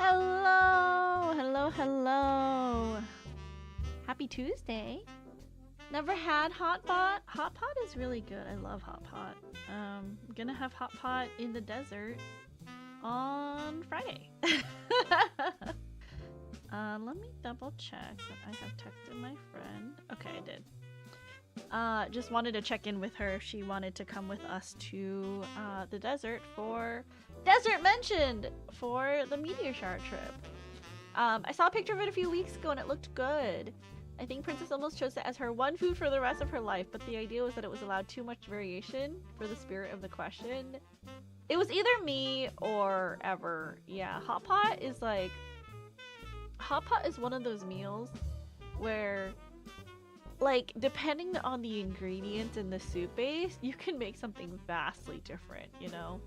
Hello, hello, hello. Happy Tuesday. Never had hot pot. Hot pot is really good. I love hot pot. I'm gonna have hot pot in the desert on Friday. Let me double check that I have texted my friend. Okay, I did. Just wanted to check in with her if she wanted to come with us to the desert for Desert Mentioned for the meteor shower trip. I saw a picture of it a few weeks ago and it looked good. I think Princess almost chose it as her one food for the rest of her life, but the idea was that it was allowed too much variation for the spirit of the question. It was either me or Ever. Yeah, hot pot is one of those meals where, like, depending on the ingredients in the soup base, you can make something vastly different, you know?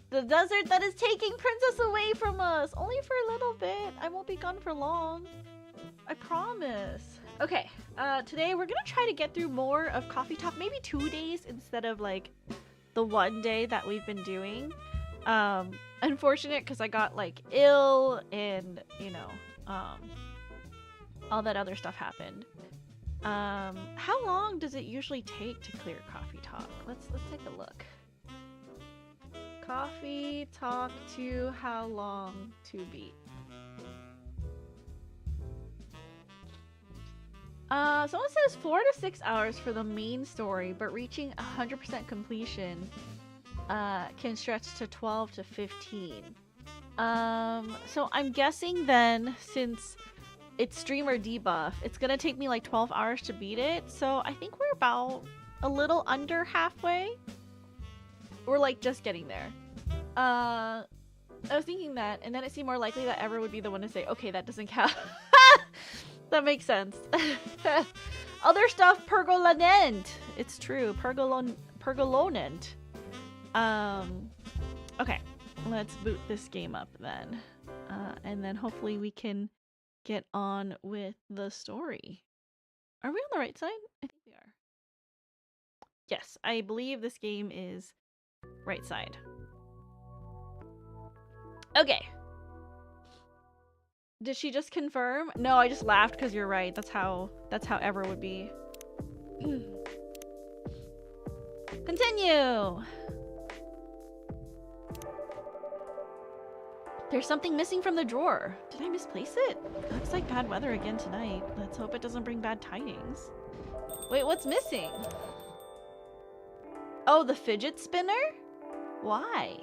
The desert that is taking Princess away from us! Only for a little bit. I won't be gone for long. I promise. Okay, today we're gonna try to get through more of Coffee Talk. Maybe 2 days instead of, like, the 1 day that we've been doing. Unfortunate because I got, like, ill and, you know, all that other stuff happened. How long does it usually take to clear Coffee Talk? Let's take a look. Coffee Talk to how long to beat? Someone says 4 to 6 hours for the main story, but reaching 100% completion can stretch to 12 to 15. So I'm guessing then, since it's streamer debuff, it's gonna take me like 12 hours to beat it. So I think we're about a little under halfway. We're like just getting there. I was thinking that, and then it seemed more likely that Ever would be the one to say, okay, that doesn't count. That makes sense. Other stuff, pergolonent. It's true, pergolonent. Okay, let's boot this game up then. And then hopefully we can get on with the story. Are we on the right side? I think we are. Yes, I believe this game is right side. Okay. Did she just confirm? No, I just laughed because you're right. That's how Ever would be. Continue. There's something missing from the drawer. Did I misplace it? Looks like bad weather again tonight. Let's hope it doesn't bring bad tidings. Wait, what's missing? Oh, the fidget spinner? Why?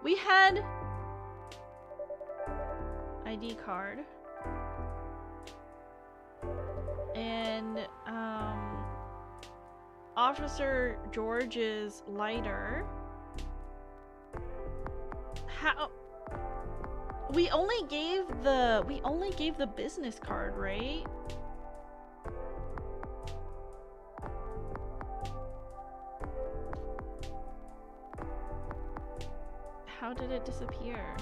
We had ID card and Officer George's lighter. How? We only gave the business card, right? How did it disappear?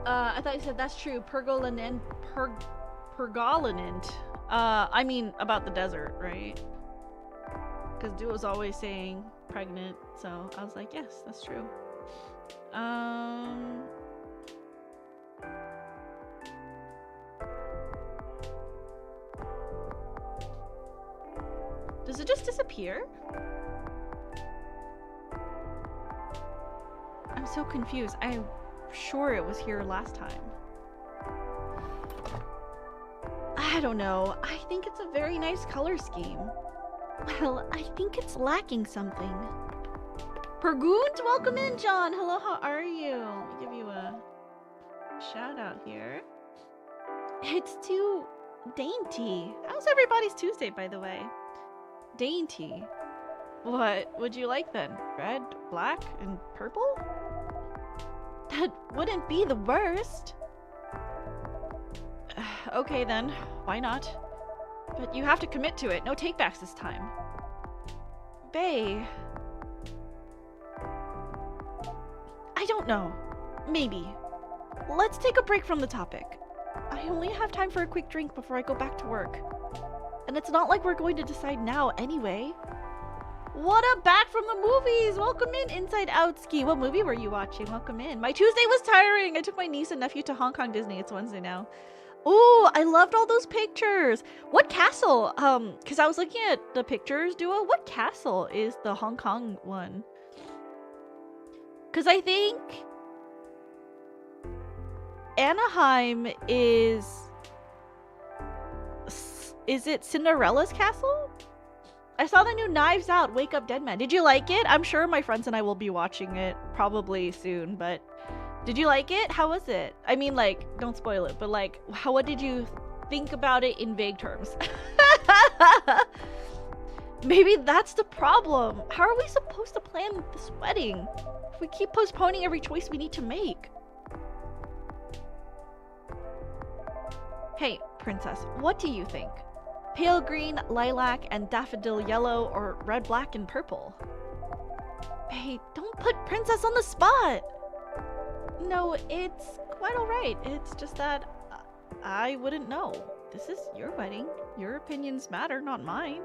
I thought you said that's true. Pergolonent. I mean about the desert, right? Because Duo's always saying pregnant, so I was like, yes, that's true. Does it just disappear? I'm so confused. I'm sure it was here last time. I don't know. I think it's a very nice color scheme. Well, I think it's lacking something. Pergoont, welcome in, John. Hello, how are you? Let me give you a shout out here. It's too dainty. How's everybody's Tuesday, by the way? Dainty. What would you like then? Red, black, and purple? That wouldn't be the worst. Okay then, why not? But you have to commit to it. No takebacks this time. Bae. I don't know. Maybe. Let's take a break from the topic. I only have time for a quick drink before I go back to work. And it's not like we're going to decide now anyway. What up, back from the movies? Welcome in, Inside Out Ski. What movie were you watching? Welcome in. My Tuesday was tiring. I took my niece and nephew to Hong Kong Disney. It's Wednesday now. Ooh, I loved all those pictures. What castle? Because I was looking at the pictures, Duo. What castle is the Hong Kong one? Because I think Anaheim is it Cinderella's castle? I saw the new Knives Out Wake Up Dead Man. Did you like it? I'm sure my friends and I will be watching it probably soon, but did you like it? How was it? I mean, like, don't spoil it, but like, what did you think about it in vague terms? Maybe that's the problem. How are we supposed to plan this wedding if we keep postponing every choice we need to make? Hey, princess, what do you think? Pale green, lilac, and daffodil yellow, or red, black, and purple? Hey, don't put princess on the spot! No, it's quite alright. It's just that I wouldn't know. This is your wedding. Your opinions matter, not mine.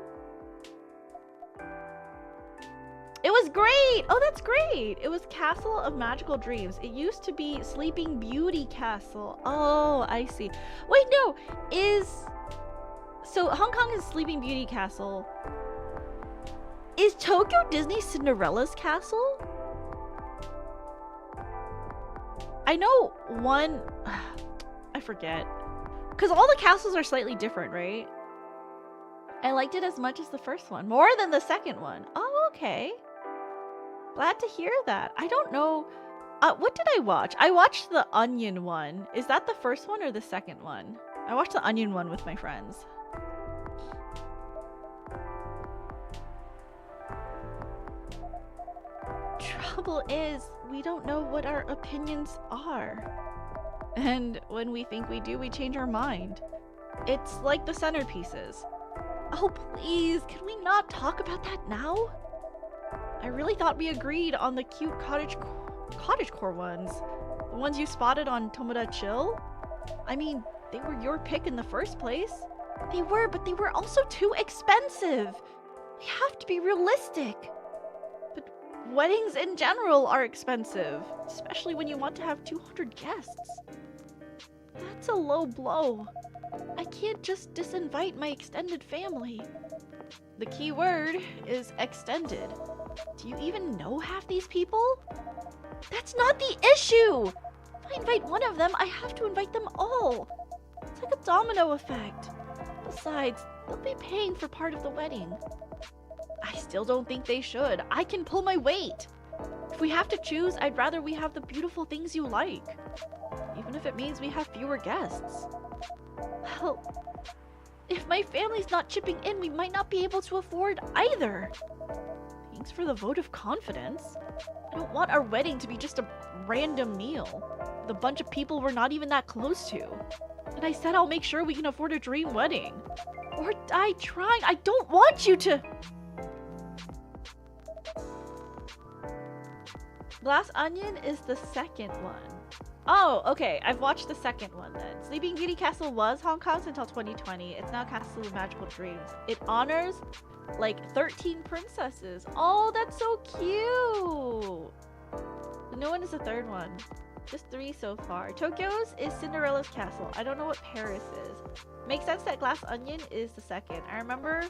It was great! Oh, that's great! It was Castle of Magical Dreams. It used to be Sleeping Beauty Castle. Oh, I see. Wait, no! So Hong Kong is Sleeping Beauty Castle. Is Tokyo Disney Cinderella's castle? I know one... I forget. Because all the castles are slightly different, right? I liked it as much as the first one. More than the second one. Oh, okay. Glad to hear that. I don't know. What did I watch? I watched the Onion one. Is that the first one or the second one? I watched the Onion one with my friends. Trouble is, we don't know what our opinions are. And when we think we do, we change our mind. It's like the centerpieces. Oh, please, can we not talk about that now? I really thought we agreed on the cute cottagecore ones. The ones you spotted on Tomoda Chill? I mean, they were your pick in the first place. They were, but they were also too expensive. We have to be realistic. But weddings in general are expensive, especially when you want to have 200 guests. That's a low blow. I can't just disinvite my extended family. The key word is extended. Do you even know half these people? That's not the issue! If I invite one of them, I have to invite them all. It's like a domino effect. Besides, they'll be paying for part of the wedding. I still don't think they should. I can pull my weight. If we have to choose, I'd rather we have the beautiful things you like. Even if it means we have fewer guests. Well, if my family's not chipping in, we might not be able to afford either. Thanks for the vote of confidence. I don't want our wedding to be just a random meal with a bunch of people we're not even that close to. And I said I'll make sure we can afford a dream wedding. Or die trying. I don't want you to... Glass Onion is the second one. Oh, okay. I've watched the second one then. Sleeping Beauty Castle was Hong Kong's until 2020. It's now Castle of Magical Dreams. It honors like 13 princesses. Oh, that's so cute. The new one is the third one. Just 3 so far. Tokyo's is Cinderella's castle. I don't know what Paris is. Makes sense that Glass Onion is the second. I remember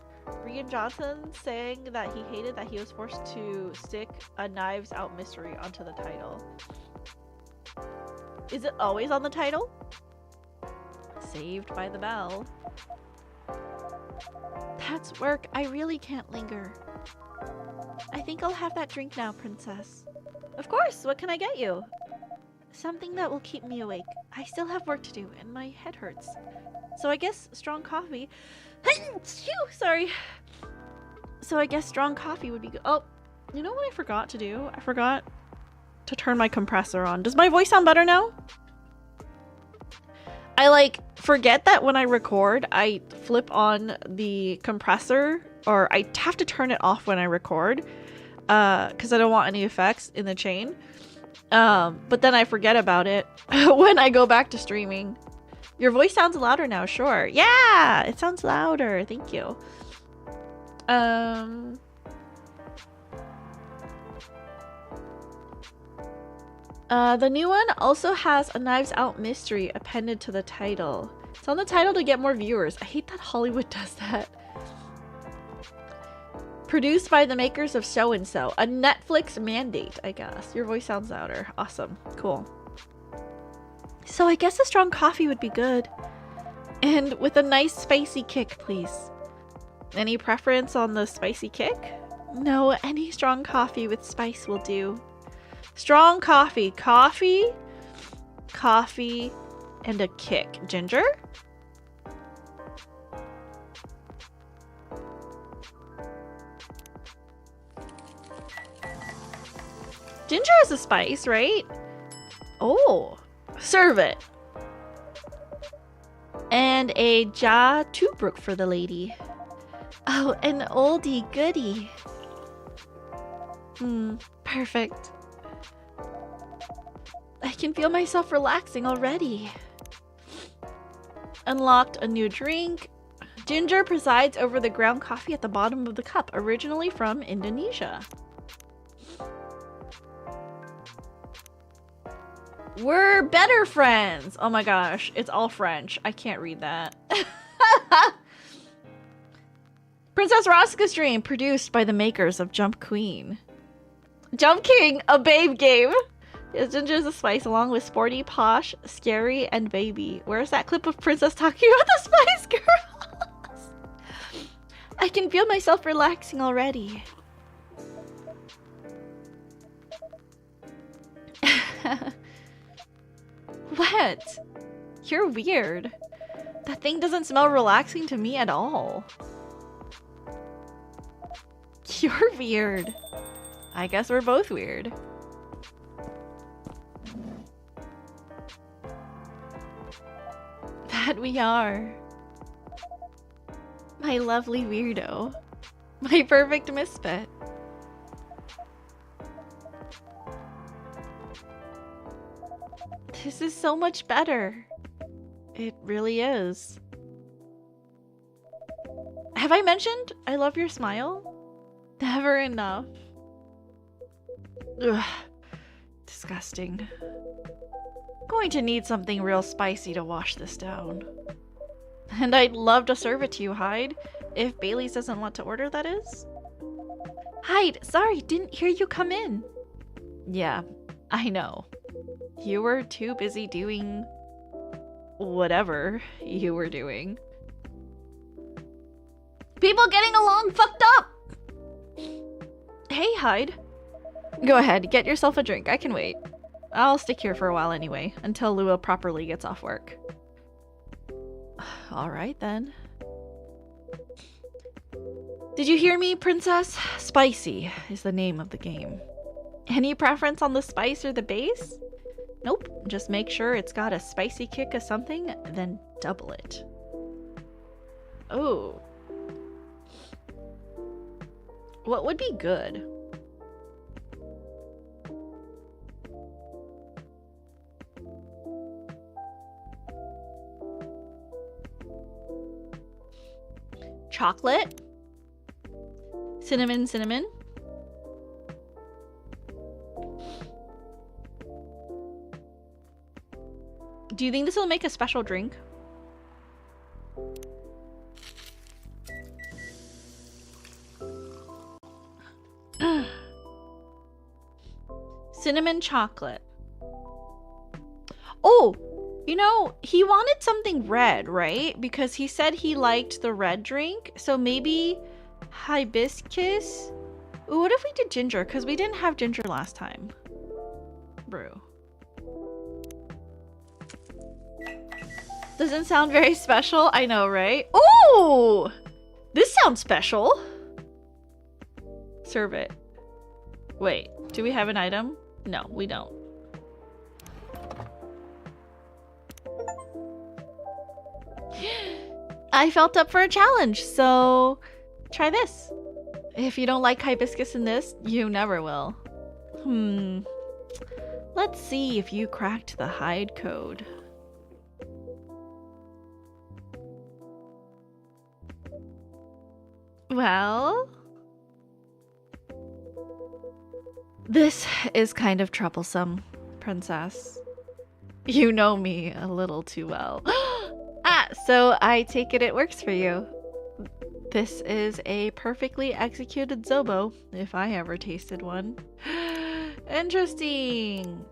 Rian Johnson saying that he hated that he was forced to stick a Knives Out mystery onto the title. Is it always on the title? Saved by the Bell. That's work. I really can't linger. I think I'll have that drink now, princess. Of course. What can I get you? Something that will keep me awake. I still have work to do and my head hurts. So I guess strong coffee. Sorry. So I guess strong coffee would be good. Oh, you know what I forgot to do? I forgot to turn my compressor on. Does my voice sound better now? I like forget that when I record, I flip on the compressor, or I have to turn it off when I record, because I don't want any effects in the chain. But then I forget about it when I go back to streaming. Your voice sounds louder now, sure. Yeah, it sounds louder. Thank you. The new one also has a Knives Out mystery appended to the title. It's on the title to get more viewers. I hate that Hollywood does that. Produced by the makers of So and So. A Netflix mandate, I guess. Your voice sounds louder. Awesome. Cool. So I guess a strong coffee would be good. And with a nice spicy kick, please. Any preference on the spicy kick? No, any strong coffee with spice will do. Strong coffee. Coffee, and a kick. Ginger? Ginger is a spice, right? Oh, serve it. And a Ja Tubruk for the lady. Oh, an oldie goodie. Perfect. I can feel myself relaxing already. Unlocked a new drink. Ginger presides over the ground coffee at the bottom of the cup, originally from Indonesia. We're better friends. Oh my gosh, it's all French. I can't read that. Princess Rosca's Dream, produced by the makers of Jump Queen. Jump King, a babe game. Yes, Ginger is a spice along with Sporty, Posh, Scary, and Baby. Where's that clip of Princess talking about the Spice Girls? I can feel myself relaxing already. What? You're weird. That thing doesn't smell relaxing to me at all. You're weird. I guess we're both weird. That we are. My lovely weirdo. My perfect misfit. This is so much better. It really is. Have I mentioned I love your smile? Never enough. Ugh. Disgusting. Going to need something real spicy to wash this down. And I'd love to serve it to you, Hyde. If Bailey's doesn't want to order, that is. Hyde, sorry, didn't hear you come in. Yeah, I know. You were too busy doing whatever you were doing. People getting along fucked up! Hey, Hyde. Go ahead, get yourself a drink. I can wait. I'll stick here for a while anyway, until Lua properly gets off work. Alright then. Did you hear me, Princess? Spicy is the name of the game. Any preference on the spice or the base? Nope, just make sure it's got a spicy kick of something, then double it. Oh. What would be good? Chocolate? Cinnamon, cinnamon? Do you think this will make a special drink? Cinnamon chocolate. Oh, you know, he wanted something red, right? Because he said he liked the red drink. So maybe hibiscus? Ooh, what if we did ginger? Because we didn't have ginger last time. Brew. Doesn't sound very special. I know, right? Ooh! This sounds special. Serve it. Wait, do we have an item? No, we don't. I felt up for a challenge, so try this. If you don't like hibiscus in this, you never will. Let's see if you cracked the Hyde code. Well, this is kind of troublesome. princess. You know me a little too well. So I take it works for you. This is a perfectly executed zobo, if I ever tasted one. Interesting.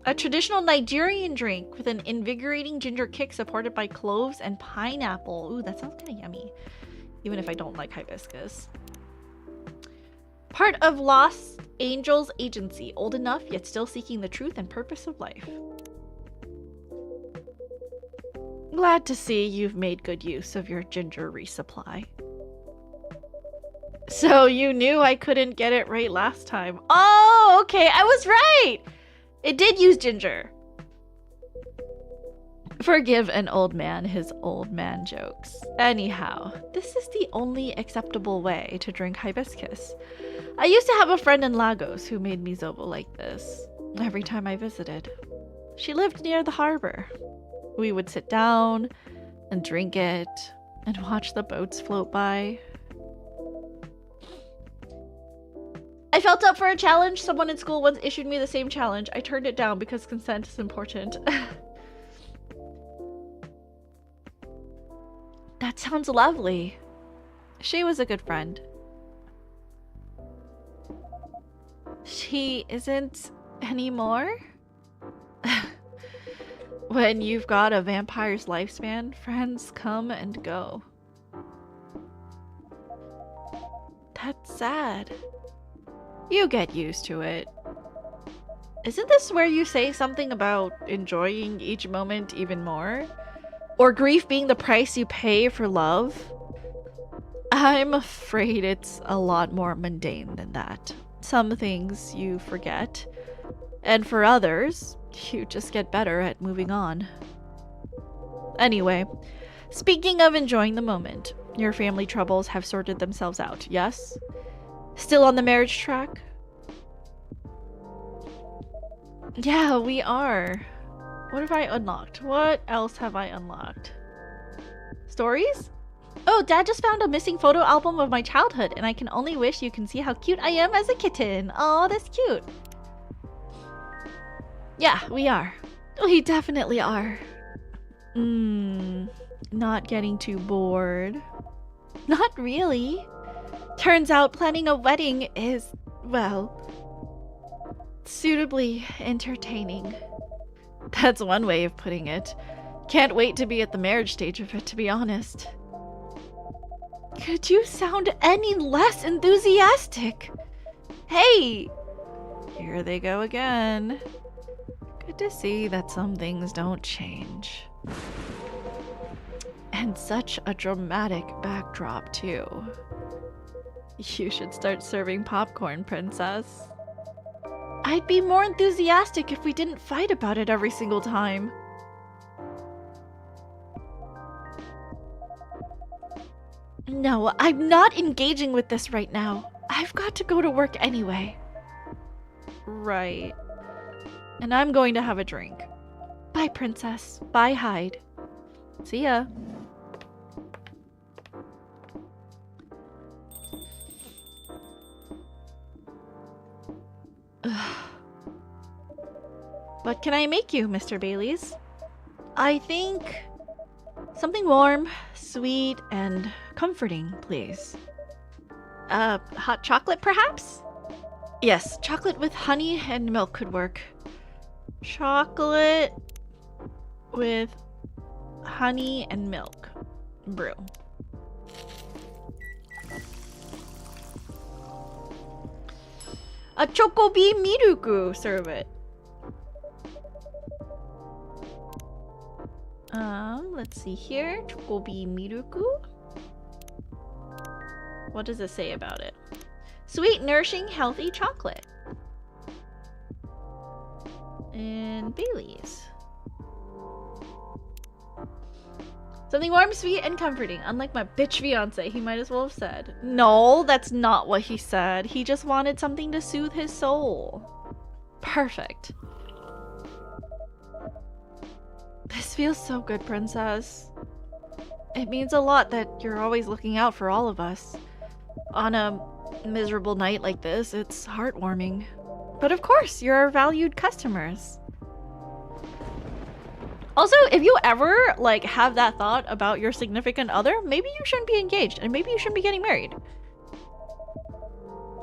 A traditional Nigerian drink with an invigorating ginger kick supported by cloves and pineapple. Ooh, that sounds kind of yummy. Even if I don't like hibiscus. Part of Lost Angels Agency. Old enough, yet still seeking the truth and purpose of life. Glad to see you've made good use of your ginger resupply. So you knew I couldn't get it right last time. Oh, okay, I was right! It did use ginger. Forgive an old man his old man jokes. Anyhow, this is the only acceptable way to drink hibiscus. I used to have a friend in Lagos who made me zobo like this every time I visited. She lived near the harbor. We would sit down and drink it and watch the boats float by. I felt up for a challenge. Someone in school once issued me the same challenge. I turned it down because consent is important. That sounds lovely. She was a good friend. She isn't anymore? When you've got a vampire's lifespan, friends come and go. That's sad. You get used to it. Isn't this where you say something about enjoying each moment even more? Or grief being the price you pay for love? I'm afraid it's a lot more mundane than that. Some things you forget, and for others, you just get better at moving on. Anyway, speaking of enjoying the moment, your family troubles have sorted themselves out, yes? Still on the marriage track? Yeah, we are. What have I unlocked? What else have I unlocked? Stories? Oh, Dad just found a missing photo album of my childhood, and I can only wish you can see how cute I am as a kitten. Oh, that's cute. Yeah, we are. We definitely are. Not getting too bored. Not really. Turns out planning a wedding is, well, suitably entertaining. That's one way of putting it. Can't wait to be at the marriage stage of it, to be honest. Could you sound any less enthusiastic? Hey! Here they go again. Good to see that some things don't change. And such a dramatic backdrop, too. You should start serving popcorn, princess. I'd be more enthusiastic if we didn't fight about it every single time. No, I'm not engaging with this right now. I've got to go to work anyway. Right. And I'm going to have a drink. Bye, princess. Bye, Hyde. See ya. What can I make you, Mr. Bailey's? I think something warm, sweet, and comforting, please. Hot chocolate, perhaps? Yes, chocolate with honey and milk could work. Chocolate with honey and milk. Brew. A chocobi miruku, serve it. Let's see here. Chocobi miruku. What does it say about it? Sweet, nourishing, healthy chocolate. And Bailey's. Something warm, sweet, and comforting. Unlike my bitch fiance, he might as well have said. No, that's not what he said. He just wanted something to soothe his soul. Perfect. This feels so good, princess. It means a lot that you're always looking out for all of us. On a miserable night like this, it's heartwarming. But of course, you're our valued customers. Also, if you ever, like, have that thought about your significant other, maybe you shouldn't be engaged, and maybe you shouldn't be getting married.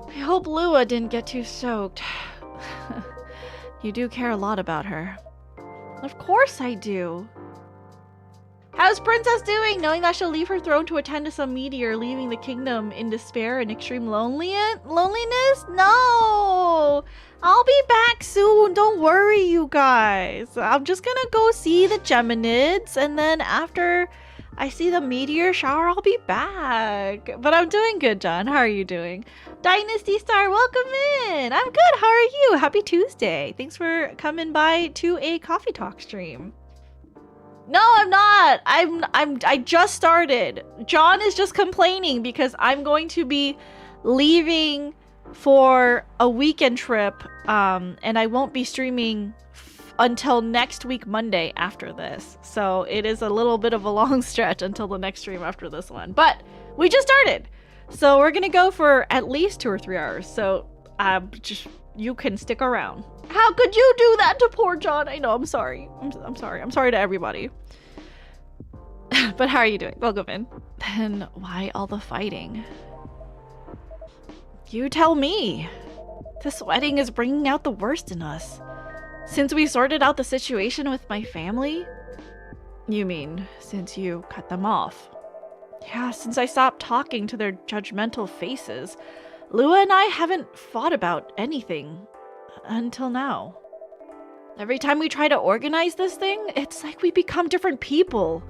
I hope Lua didn't get too soaked. You do care a lot about her. Of course I do. How's Princess doing, knowing that she'll leave her throne to attend to some meteor, leaving the kingdom in despair and extreme loneliness? No! I'll be back soon, don't worry, you guys. I'm just gonna go see the Geminids, and then after I see the meteor shower, I'll be back. But I'm doing good, John. How are you doing? Dynasty Star, welcome in. I'm good, how are you? Happy Tuesday. Thanks for coming by to a Coffee Talk stream. No, I'm not. I just started. John is just complaining because I'm going to be leaving for a weekend trip, and I won't be streaming until next week Monday after this. So it is a little bit of a long stretch until the next stream after this one. But we just started. So we're gonna go for at least 2 or 3 hours. So you can stick around. How could you do that to poor John? I know, I'm sorry. I'm sorry. I'm sorry to everybody. But how are you doing? Welcome in. Then why all the fighting? You tell me. This wedding is bringing out the worst in us. Since we sorted out the situation with my family? You mean, since you cut them off? Yeah, since I stopped talking to their judgmental faces. Lua and I haven't fought about anything. Until now. Every time we try to organize this thing, it's like we become different people.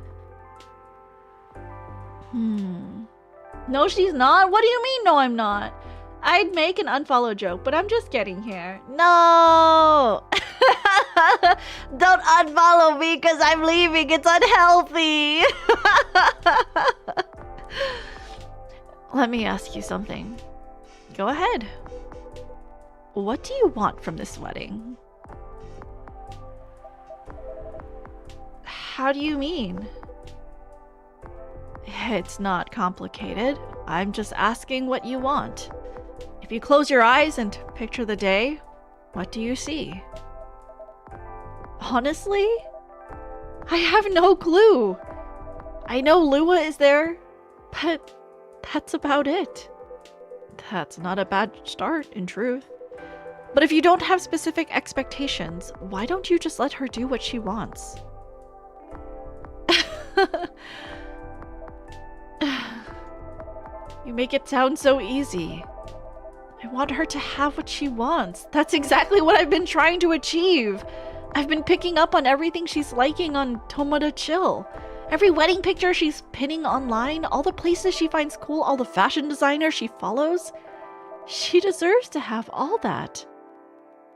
No, she's not. What do you mean, no, I'm not? I'd make an unfollow joke, but I'm just getting here. No! Don't unfollow me because I'm leaving. It's unhealthy. Let me ask you something. Go ahead. What do you want from this wedding? How do you mean? It's not complicated. I'm just asking what you want. If you close your eyes and picture the day, what do you see? Honestly, I have no clue. I know Lua is there, but that's about it. That's not a bad start, in truth. But if you don't have specific expectations, why don't you just let her do what she wants? You make it sound so easy. I want her to have what she wants. That's exactly what I've been trying to achieve. I've been picking up on everything she's liking on Tomoda Chill. Every wedding picture she's pinning online, all the places she finds cool, all the fashion designers she follows. She deserves to have all that.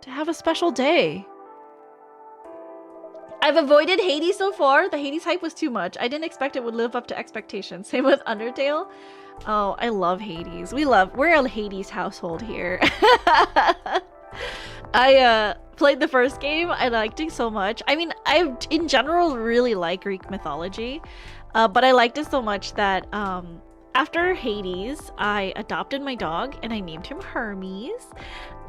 To have a special day. I've avoided Hades so far. The Hades hype was too much. I didn't expect it would live up to expectations. Same with Undertale. Oh, I love Hades. We're a Hades household here. I played the first game. I liked it so much. I mean, I in general really like Greek mythology, but I liked it so much that after Hades, I adopted my dog and I named him Hermes.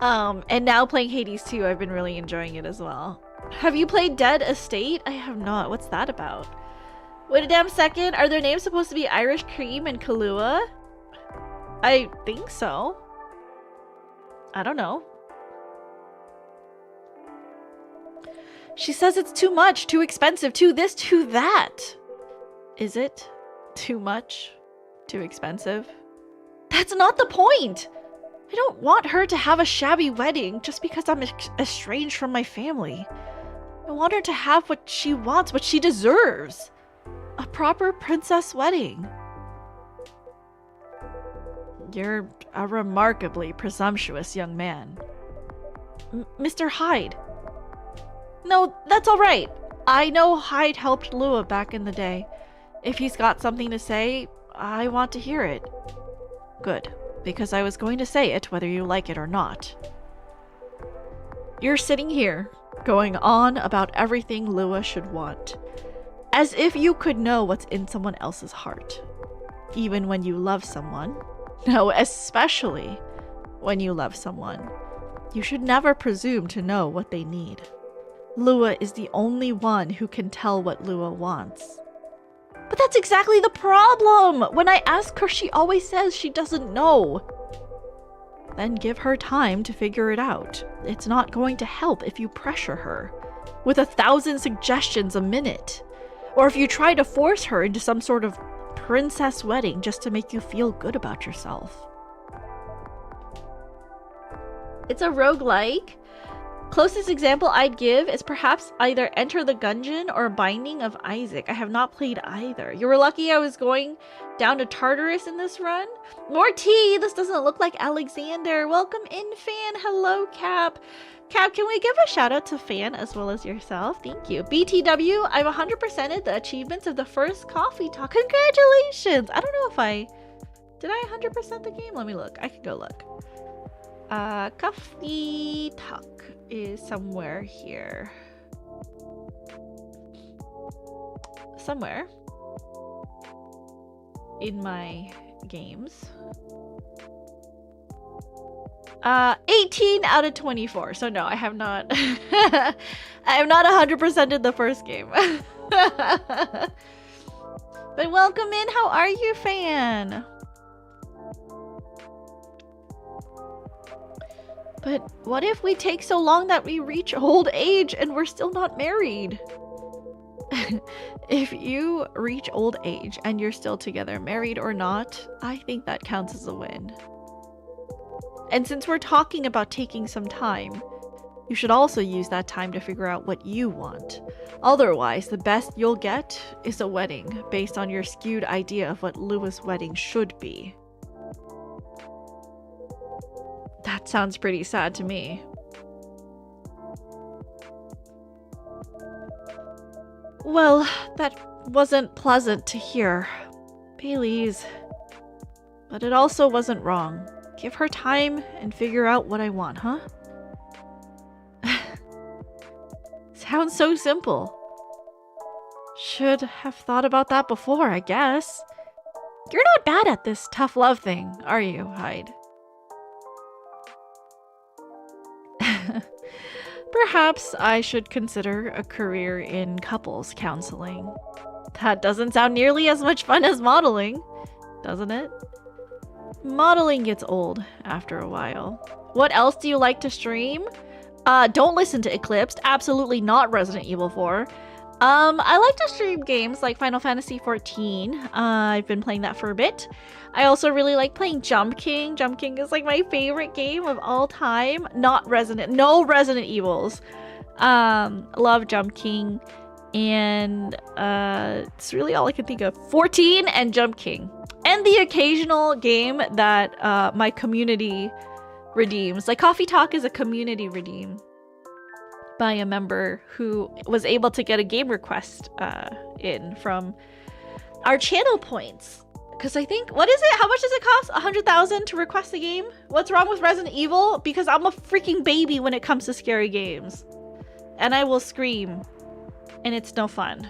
And now playing Hades 2, I've been really enjoying it as well. Have you played Dead Estate? I have not. What's that about? Wait a damn second. Are their names supposed to be Irish Cream and Kahlua? I think so. I don't know. She says it's too much, too expensive, too this, too that. Is it too much? Too expensive? That's not the point! I don't want her to have a shabby wedding just because I'm estranged from my family. I want her to have what she wants, what she deserves. A proper princess wedding. You're a remarkably presumptuous young man. Mr. Hyde. No, that's alright. I know Hyde helped Lua back in the day. If he's got something to say, I want to hear it. Good, because I was going to say it whether you like it or not. You're sitting here, going on about everything Lua should want. As if you could know what's in someone else's heart. Even when you love someone. No, especially when you love someone. You should never presume to know what they need. Lua is the only one who can tell what Lua wants. But that's exactly the problem! When I ask her, she always says she doesn't know. Then give her time to figure it out. It's not going to help if you pressure her with 1,000 suggestions a minute. Or if you try to force her into some sort of princess wedding just to make you feel good about yourself. It's a roguelike. Closest example I'd give is perhaps either Enter the Gungeon or Binding of Isaac. I have not played either. You were lucky I was going down to Tartarus in this run. More tea! This doesn't look like Alexander. Welcome in, Fan. Hello, Cap. Cap, can we give a shout out to Fan as well as yourself? Thank you. BTW, I've 100%ed the achievements of the first coffee talk. Congratulations! I don't know if I... Did I 100% the game? Let me look. I can go look. Coffee talk is somewhere here. Somewhere in my games. 18 out of 24. So no, I have not. I have not 100%ed the first game. But welcome in. How are you, Fan? But what if we take so long that we reach old age and we're still not married? If you reach old age and you're still together, married or not, I think that counts as a win. And since we're talking about taking some time, you should also use that time to figure out what you want. Otherwise, the best you'll get is a wedding based on your skewed idea of what Lua's wedding should be. That sounds pretty sad to me. Well, that wasn't pleasant to hear. Baileys. But it also wasn't wrong. Give her time and figure out what I want, huh? Sounds so simple. Should have thought about that before, I guess. You're not bad at this tough love thing, are you, Hyde? Perhaps I should consider a career in couples counseling. That doesn't sound nearly as much fun as modeling, doesn't it? Modeling gets old after a while. What else do you like to stream? Don't listen to Eclipsed. Absolutely not Resident Evil 4. I like to stream games like Final Fantasy XIV. I've been playing that for a bit. I also really like playing Jump King. Jump King is like my favorite game of all time. No Resident Evils. Love Jump King. And it's really all I can think of. 14 and Jump King. And the occasional game that my community redeems. Like Coffee Talk is a community redeem by a member who was able to get a game request in from our channel points. Because I think, what is it? How much does it cost? 100,000 to request a game? What's wrong with Resident Evil? Because I'm a freaking baby when it comes to scary games. And I will scream. And it's no fun.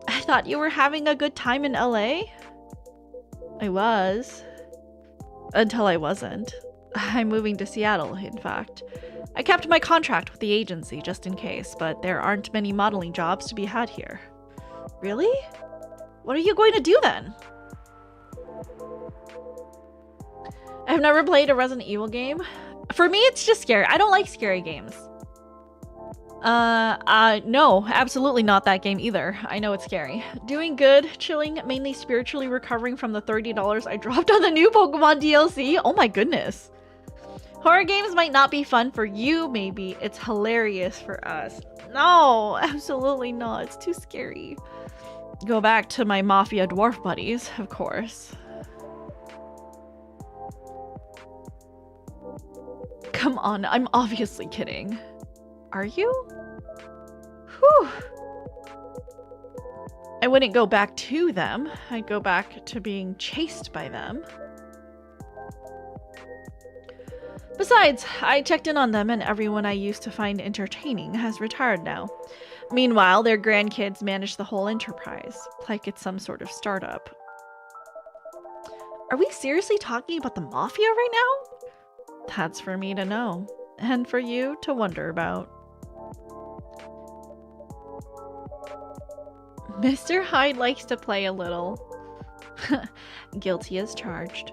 I thought you were having a good time in LA? I was. Until I wasn't. I'm moving to Seattle, in fact. I kept my contract with the agency just in case, but there aren't many modeling jobs to be had here. Really? What are you going to do then? I've never played a Resident Evil game. For me, it's just scary. I don't like scary games. No, absolutely not that game either. I know it's scary. Doing good, chilling, mainly spiritually recovering from the $30 I dropped on the new Pokemon DLC. Oh my goodness. Horror games might not be fun for you, maybe. It's hilarious for us. No, absolutely not. It's too scary. Go back to my Mafia dwarf buddies, of course. Come on, I'm obviously kidding. Are you? Whew. I wouldn't go back to them. I'd go back to being chased by them. Besides, I checked in on them and everyone I used to find entertaining has retired now. Meanwhile, their grandkids manage the whole enterprise, like it's some sort of startup. Are we seriously talking about the Mafia right now? That's for me to know, and for you to wonder about. Mr. Hyde likes to play a little. Guilty as charged.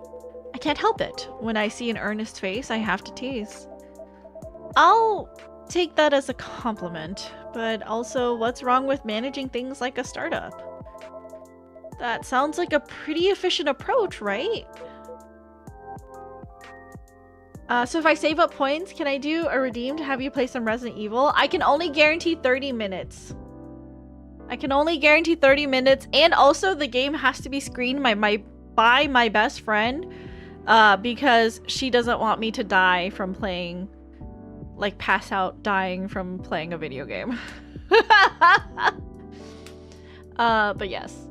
I can't help it. When I see an earnest face, I have to tease. I'll take that as a compliment, but also, what's wrong with managing things like a startup? That sounds like a pretty efficient approach, right? So if I save up points, can I do a redeem to have you play some Resident Evil? I can only guarantee 30 minutes. I can only guarantee 30 minutes, and also the game has to be screened by my best friend, because she doesn't want me to die from playing, like pass out dying from playing a video game. But yes.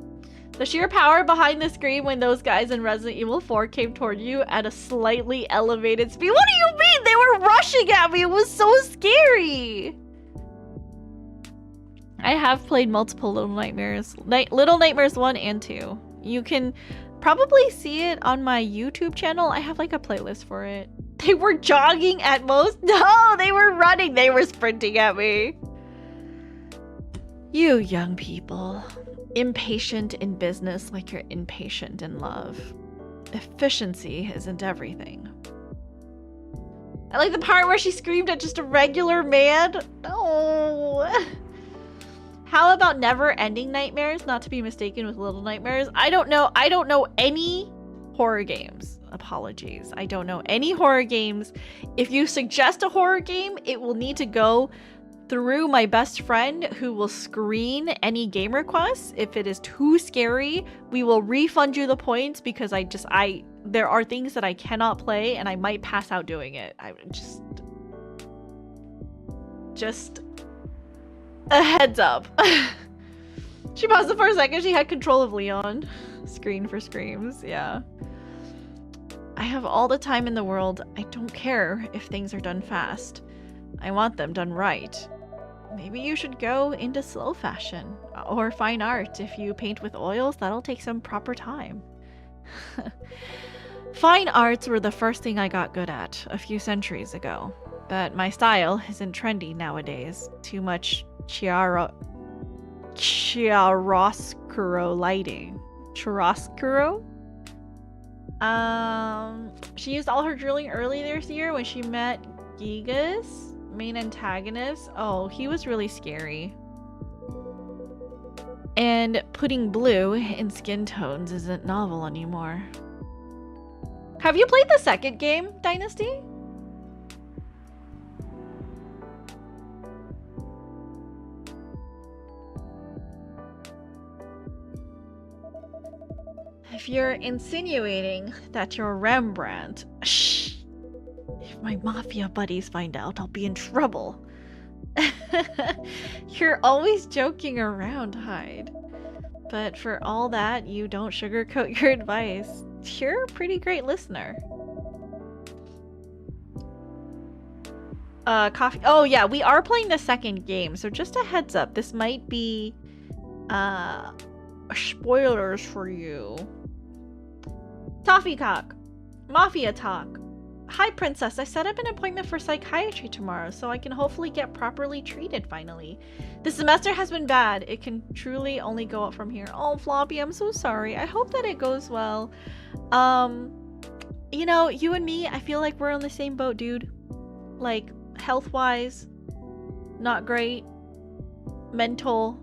The sheer power behind the screen when those guys in Resident Evil 4 came toward you at a slightly elevated speed. What do you mean? They were rushing at me. It was so scary. I have played multiple Little Nightmares. Little Nightmares 1 and 2. You can probably see it on my YouTube channel. I have like a playlist for it. They were jogging at most? No, they were running. They were sprinting at me. You young people. Impatient in business like you're impatient in love. Efficiency isn't everything. I like the part where she screamed at just a regular man. No. How about never-ending nightmares? Not to be mistaken with Little Nightmares. I don't know any horror games. Apologies. I don't know any horror games. If you suggest a horror game, it will need to go through my best friend, who will screen any game requests. If it is too scary, we will refund you the points, because there are things that I cannot play and I might pass out doing it. I just a heads up. She paused it for a second. She had control of Leon. Screen for screams. Yeah. I have all the time in the world. I don't care if things are done fast. I want them done right. Maybe you should go into slow fashion or fine art. If you paint with oils, that'll take some proper time. Fine arts were the first thing I got good at a few centuries ago, but my style isn't trendy nowadays. Too much chiaroscuro lighting. Chiaroscuro? She used all her drilling early this year when she met Gigas, main antagonist. Oh, he was really scary. And putting blue in skin tones isn't novel anymore. Have you played the second game, Dynasty? If you're insinuating that you're Rembrandt, shh. If my mafia buddies find out, I'll be in trouble. You're always joking around, Hyde. But for all that, you don't sugarcoat your advice. You're a pretty great listener. Coffee. Oh yeah, we are playing the second game, so just a heads up. This might be spoilers for you. Toffeecock. Mafia talk. Hi, Princess. I set up an appointment for psychiatry tomorrow, so I can hopefully get properly treated finally. The semester has been bad. It can truly only go up from here. Oh, Floppy, I'm so sorry. I hope that it goes well. You know, you and me, I feel like we're on the same boat, dude. Like, health-wise, not great. Mental.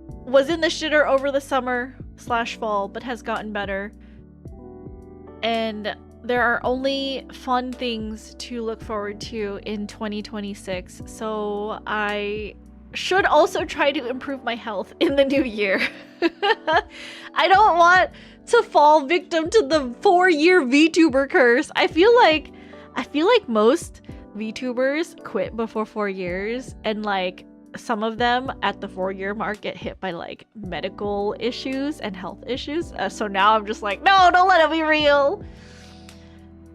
Was in the shitter over the summer/fall, but has gotten better. And there are only fun things to look forward to in 2026, so I should also try to improve my health in the new year. I don't want to fall victim to the 4-year VTuber curse. I feel like most VTubers quit before 4 years, and like some of them at the 4-year mark get hit by like medical issues and health issues. So now I'm just like, no, don't let it be real.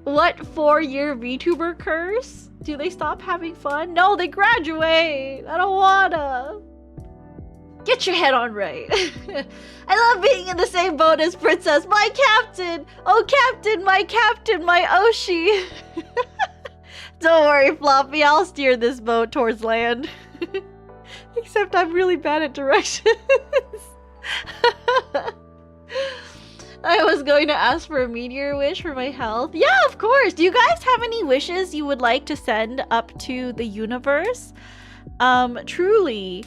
What 4-year VTuber curse? Do they stop having fun? No, they graduate. I don't wanna. Get your head on right. I love being in the same boat as Princess. My captain! Oh, captain, my Oshi! Don't worry, Floppy. I'll steer this boat towards land. Except I'm really bad at directions. I was going to ask for a meteor wish for my health. Yeah, of course. Do you guys have any wishes you would like to send up to the universe? Truly,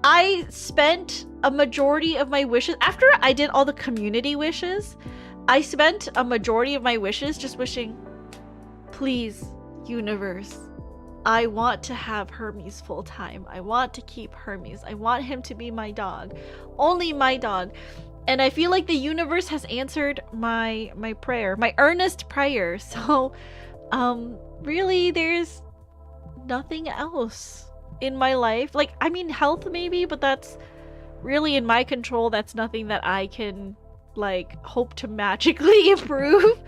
I spent a majority of my wishes after I did all the community wishes. I spent a majority of my wishes just wishing, please, universe, I want to have Hermes full time. I want to keep Hermes. I want him to be my dog. Only my dog. And I feel like the universe has answered my prayer, my earnest prayer. So, really, there's nothing else in my life. Like, I mean, health maybe, but that's really in my control. That's nothing that I can, like, hope to magically improve.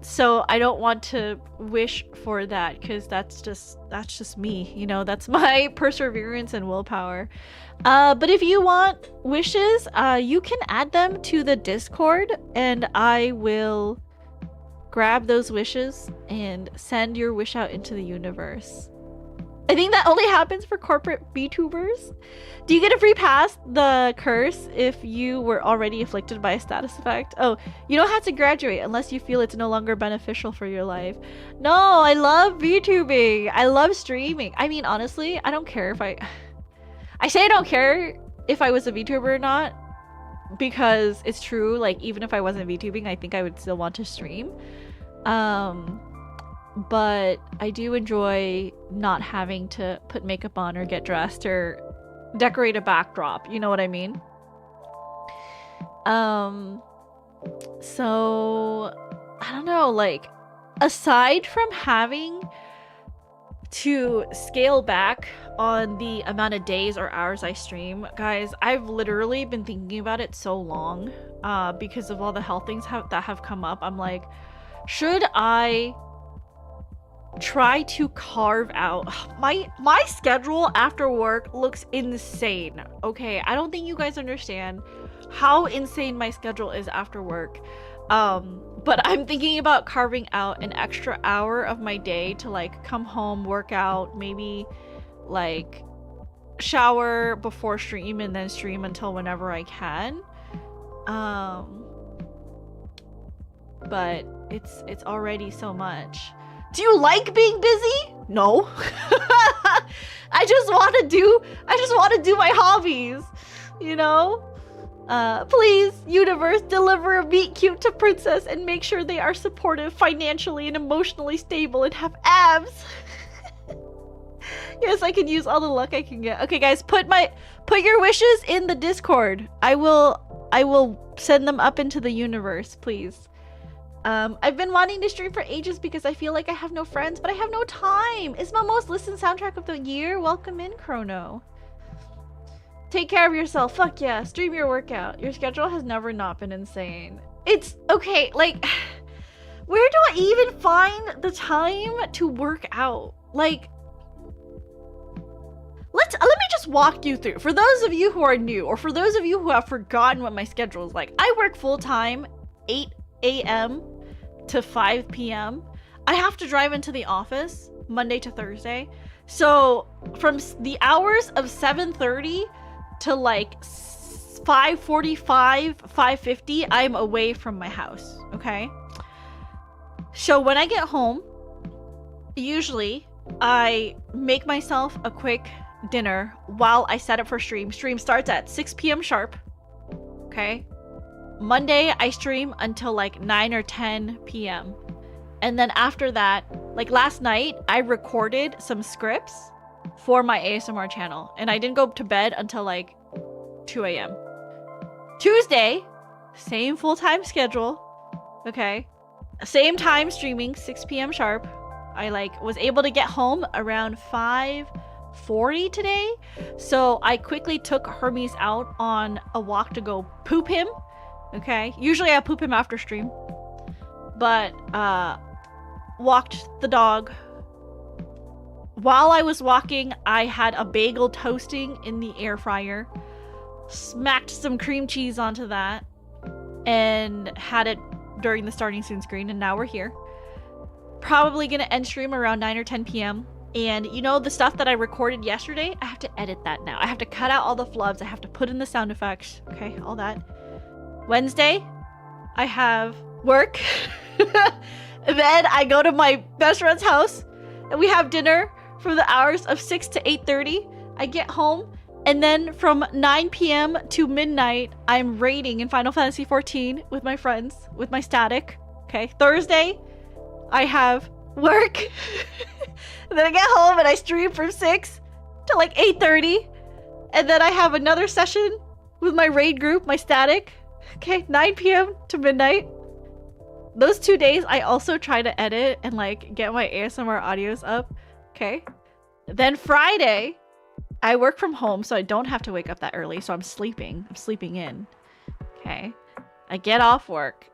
So I don't want to wish for that because that's just me, you know, that's my perseverance and willpower. But if you want wishes, you can add them to the Discord and I will grab those wishes and send your wish out into the universe. I think that only happens for corporate VTubers. Do you get a free pass the curse if you were already afflicted by a status effect? Oh, you don't have to graduate unless you feel it's no longer beneficial for your life. No, I love VTubing. I love streaming. I mean, honestly, I don't care if I say I don't care if I was a VTuber or not because it's true. Like, even if I wasn't VTubing, I think I would still want to stream. But I do enjoy not having to put makeup on or get dressed or decorate a backdrop. You know what I mean? So I don't know, like, aside from having to scale back on the amount of days or hours I stream, guys, I've literally been thinking about it so long because of all the health things that have come up. I'm like, should I try to carve out my schedule after work? Looks insane. Okay, I don't think you guys understand how insane my schedule is after work. But I'm thinking about carving out an extra hour of my day to, like, come home, work out, maybe like shower before stream and then stream until whenever I can. But it's already so much. Do you like being busy? No. I just want to do my hobbies, you know? Please, universe, deliver a meet cute to Princess and make sure they are supportive, financially and emotionally stable and have abs. Yes, I can use all the luck I can get. Okay, guys, put your wishes in the Discord. I will send them up into the universe, please. I've been wanting to stream for ages because I feel like I have no friends, but I have no time. It's my most listened soundtrack of the year. Welcome in, Chrono. Take care of yourself. Fuck yeah. Stream your workout. Your schedule has never not been insane. It's okay. Like, where do I even find the time to work out? Like, let me just walk you through. For those of you who are new, or for those of you who have forgotten what my schedule is like, I work full time, 8 a.m. to 5 p.m. I have to drive into the office Monday to Thursday. So from the hours of 7:30 to like 5:45, 5:50, I'm away from my house, okay? So when I get home, usually I make myself a quick dinner while I set up for stream. Stream starts at 6 p.m. sharp, okay? Monday, I stream until like 9 or 10 p.m. And then after that, like last night, I recorded some scripts for my ASMR channel. And I didn't go to bed until like 2 a.m. Tuesday, same full-time schedule. Okay. Same time streaming, 6 p.m. sharp. I like was able to get home around 5:40 today. So I quickly took Hermes out on a walk to go poop him. Okay, usually I poop him after stream, but walked the dog, while I was walking, I had a bagel toasting in the air fryer, smacked some cream cheese onto that, and had it during the starting soon screen, and now we're here. Probably gonna end stream around 9 or 10 p.m. And you know, the stuff that I recorded yesterday, I have to edit that now. I have to cut out all the flubs. I have to put in the sound effects. Okay, all that. Wednesday, I have work. Then I go to my best friend's house and we have dinner from the hours of 6 to 8:30. I get home, and then from 9 p.m. to midnight, I'm raiding in Final Fantasy XIV with my friends, with my static. Okay, Thursday, I have work. And then I get home and I stream from 6 to like 8:30. And then I have another session with my raid group, my static. Okay, 9 p.m. to midnight. Those 2 days, I also try to edit and like get my ASMR audios up. Okay. Then Friday, I work from home, so I don't have to wake up that early. So I'm sleeping. I'm sleeping in. Okay. I get off work.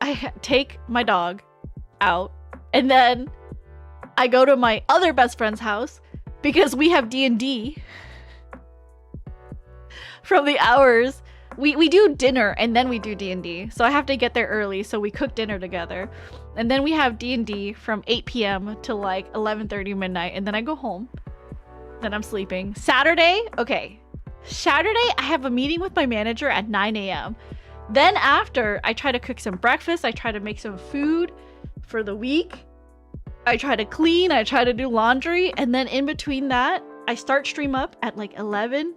I take my dog out, and then I go to my other best friend's house because we have D&D from the hours. We do dinner and then we do D&D. So I have to get there early, so we cook dinner together. And then we have D&D from 8 p.m. to like 11:30 midnight, and then I go home. Then I'm sleeping. Saturday, okay. Saturday, I have a meeting with my manager at 9 a.m. Then after, I try to cook some breakfast. I try to make some food for the week. I try to clean. I try to do laundry. And then in between that, I start stream up at like 11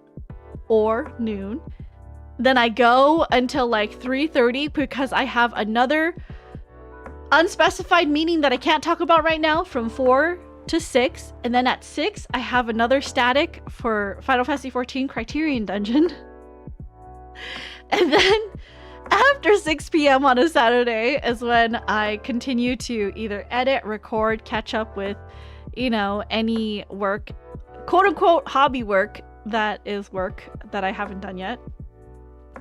or noon. Then I go until like 3:30 because I have another unspecified meeting that I can't talk about right now from 4 to 6. And then at 6, I have another static for Final Fantasy XIV Criterion Dungeon. And then after 6 p.m. on a Saturday is when I continue to either edit, record, catch up with, you know, any work, quote unquote hobby work that is work that I haven't done yet.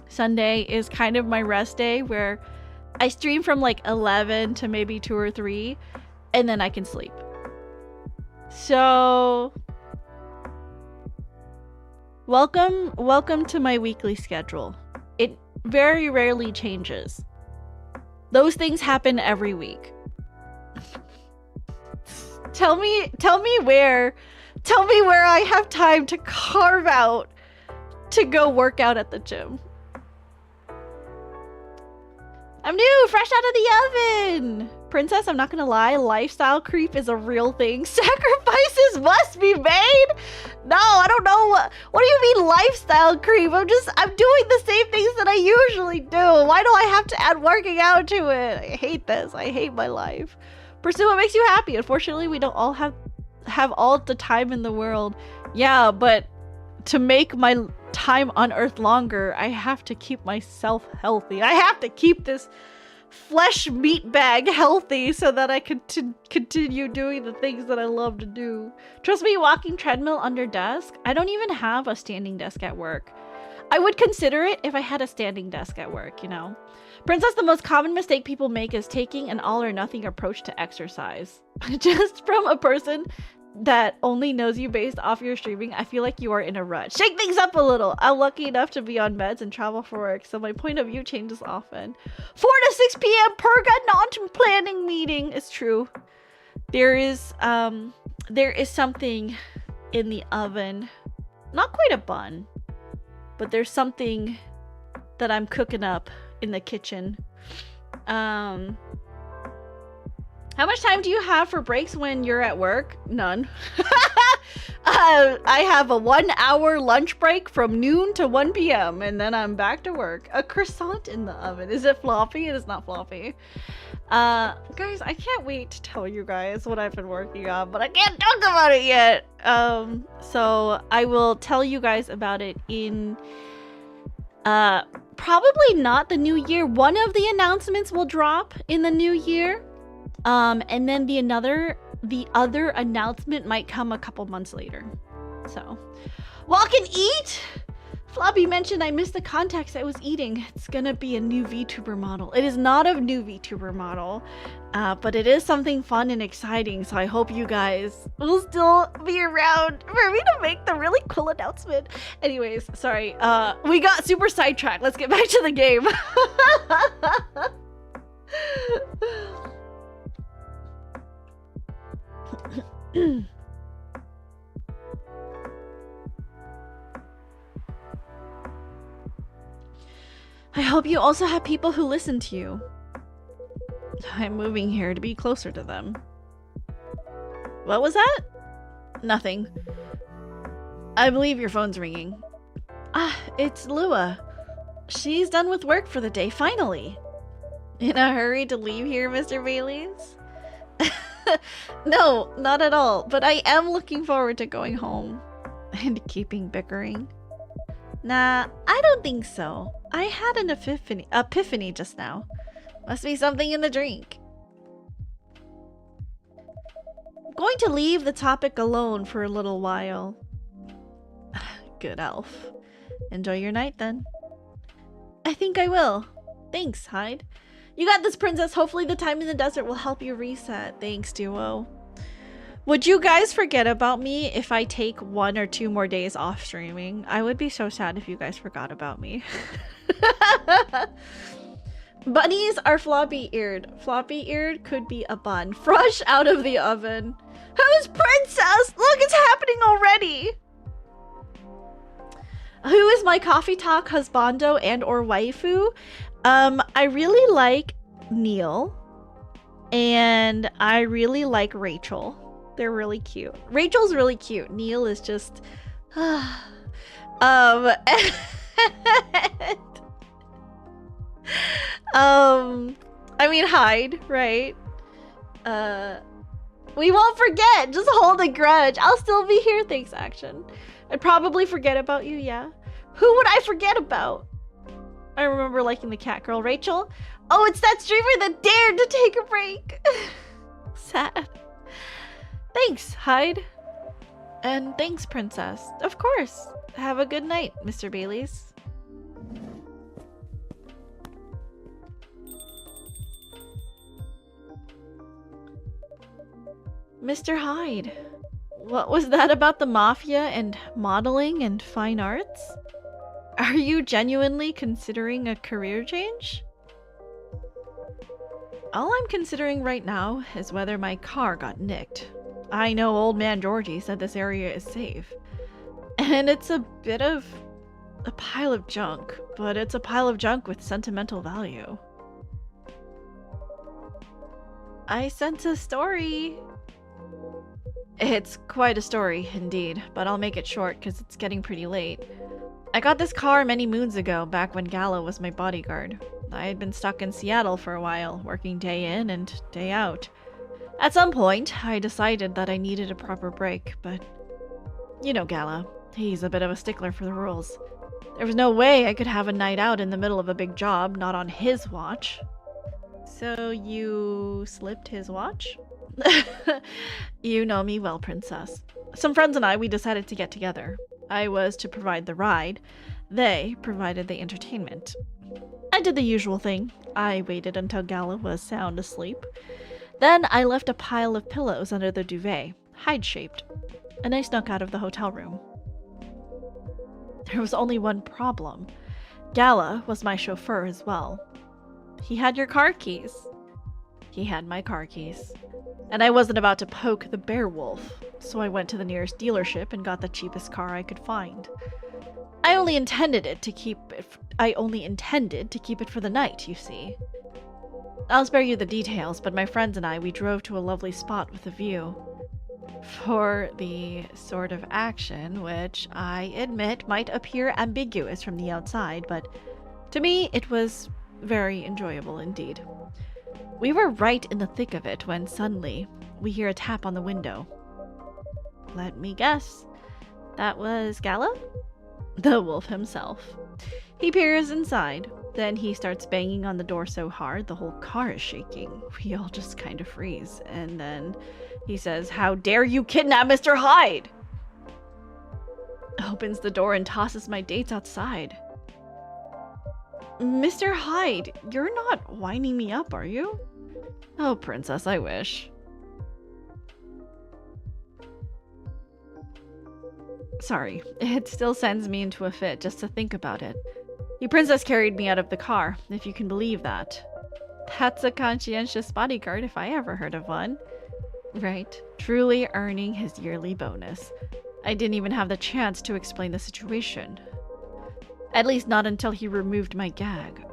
Sunday is kind of my rest day where I stream from like 11 to maybe 2 or 3, and then I can sleep. So welcome to my weekly schedule. It very rarely changes. Those things happen every week. Tell me where I have time to carve out to go work out at the gym. I'm new, fresh out of the oven. Princess, I'm not gonna lie, lifestyle creep is a real thing. Sacrifices must be made. No, I don't know what do you mean lifestyle creep? I'm doing the same things that I usually do. Why do I have to add working out to it? I hate this. I hate my life. Pursue what makes you happy. Unfortunately, we don't all have all the time in the world. Yeah, but to make my time on Earth longer, I have to keep myself healthy. I have to keep this flesh meat bag healthy so that I can continue doing the things that I love to do. Trust me, walking treadmill under desk. I don't even have a standing desk at work. I would consider it if I had a standing desk at work, you know. Princess, the most common mistake people make is taking an all or nothing approach to exercise. Just from a person that only knows you based off your streaming, I feel like you are in a rut. Shake things up a little. I'm lucky enough to be on meds and travel for work, so my point of view changes often. 4 to 6 p.m. Purga non-planning meeting. It's true. There is something in the oven. Not quite a bun, but there's something that I'm cooking up in the kitchen. How much time do you have for breaks when you're at work? None. I have a 1 hour lunch break from noon to 1 p.m. and then I'm back to work. A croissant in the oven. Is it floppy? It is not floppy. Guys, I can't wait to tell you guys what I've been working on, but I can't talk about it yet. So I will tell you guys about it in probably not the new year. One of the announcements will drop in the new year. And then the other announcement might come a couple months later. So, walk and eat! Floppy mentioned I missed the context I was eating. It's gonna be a new VTuber model. It is not a new VTuber model. But it is something fun and exciting, so I hope you guys will still be around for me to make the really cool announcement. Anyways, sorry. We got super sidetracked. Let's get back to the game. I hope you also have people who listen to you. I'm moving here to be closer to them. What was that? Nothing. I believe your phone's ringing. Ah, it's Lua. She's done with work for the day, finally. In a hurry to leave here, Mr. Bailey's? No, not at all, but I am looking forward to going home. And keeping bickering. Nah, I don't think so. I had an epiphany just now. Must be something in the drink. I'm going to leave the topic alone for a little while. Good elf. Enjoy your night then. I think I will. Thanks, Hyde. You got this, princess. Hopefully the time in the desert will help you reset. Thanks, duo. Would you guys forget about me if I take 1 or 2 more days off streaming? I would be so sad if you guys forgot about me. Bunnies are floppy-eared. Floppy-eared could be a bun. Fresh out of the oven. Who's princess? Look, it's happening already! Who is my coffee talk husbando and or waifu? I really like Neil. And I really like Rachel. They're really cute. Rachel's really cute. Neil is just... I mean, Hyde, right? We won't forget. Just hold a grudge. I'll still be here. Thanks, Action. I'd probably forget about you, yeah. Who would I forget about? I remember liking the cat girl. Rachel? Oh, it's that streamer that dared to take a break. Sad. Thanks, Hyde. And thanks, Princess. Of course. Have a good night, Mr. Bailey's. Mr. Hyde, what was that about the mafia and modeling and fine arts? Are you genuinely considering a career change? All I'm considering right now is whether my car got nicked. I know old man Georgie said this area is safe. And it's a bit of a pile of junk, but it's a pile of junk with sentimental value. I sent a story. It's quite a story, indeed, but I'll make it short because it's getting pretty late. I got this car many moons ago, back when Gala was my bodyguard. I had been stuck in Seattle for a while, working day in and day out. At some point, I decided that I needed a proper break, but you know Gala. He's a bit of a stickler for the rules. There was no way I could have a night out in the middle of a big job, not on his watch. So you slipped his watch? You know me well, Princess. Some friends and I, we decided to get together. I was to provide the ride. They provided the entertainment. I did the usual thing. I waited until Gala was sound asleep. Then I left a pile of pillows under the duvet, Hyde-shaped, and I snuck out of the hotel room. There was only one problem. Gala was my chauffeur as well. He had your car keys. He had my car keys. And I wasn't about to poke the bear wolf, so I went to the nearest dealership and got the cheapest car I could find. I only intended to keep it for the night, you see. I'll spare you the details, but my friends and I, we drove to a lovely spot with a view. For the sort of action which I admit might appear ambiguous from the outside, but to me it was very enjoyable indeed. We were right in the thick of it when suddenly we hear a tap on the window. Let me guess. That was Gala? The wolf himself. He peers inside. Then he starts banging on the door so hard the whole car is shaking. We all just kind of freeze. And then he says, "How dare you kidnap Mr. Hyde?" Opens the door and tosses my dates outside. Mr. Hyde, you're not winding me up, are you? Oh, princess, I wish. Sorry, it still sends me into a fit just to think about it. The princess carried me out of the car, if you can believe that. That's a conscientious bodyguard if I ever heard of one. Right, truly earning his yearly bonus. I didn't even have the chance to explain the situation. At least not until he removed my gag.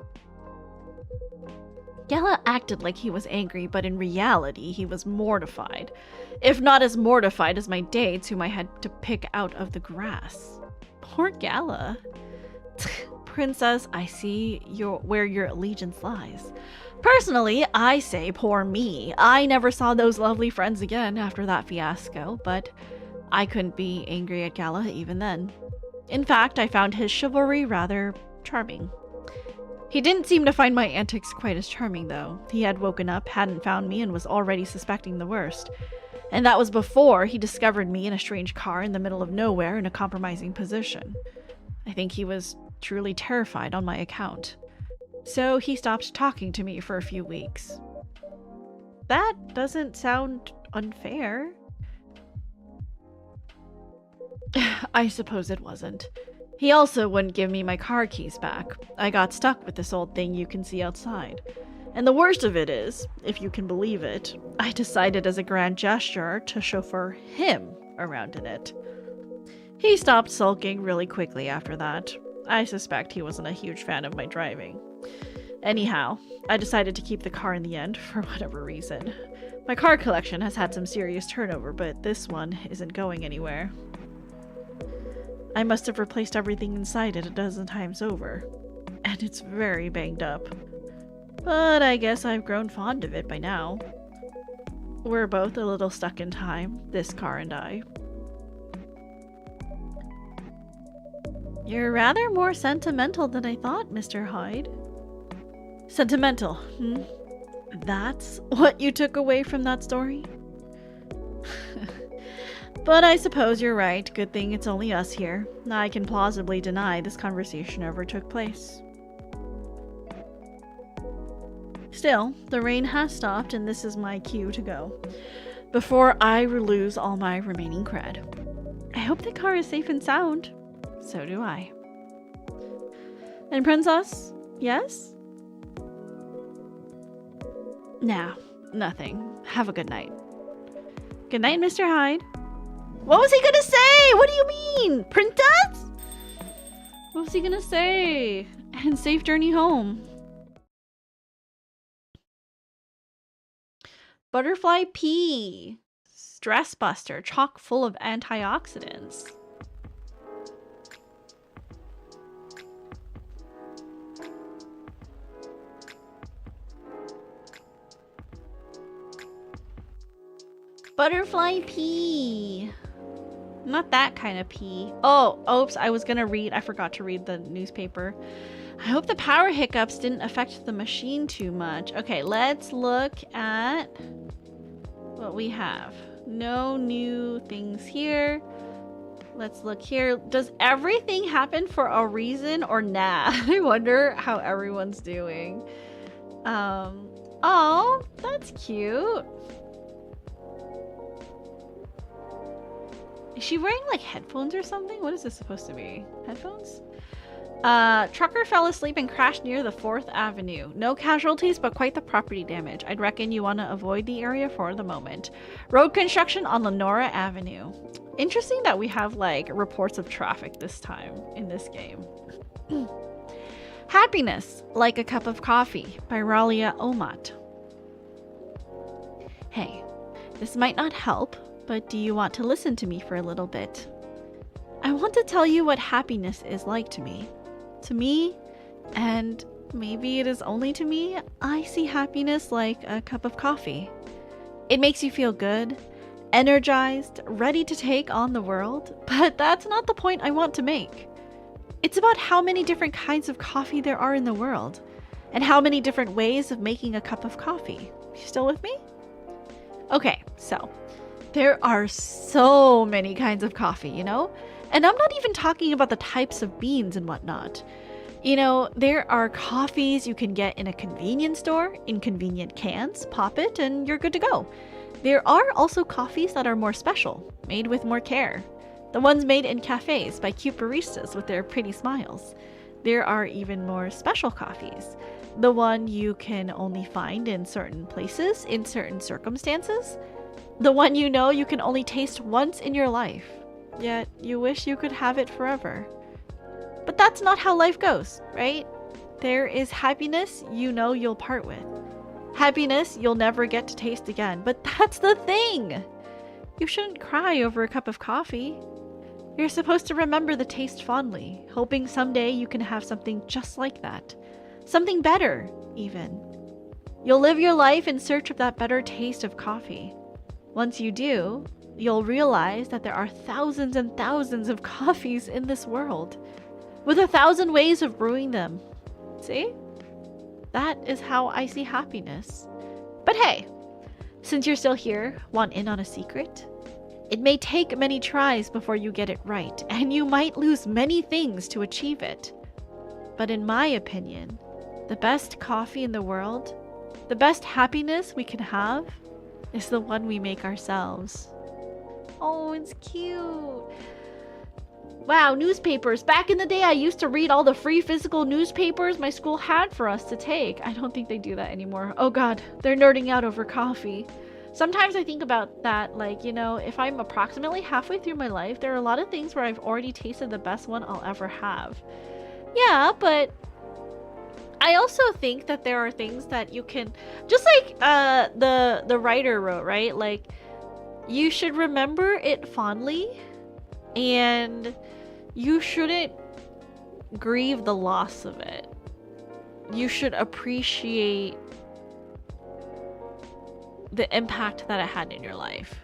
Gala acted like he was angry, but in reality, he was mortified. If not as mortified as my dates, whom I had to pick out of the grass. Poor Gala. Princess, I see where your allegiance lies. Personally, I say poor me. I never saw those lovely friends again after that fiasco, but I couldn't be angry at Gala even then. In fact, I found his chivalry rather charming. He didn't seem to find my antics quite as charming, though. He had woken up, hadn't found me, and was already suspecting the worst. And that was before he discovered me in a strange car in the middle of nowhere in a compromising position. I think he was truly terrified on my account. So he stopped talking to me for a few weeks. That doesn't sound unfair. I suppose it wasn't. He also wouldn't give me my car keys back. I got stuck with this old thing you can see outside. And the worst of it is, if you can believe it, I decided as a grand gesture to chauffeur him around in it. He stopped sulking really quickly after that. I suspect he wasn't a huge fan of my driving. Anyhow, I decided to keep the car in the end, for whatever reason. My car collection has had some serious turnover, but this one isn't going anywhere. I must have replaced everything inside it a dozen times over, and it's very banged up. But I guess I've grown fond of it by now. We're both a little stuck in time, this car and I. You're rather more sentimental than I thought, Mr. Hyde. Sentimental, hmm? That's what you took away from that story? But I suppose you're right. Good thing it's only us here. I can plausibly deny this conversation ever took place. Still, the rain has stopped and this is my cue to go. Before I lose all my remaining cred. I hope the car is safe and sound. So do I. And Princess? Yes? Nah, nothing. Have a good night. Good night, Mr. Hyde. What was he gonna say? What do you mean? Princess? What was he gonna say? And safe journey home. Butterfly pea. Stress buster. Chock full of antioxidants. Butterfly pea. Not that kind of pea. Oh, oops, I was gonna read. I forgot to read the newspaper. I hope the power hiccups didn't affect the machine too much. Okay, let's look at what we have. No new things here. Let's look here. Does everything happen for a reason or nah? I wonder how everyone's doing. Oh, that's cute. Is she wearing like headphones or something? What is this supposed to be? Headphones? Trucker fell asleep and crashed near the 4th Avenue. No casualties, but quite the property damage. I'd reckon you want to avoid the area for the moment. Road construction on Lenora Avenue. Interesting that we have like reports of traffic this time in this game. Happiness, like a cup of coffee by Ralia Omat. Hey, this might not help, but do you want to listen to me for a little bit? I want to tell you what happiness is like to me. To me, and maybe it is only to me, I see happiness like a cup of coffee. It makes you feel good, energized, ready to take on the world, but that's not the point I want to make. It's about how many different kinds of coffee there are in the world, and how many different ways of making a cup of coffee. You still with me? Okay, so there are so many kinds of coffee, you know? And I'm not even talking about the types of beans and whatnot. You know, there are coffees you can get in a convenience store in convenient cans. Pop it and you're good to go. There are also coffees that are more special, made with more care. The ones made in cafes by cute baristas with their pretty smiles. There are even more special coffees. The one you can only find in certain places, in certain circumstances. The one you know you can only taste once in your life, yet you wish you could have it forever. But that's not how life goes, right? There is happiness you know you'll part with. Happiness you'll never get to taste again. But that's the thing! You shouldn't cry over a cup of coffee. You're supposed to remember the taste fondly, hoping someday you can have something just like that. Something better, even. You'll live your life in search of that better taste of coffee. Once you do, you'll realize that there are thousands and thousands of coffees in this world, with 1,000 ways of brewing them. See? That is how I see happiness. But hey, since you're still here, want in on a secret? It may take many tries before you get it right, and you might lose many things to achieve it. But in my opinion, the best coffee in the world, the best happiness we can have, is the one we make ourselves. Oh, it's cute. Wow, newspapers. Back in the day, I used to read all the free physical newspapers my school had for us to take. I don't think they do that anymore. Oh god, they're nerding out over coffee. Sometimes I think about that, like, you know, if I'm approximately halfway through my life, there are a lot of things where I've already tasted the best one I'll ever have. Yeah, but I also think that there are things that you can, just like the writer wrote, right? Like, you should remember it fondly, and you shouldn't grieve the loss of it. You should appreciate the impact that it had in your life.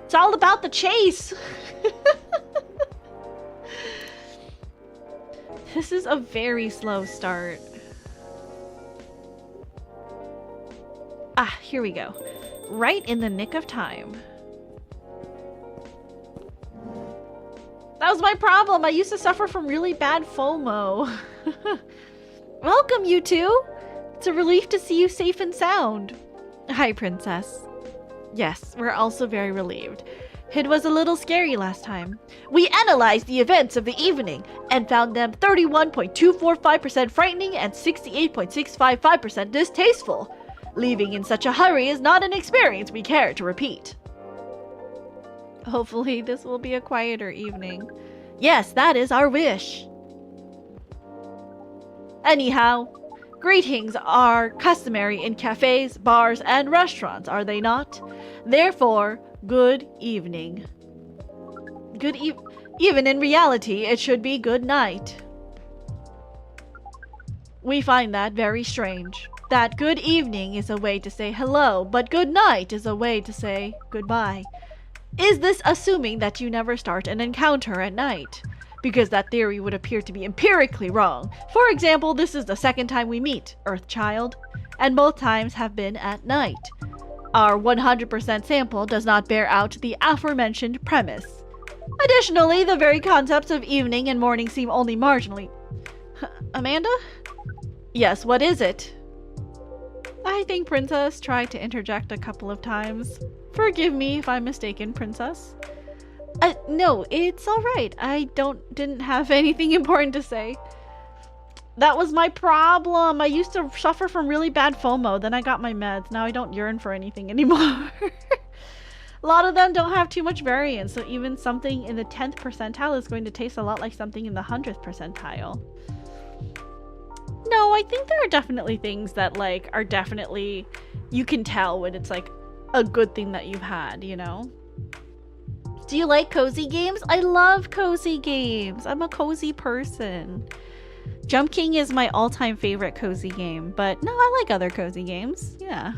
It's all about the chase. This is a very slow start. Ah, here we go. Right in the nick of time. That was my problem. I used to suffer from really bad FOMO. Welcome, you two. It's a relief to see you safe and sound. Hi, Princess. Yes, we're also very relieved. It was a little scary last time. We analyzed the events of the evening and found them 31.245% frightening and 68.655% distasteful. Leaving in such a hurry is not an experience we care to repeat. Hopefully this will be a quieter evening. Yes, that is our wish. Anyhow, greetings are customary in cafes, bars, and restaurants, are they not? Therefore, good evening. Even in reality, it should be good night. We find that very strange. That good evening is a way to say hello, but good night is a way to say goodbye. Is this assuming that you never start an encounter at night? Because that theory would appear to be empirically wrong. For example, this is the second time we meet, Earthchild, and both times have been at night. Our 100% sample does not bear out the aforementioned premise. Additionally, the very concepts of evening and morning seem only marginally... Amanda? Yes, what is it? I think Princess tried to interject a couple of times. Forgive me if I'm mistaken, Princess. No, it's alright. I didn't have anything important to say. That was my problem. I used to suffer from really bad FOMO. Then I got my meds. Now I don't yearn for anything anymore. A lot of them don't have too much variance. So even something in the 10th percentile is going to taste a lot like something in the 100th percentile. No, I think there are definitely things that like are definitely, you can tell when it's like a good thing that you've had, you know? Do you like cozy games? I love cozy games. I'm a cozy person. Jump King is my all-time favorite cozy game, but no, I like other cozy games. Yeah.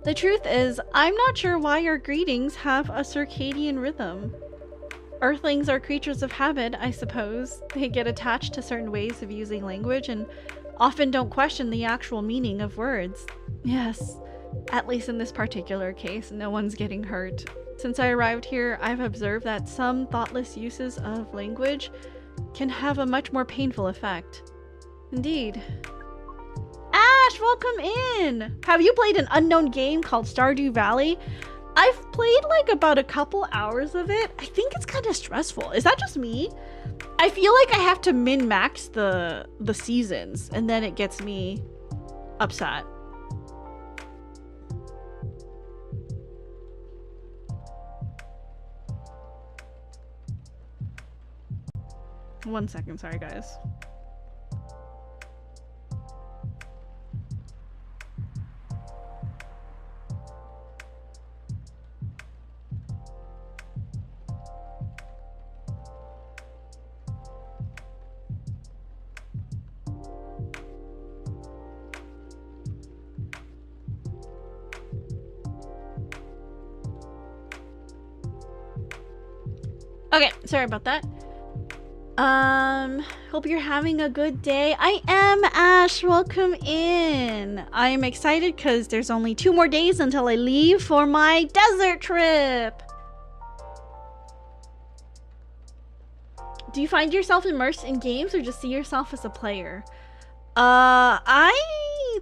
The truth is, I'm not sure why your greetings have a circadian rhythm. Earthlings are creatures of habit, I suppose. They get attached to certain ways of using language and often don't question the actual meaning of words. Yes, at least in this particular case, no one's getting hurt. Since I arrived here, I've observed that some thoughtless uses of language can have a much more painful effect. Indeed. Ash, welcome in! Have you played an unknown game called Stardew Valley? I've played like about a couple hours of it. I think it's kind of stressful. Is that just me? I feel like I have to min-max the seasons, and then it gets me upset. One second, sorry guys. Okay, sorry about that. Hope you're having a good day. I am, Ash. Welcome in. I am excited because there's only 2 more days until I leave for my desert trip. Do you find yourself immersed in games or just see yourself as a player? I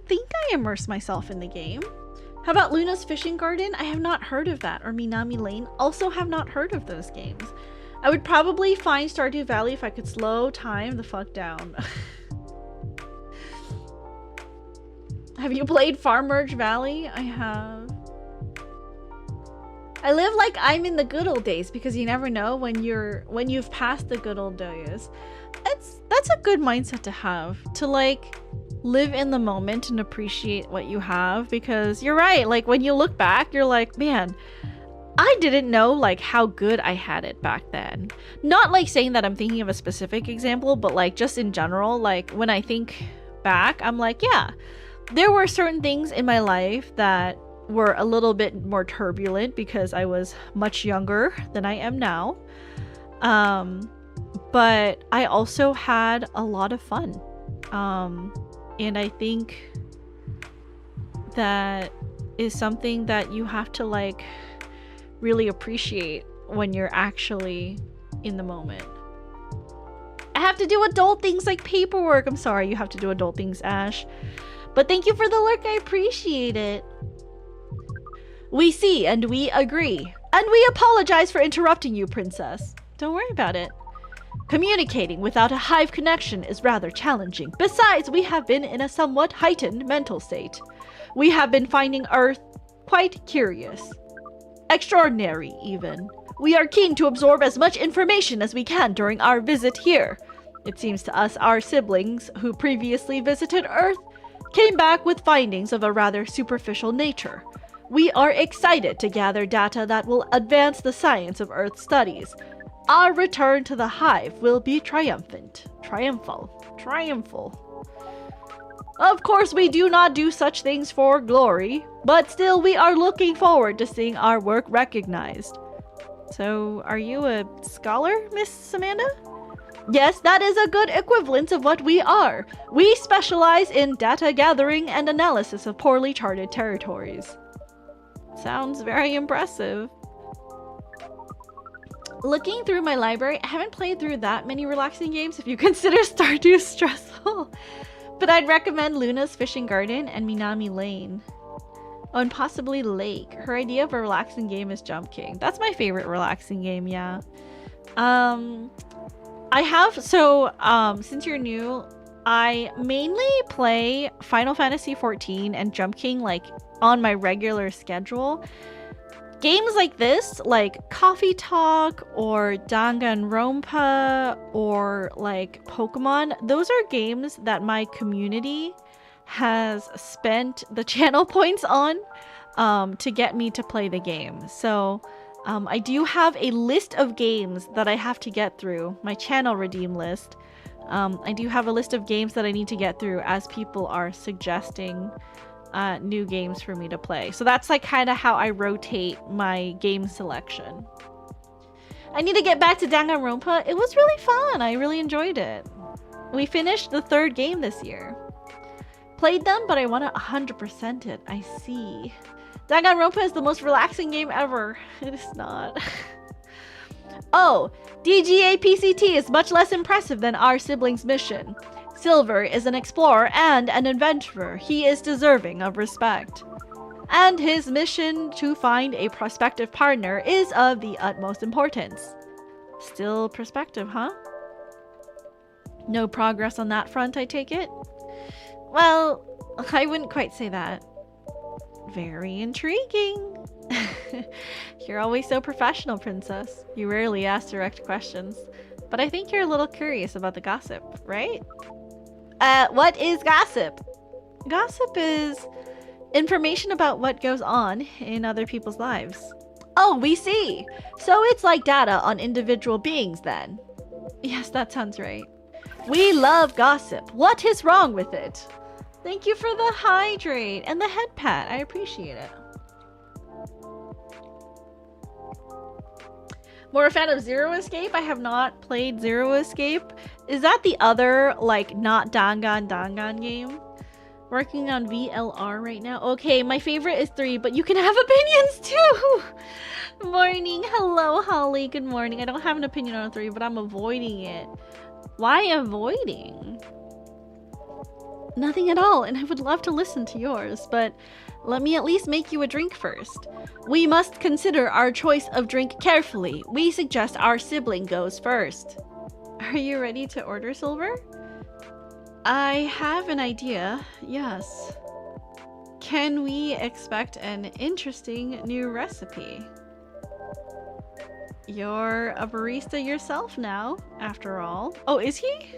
think I immerse myself in the game. How about Luna's Fishing Garden? I have not heard of that. Or Minami Lane? Also have not heard of those games. I would probably find Stardew Valley if I could slow time the fuck down. Have you played Farmer's Valley? I have. I live like I'm in the good old days because you never know when you've passed the good old days. That's a good mindset to have, to like live in the moment and appreciate what you have, because you're right, like when you look back you're like, man, I didn't know like how good I had it back then. Not like saying that I'm thinking of a specific example, but like just in general, like when I think back, I'm like, yeah, there were certain things in my life that were a little bit more turbulent because I was much younger than I am now. But I also had a lot of fun. And I think that is something that you have to like really appreciate when you're actually in the moment. I have to do adult things like paperwork. I'm sorry you have to do adult things, Ash. But thank you for the lurk. I appreciate it. We see and we agree. And we apologize for interrupting you, Princess. Don't worry about it. Communicating without a hive connection is rather challenging. Besides, we have been in a somewhat heightened mental state. We have been finding Earth quite curious. Extraordinary, even. We are keen to absorb as much information as we can during our visit here. It seems to us our siblings, who previously visited Earth, came back with findings of a rather superficial nature. We are excited to gather data that will advance the science of Earth studies. Our return to the hive will be triumphal. Of course, we do not do such things for glory, but still we are looking forward to seeing our work recognized. So, are you a scholar, Miss Amanda? Yes, that is a good equivalent of what we are. We specialize in data gathering and analysis of poorly charted territories. Sounds very impressive. Looking through my library, I haven't played through that many relaxing games if you consider Stardew stressful. But I'd recommend Luna's Fishing Garden and Minami Lane. Oh, and possibly Lake. Her idea of a relaxing game is Jump King. That's my favorite relaxing game, yeah. Since you're new, I mainly play Final Fantasy XIV and Jump King like on my regular schedule. Games like this, like Coffee Talk or Danganronpa or like Pokemon, those are games that my community has spent the channel points on to get me to play the game. So I do have a list of games that I have to get through, my channel redeem list. I do have a list of games that I need to get through as people are suggesting new games for me to play. So that's like kind of how I rotate my game selection. I need to get back to Danganronpa. It was really fun. I really enjoyed it. We finished the 3rd game this year. Played them, but I want to 100% it. I see. Danganronpa is the most relaxing game ever. It is not. Oh, DGA PCT is much less impressive than our sibling's mission. Silver is an explorer and an adventurer. He is deserving of respect. And his mission to find a prospective partner is of the utmost importance. Still prospective, huh? No progress on that front, I take it? Well, I wouldn't quite say that. Very intriguing. You're always so professional, Princess. You rarely ask direct questions. But I think you're a little curious about the gossip, right? What is gossip? Gossip is information about what goes on in other people's lives. Oh, we see. So it's like data on individual beings then. Yes, that sounds right. We love gossip. What is wrong with it? Thank you for the hydrate and the head pat. I appreciate it. More a fan of Zero Escape? I have not played Zero Escape. Is that the other, like, not Dangan game? Working on VLR right now. Okay, my favorite is 3, but you can have opinions too! Morning. Hello, Holly. Good morning. I don't have an opinion on 3, but I'm avoiding it. Why avoiding? Nothing at all, and I would love to listen to yours, but let me at least make you a drink first. We must consider our choice of drink carefully. We suggest our sibling goes first. Are you ready to order, Silver? I have an idea, yes. Can we expect an interesting new recipe? You're a barista yourself now, after all. Oh, is he?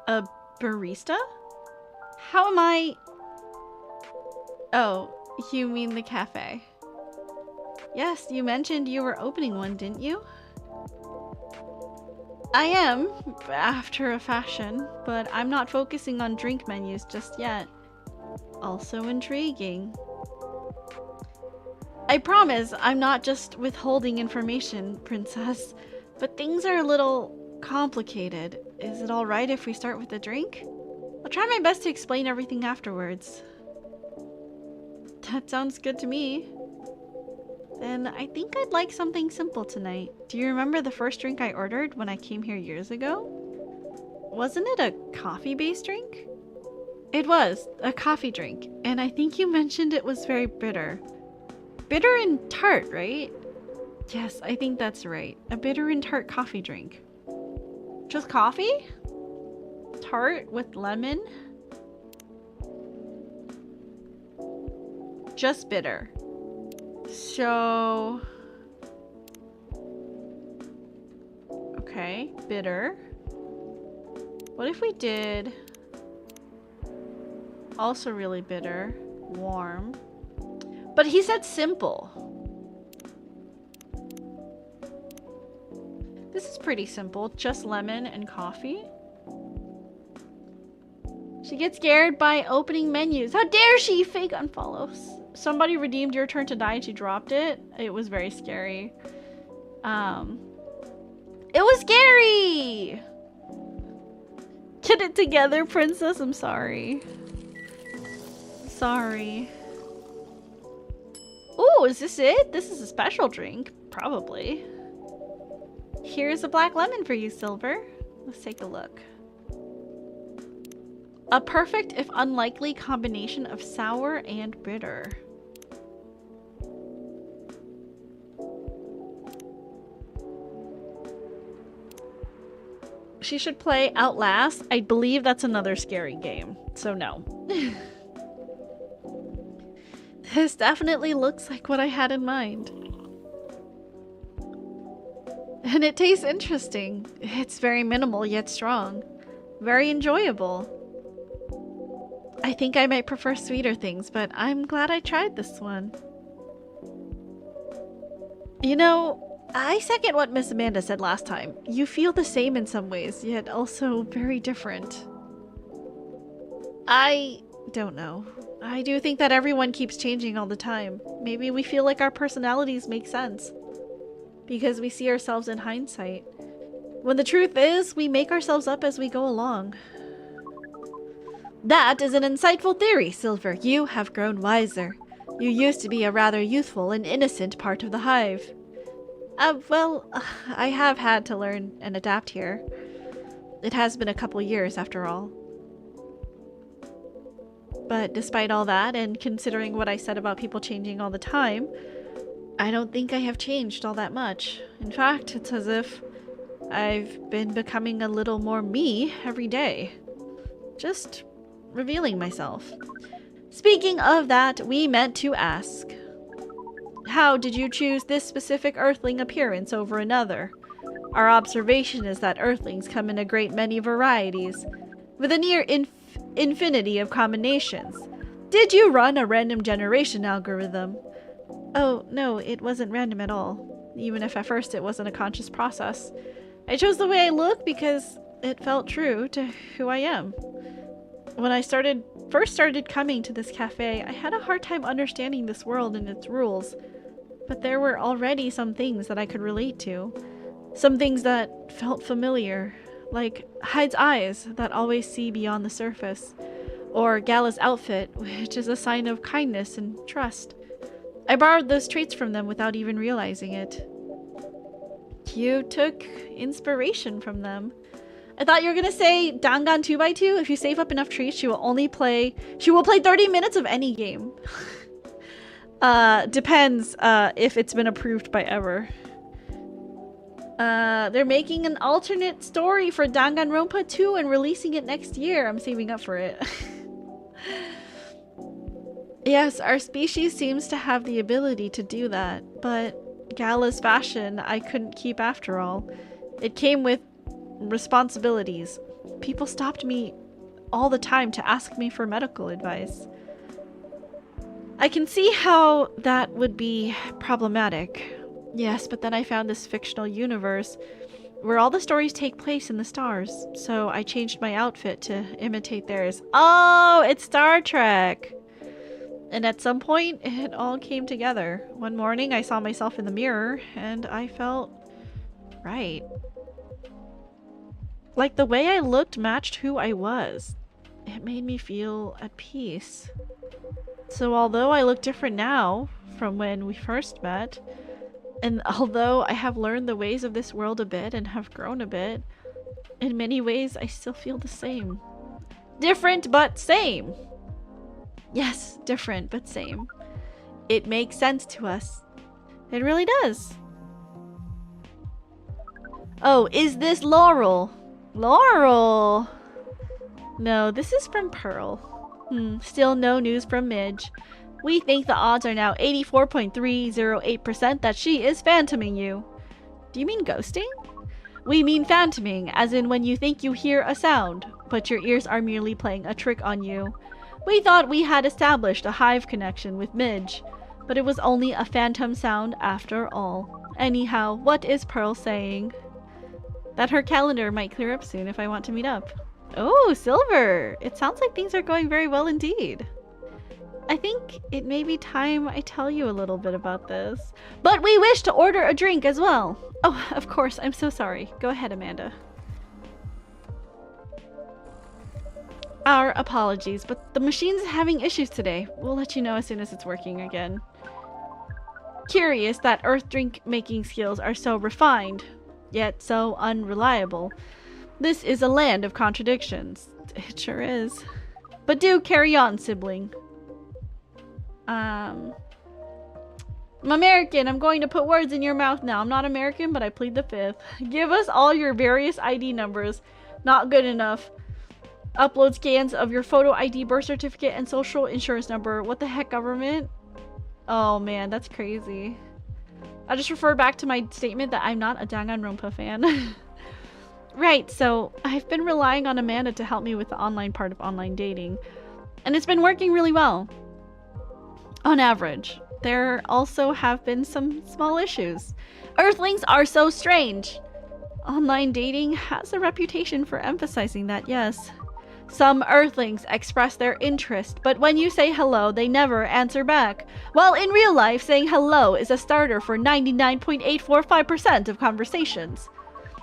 A barista? How am I? Oh, you mean the cafe. Yes, you mentioned you were opening one, didn't you? I am, after a fashion, but I'm not focusing on drink menus just yet. Also intriguing. I promise I'm not just withholding information, Princess, but things are a little complicated. Is it alright if we start with a drink? I'll try my best to explain everything afterwards. That sounds good to me. Then I think I'd like something simple tonight. Do you remember the first drink I ordered when I came here years ago? Wasn't it a coffee-based drink? It was, a coffee drink, and I think you mentioned it was very bitter. Bitter and tart, right? Yes, I think that's right. A bitter and tart coffee drink. Just coffee? Tart with lemon? Just bitter. So... okay, bitter. What if we did... also really bitter, warm. But he said simple. This is pretty simple, just lemon and coffee. She gets scared by opening menus. How dare she! Fake unfollows. Somebody redeemed your turn to die and she dropped it. It was very scary. It was scary! Get it together, Princess. I'm sorry. Sorry. Oh, is this it? This is a special drink. Probably. Here's a black lemon for you, Silver. Let's take a look. A perfect, if unlikely, combination of sour and bitter. She should play Outlast. I believe that's another scary game, so no. This definitely looks like what I had in mind. And it tastes interesting. It's very minimal yet strong. Very enjoyable. I think I might prefer sweeter things, but I'm glad I tried this one. You know, I second what Miss Amanda said last time. You feel the same in some ways, yet also very different. I don't know. I do think that everyone keeps changing all the time. Maybe we feel like our personalities make sense because we see ourselves in hindsight. When the truth is, we make ourselves up as we go along. That is an insightful theory, Silver. You have grown wiser. You used to be a rather youthful and innocent part of the hive. I have had to learn and adapt here. It has been a couple years, after all. But despite all that, and considering what I said about people changing all the time, I don't think I have changed all that much. In fact, it's as if I've been becoming a little more me every day. Just revealing myself. Speaking of that, we meant to ask, how did you choose this specific Earthling appearance over another? Our observation is that Earthlings come in a great many varieties, with a near infinity of combinations. Did you run a random generation algorithm? Oh, no, it wasn't random at all. Even if at first it wasn't a conscious process. I chose the way I look because it felt true to who I am. When I first started coming to this cafe, I had a hard time understanding this world and its rules. But there were already some things that I could relate to. Some things that felt familiar, like Hyde's eyes that always see beyond the surface, or Gala's outfit, which is a sign of kindness and trust. I borrowed those traits from them without even realizing it. You took inspiration from them. I thought you were gonna say Dangan 2x2. If you save up enough treats, she will play 30 minutes of any game. Depends if it's been approved by Ever. They're making an alternate story for Danganronpa 2 and releasing it next year. I'm saving up for it. Yes, our species seems to have the ability to do that, but Gala's fashion I couldn't keep after all. It came with responsibilities. People stopped me all the time to ask me for medical advice. I can see how that would be problematic. Yes, but then I found this fictional universe where all the stories take place in the stars, so I changed my outfit to imitate theirs. Oh, it's Star Trek! And at some point, it all came together. One morning, I saw myself in the mirror, and I felt right. Like the way I looked matched who I was. It made me feel at peace. So although I look different now from when we first met, and although I have learned the ways of this world a bit and have grown a bit, in many ways I still feel the same. Different but same. Yes, different but same. It makes sense to us. It really does. Oh, is this Laurel? Laurel! No, this is from Pearl. Still no news from Midge. We think the odds are now 84.308% that she is phantoming you. Do you mean ghosting? We mean phantoming, as in when you think you hear a sound, but your ears are merely playing a trick on you. We thought we had established a hive connection with Midge, but it was only a phantom sound after all. Anyhow, what is Pearl saying? That her calendar might clear up soon if I want to meet up. Oh, Silver! It sounds like things are going very well indeed. I think it may be time I tell you a little bit about this. But we wish to order a drink as well. Oh, of course, I'm so sorry. Go ahead, Amanda. Our apologies, but the machine's having issues today. We'll let you know as soon as it's working again. Curious that Earth drink making skills are so refined, yet so unreliable. This is a land of contradictions. It sure is. But do carry on, sibling. I'm American. I'm going to put words in your mouth now. I'm not American, but I plead the fifth. Give us all your various ID numbers. Not good enough. Upload scans of your photo ID, birth certificate, and social insurance number. What the heck, government? Oh man, that's crazy. I just refer back to my statement that I'm not a Danganronpa fan. Right, so I've been relying on Amanda to help me with the online part of online dating. And it's been working really well. On average. There also have been some small issues. Earthlings are so strange. Online dating has a reputation for emphasizing that, yes. Some Earthlings express their interest, but when you say hello, they never answer back. While in real life, saying hello is a starter for 99.845% of conversations.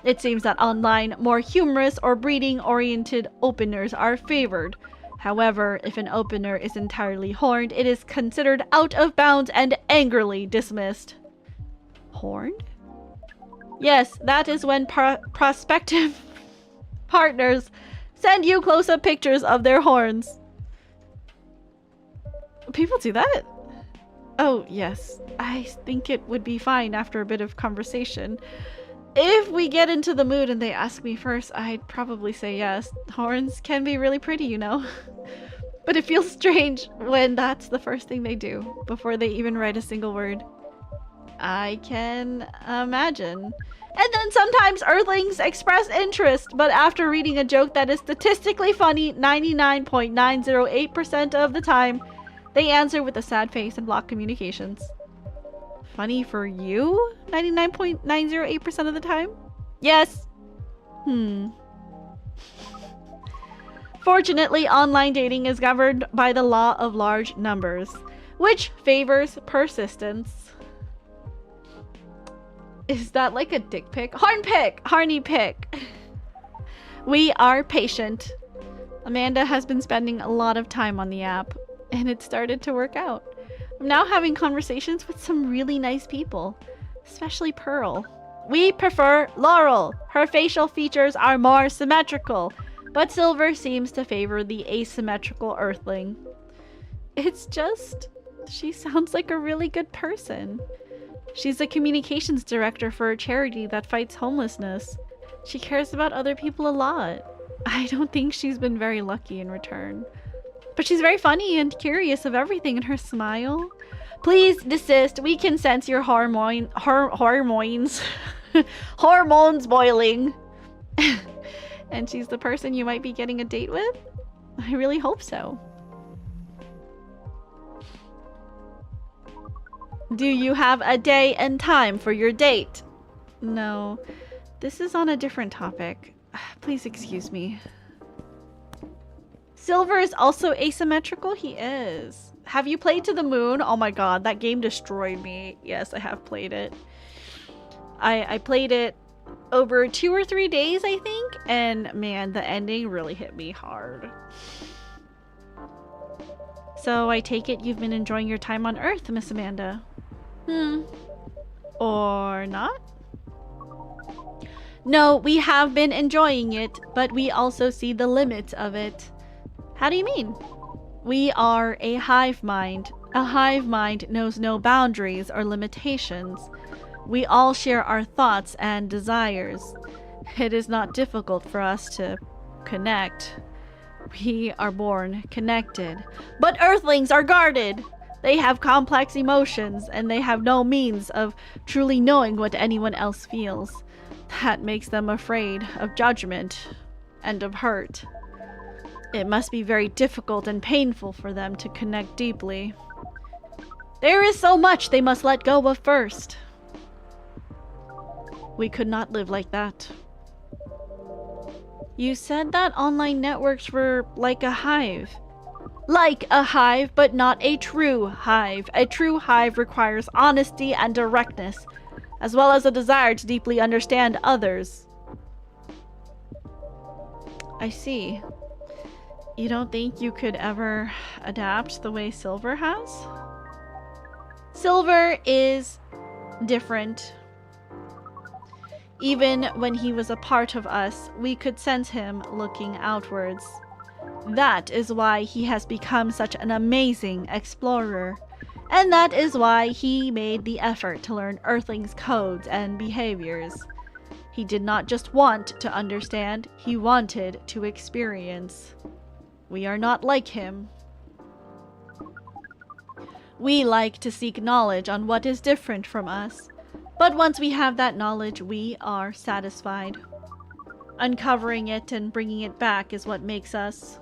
It seems that online, more humorous or breeding-oriented openers are favored. However, if an opener is entirely horned, it is considered out of bounds and angrily dismissed. Horned? Yes, that is when prospective partners send you close-up pictures of their horns. People do that? Oh, yes. I think it would be fine after a bit of conversation. If we get into the mood and they ask me first, I'd probably say yes. Horns can be really pretty, you know. But it feels strange when that's the first thing they do, before they even write a single word. I can imagine. And then sometimes Earthlings express interest, but after reading a joke that is statistically funny 99.908% of the time, they answer with a sad face and block communications. Funny for you? 99.908% of the time? Yes. Fortunately, online dating is governed by the law of large numbers, which favors persistence. Is that like a dick pic? Horn pic! Harney pic! We are patient. Amanda has been spending a lot of time on the app, and it started to work out. I'm now having conversations with some really nice people, especially Pearl. We prefer Laurel. Her facial features are more symmetrical, but Silver seems to favor the asymmetrical Earthling. It's just, she sounds like a really good person. She's a communications director for a charity that fights homelessness. She cares about other people a lot. I don't think she's been very lucky in return. But she's very funny and curious of everything, and her smile. Please desist. We can sense your hormones hormones boiling. And she's the person you might be getting a date with? I really hope so. Do you have a day and time for your date? No. This is on a different topic. Please excuse me. Silver is also asymmetrical? He is. Have you played To the Moon? Oh my god, that game destroyed me. Yes, I have played it. I played it over 2 or 3 days, I think, and man, the ending really hit me hard. So I take it you've been enjoying your time on Earth, Miss Amanda? Or not? No, we have been enjoying it, but we also see the limits of it. How do you mean? We are a hive mind. A hive mind knows no boundaries or limitations. We all share our thoughts and desires. It is not difficult for us to connect. We are born connected. But Earthlings are guarded. They have complex emotions, and they have no means of truly knowing what anyone else feels. That makes them afraid of judgment and of hurt. It must be very difficult and painful for them to connect deeply. There is so much they must let go of first. We could not live like that. You said that online networks were like a hive. Like a hive, but not a true hive. A true hive requires honesty and directness, as well as a desire to deeply understand others. I see. You don't think you could ever adapt the way Silver has? Silver is different. Even when he was a part of us, we could sense him looking outwards. That is why he has become such an amazing explorer. And that is why he made the effort to learn Earthlings' codes and behaviors. He did not just want to understand, he wanted to experience. We are not like him. We like to seek knowledge on what is different from us. But once we have that knowledge, we are satisfied. Uncovering it and bringing it back is what makes us.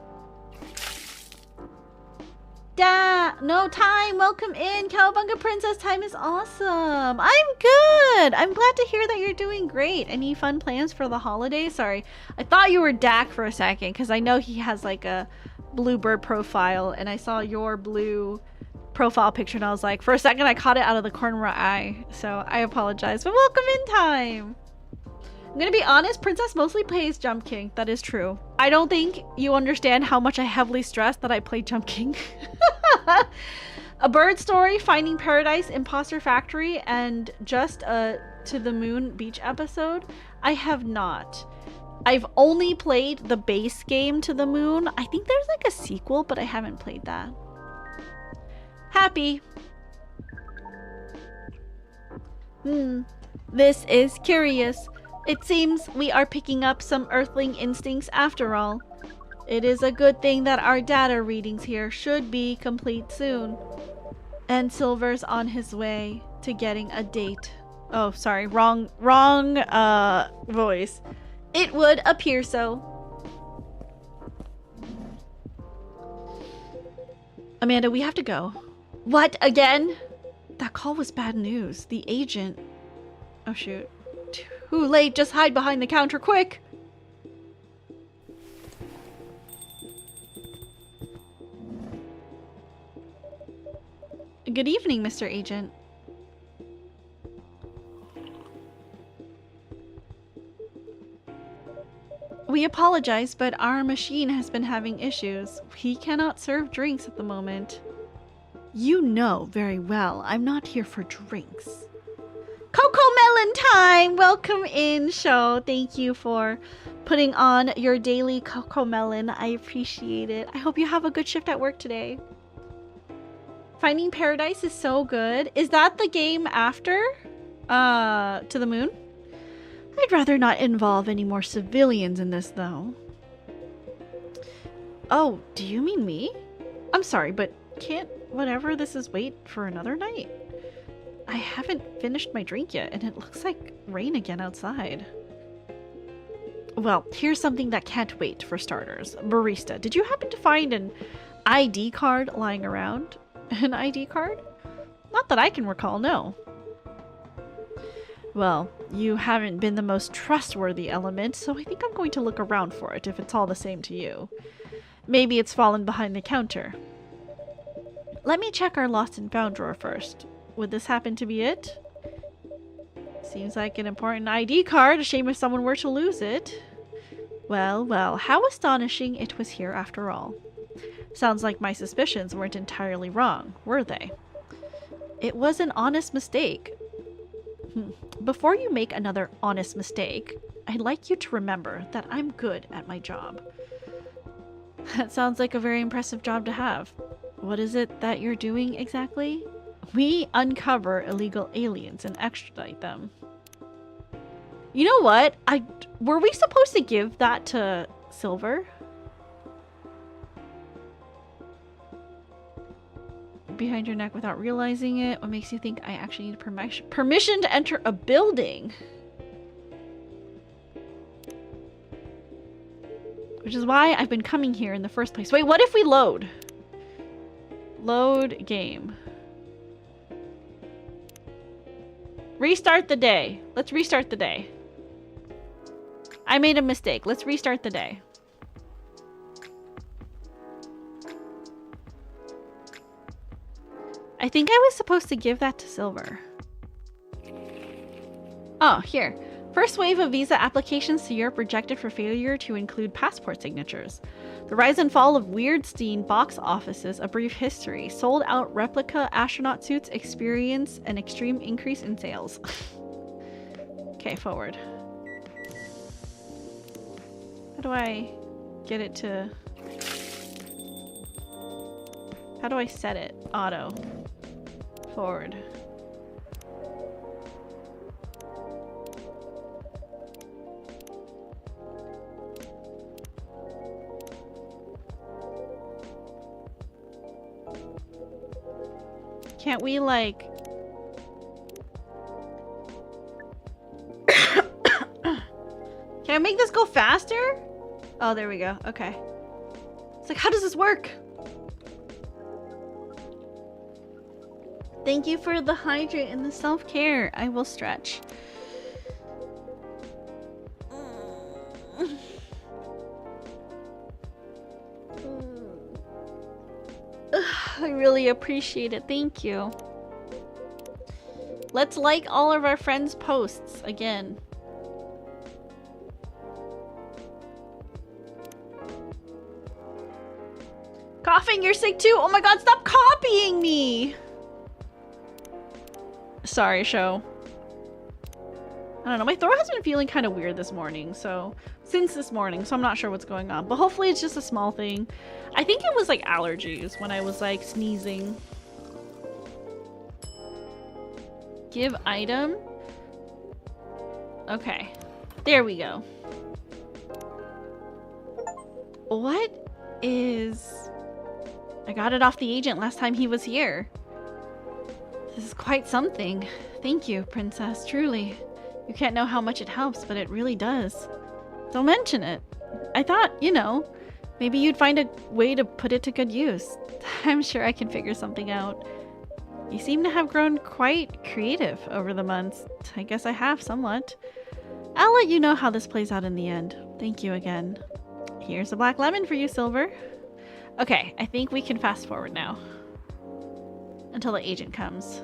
No time! Welcome in! Cowabunga Princess, time is awesome! I'm good! I'm glad to hear that you're doing great. Any fun plans for the holidays? Sorry, I thought you were Dak for a second, because I know he has like a bluebird profile, and I saw your blue profile picture, and I was like, for a second I caught it out of the corner of my eye, so I apologize, but welcome in time! I'm gonna be honest, Princess mostly plays Jump King. That is true. I don't think you understand how much I heavily stress that I play Jump King. A Bird Story, Finding Paradise, Imposter Factory, and just a To the Moon Beach episode. I have not. I've only played the base game To the Moon. I think there's like a sequel, but I haven't played that. Happy. This is curious. It seems we are picking up some earthling instincts after all. It is a good thing that our data readings here should be complete soon. And Silver's on his way to getting a date. Oh, sorry, wrong voice. It would appear so. Amanda, we have to go. What, again? That call was bad news. The agent... Oh, shoot. Too late, just hide behind the counter, quick! Good evening, Mr. Agent. We apologize, but our machine has been having issues. We cannot serve drinks at the moment. You know very well I'm not here for drinks. Coco Melon time! Welcome in, show. Thank you for putting on your daily Coco Melon. I appreciate it. I hope you have a good shift at work today. Finding Paradise is so good. Is that the game after To the Moon? I'd rather not involve any more civilians in this, though. Oh, do you mean me? I'm sorry, but can't whatever this is wait for another night? I haven't finished my drink yet, and it looks like rain again outside. Well, here's something that can't wait for starters. Barista, did you happen to find an ID card lying around? An ID card? Not that I can recall, no. Well, you haven't been the most trustworthy element, so I think I'm going to look around for it if it's all the same to you. Maybe it's fallen behind the counter. Let me check our lost and found drawer first. Would this happen to be it? Seems like an important ID card. A shame if someone were to lose it. Well, well, how astonishing it was here after all. Sounds like my suspicions weren't entirely wrong, were they? It was an honest mistake. Before you make another honest mistake, I'd like you to remember that I'm good at my job. That sounds like a very impressive job to have. What is it that you're doing exactly? We uncover illegal aliens and extradite them. You know what? Were we supposed to give that to Silver? Behind your neck without realizing it. What makes you think I actually need permission to enter a building? Which is why I've been coming here in the first place. Wait, what if we load? Load game. Restart the day. Let's restart the day. I made a mistake. Let's restart the day. I think I was supposed to give that to Silver. Oh, here. First wave of visa applications to Europe rejected for failure to include passport signatures. The rise and fall of Weirdstein box offices, a brief history. Sold out replica astronaut suits experience an extreme increase in sales. Okay, forward. How do I get it to... How do I set it? Auto. Forward. Can't we, like... Can I make this go faster? Oh, there we go. Okay. It's like, how does this work? Thank you for the hydrate and the self-care. I will stretch. I really appreciate it. Thank you. Let's like all of our friends' posts again. coughing. You're sick too. Oh my god, stop copying me. Sorry, show. I don't know. My throat has been feeling kind of weird this morning. Since this morning. So I'm not sure what's going on. But hopefully it's just a small thing. I think it was like allergies when I was like sneezing. Give item. Okay. There we go. What is... I got it off the agent last time he was here. This is quite something. Thank you, princess, truly. You can't know how much it helps, but it really does. Don't mention it. I thought, you know, maybe you'd find a way to put it to good use. I'm sure I can figure something out. You seem to have grown quite creative over the months. I guess I have somewhat. I'll let you know how this plays out in the end. Thank you again. Here's a black lemon for you, Silver. Okay, I think we can fast forward now. Until the agent comes.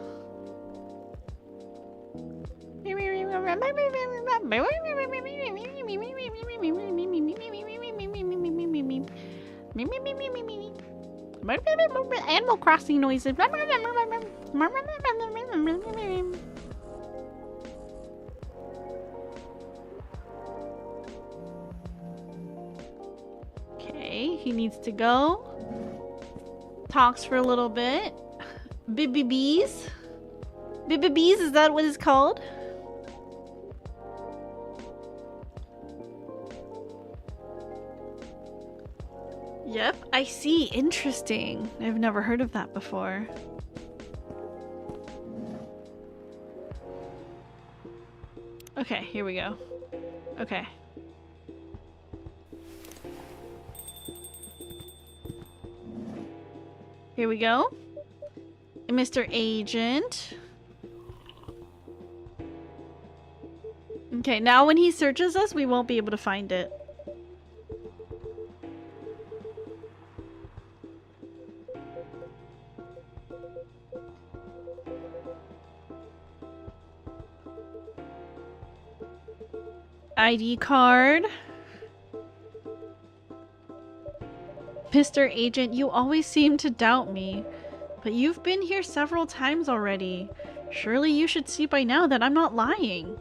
Animal Crossing noises. Okay, he needs to go. Talks for a little bit. Bibbies. Bibbies, is that what it's called? Yep, I see. Interesting. I've never heard of that before. Okay, here we go. Okay. Here we go. Mr. Agent. Okay, now when he searches us, we won't be able to find it. ID card. Mr. Agent, you always seem to doubt me, but you've been here several times already. Surely you should see by now that I'm not lying.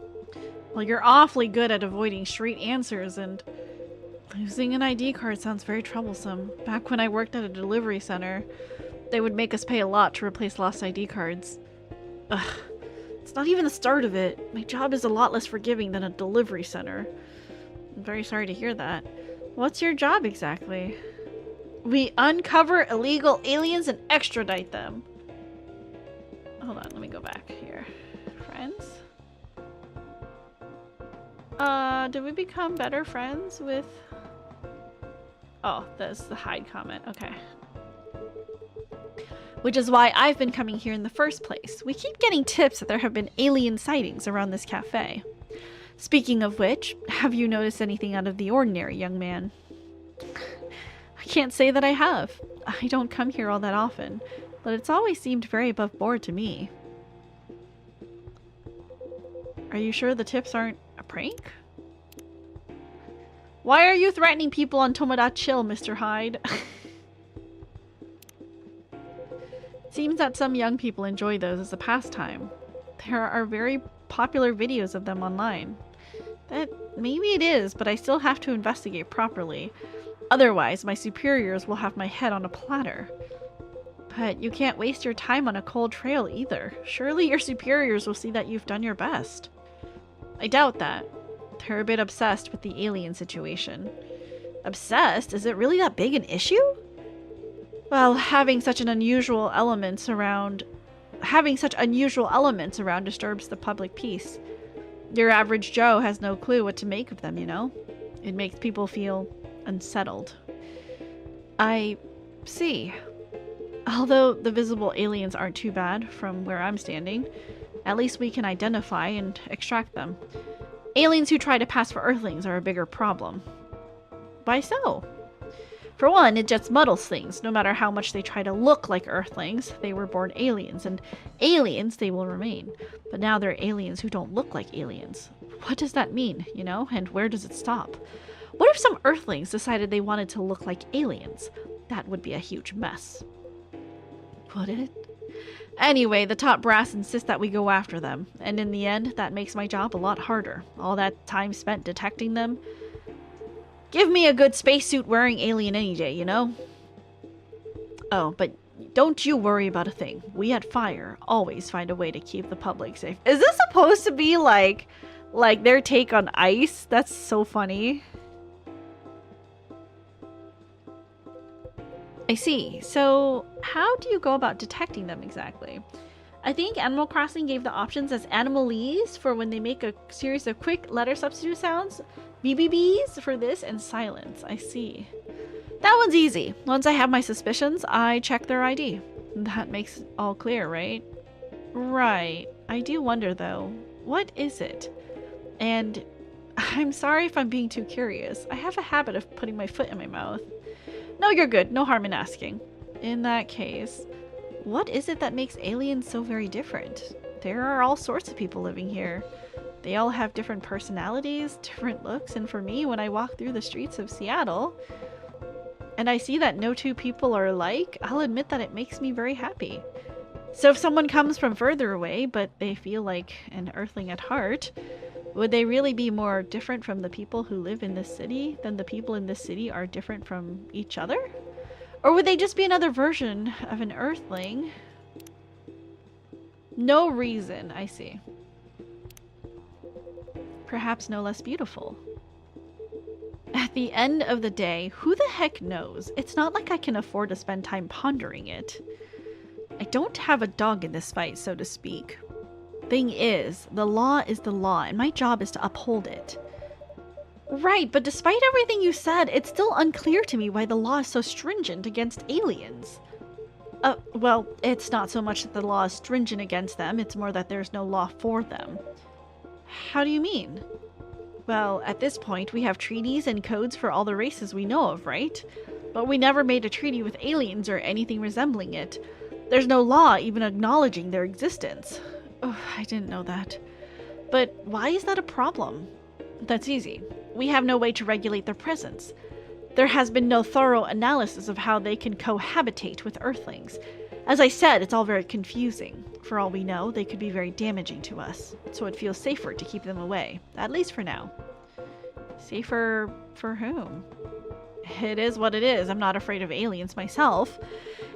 Well, you're awfully good at avoiding straight answers, and losing an ID card sounds very troublesome. Back when I worked at a delivery center, they would make us pay a lot to replace lost ID cards. Ugh. It's not even the start of it. My job is a lot less forgiving than a delivery center. I'm very sorry to hear that. What's your job exactly? We uncover illegal aliens and extradite them. Hold on, let me go back here. Friends? Did we become better friends with... Oh, that's the hide comment. Okay. Which is why I've been coming here in the first place. We keep getting tips that there have been alien sightings around this cafe. Speaking of which, have you noticed anything out of the ordinary, young man? I can't say that I have. I don't come here all that often, but it's always seemed very above board to me. Are you sure the tips aren't a prank? Why are you threatening people on Tomoda Chill, Mr. Hyde? Seems that some young people enjoy those as a pastime. There are very popular videos of them online. That maybe it is, but I still have to investigate properly. Otherwise, my superiors will have my head on a platter. But you can't waste your time on a cold trail either. Surely your superiors will see that you've done your best. I doubt that. They're a bit obsessed with the alien situation. Obsessed? Is it really that big an issue? Well, having such unusual elements around disturbs the public peace. Your average Joe has no clue what to make of them, you know? It makes people feel unsettled. I see. Although the visible aliens aren't too bad from where I'm standing, at least we can identify and extract them. Aliens who try to pass for Earthlings are a bigger problem. Why so? For one, it just muddles things. No matter how much they try to look like Earthlings, they were born aliens, and aliens they will remain. But now they're aliens who don't look like aliens. What does that mean, you know? And where does it stop? What if some Earthlings decided they wanted to look like aliens? That would be a huge mess. Would it? Anyway, the top brass insists that we go after them, and in the end, that makes my job a lot harder. All that time spent detecting them. Give me a good spacesuit wearing alien any day, you know? Oh, but don't you worry about a thing. We at Fire always find a way to keep the public safe. Is this supposed to be like their take on ICE? That's so funny. I see. So how do you go about detecting them exactly? I think Animal Crossing gave the options as animalese for when they make a series of quick letter substitute sounds, BBBs for this, and silence. I see. That one's easy. Once I have my suspicions, I check their ID. That makes it all clear, right? Right. I do wonder though, what is it? And I'm sorry if I'm being too curious. I have a habit of putting my foot in my mouth. No, you're good. No harm in asking. In that case, what is it that makes aliens so very different? There are all sorts of people living here. They all have different personalities, different looks, and for me, when I walk through the streets of Seattle and I see that no two people are alike, I'll admit that it makes me very happy. So if someone comes from further away, but they feel like an Earthling at heart, would they really be more different from the people who live in this city than the people in this city are different from each other? Or would they just be another version of an Earthling? No reason, I see. Perhaps no less beautiful. At the end of the day, who the heck knows? It's not like I can afford to spend time pondering it. I don't have a dog in this fight, so to speak. Thing is, the law is the law, and my job is to uphold it. Right, but despite everything you said, it's still unclear to me why the law is so stringent against aliens. Well, it's not so much that the law is stringent against them, it's more that there's no law for them. How do you mean? Well, at this point, we have treaties and codes for all the races we know of, right? But we never made a treaty with aliens or anything resembling it. There's no law even acknowledging their existence. Oh, I didn't know that. But why is that a problem? That's easy. We have no way to regulate their presence. There has been no thorough analysis of how they can cohabitate with Earthlings. As I said, it's all very confusing. For all we know, they could be very damaging to us, so it feels safer to keep them away, at least for now. Safer for whom? It is what it is. I'm not afraid of aliens myself,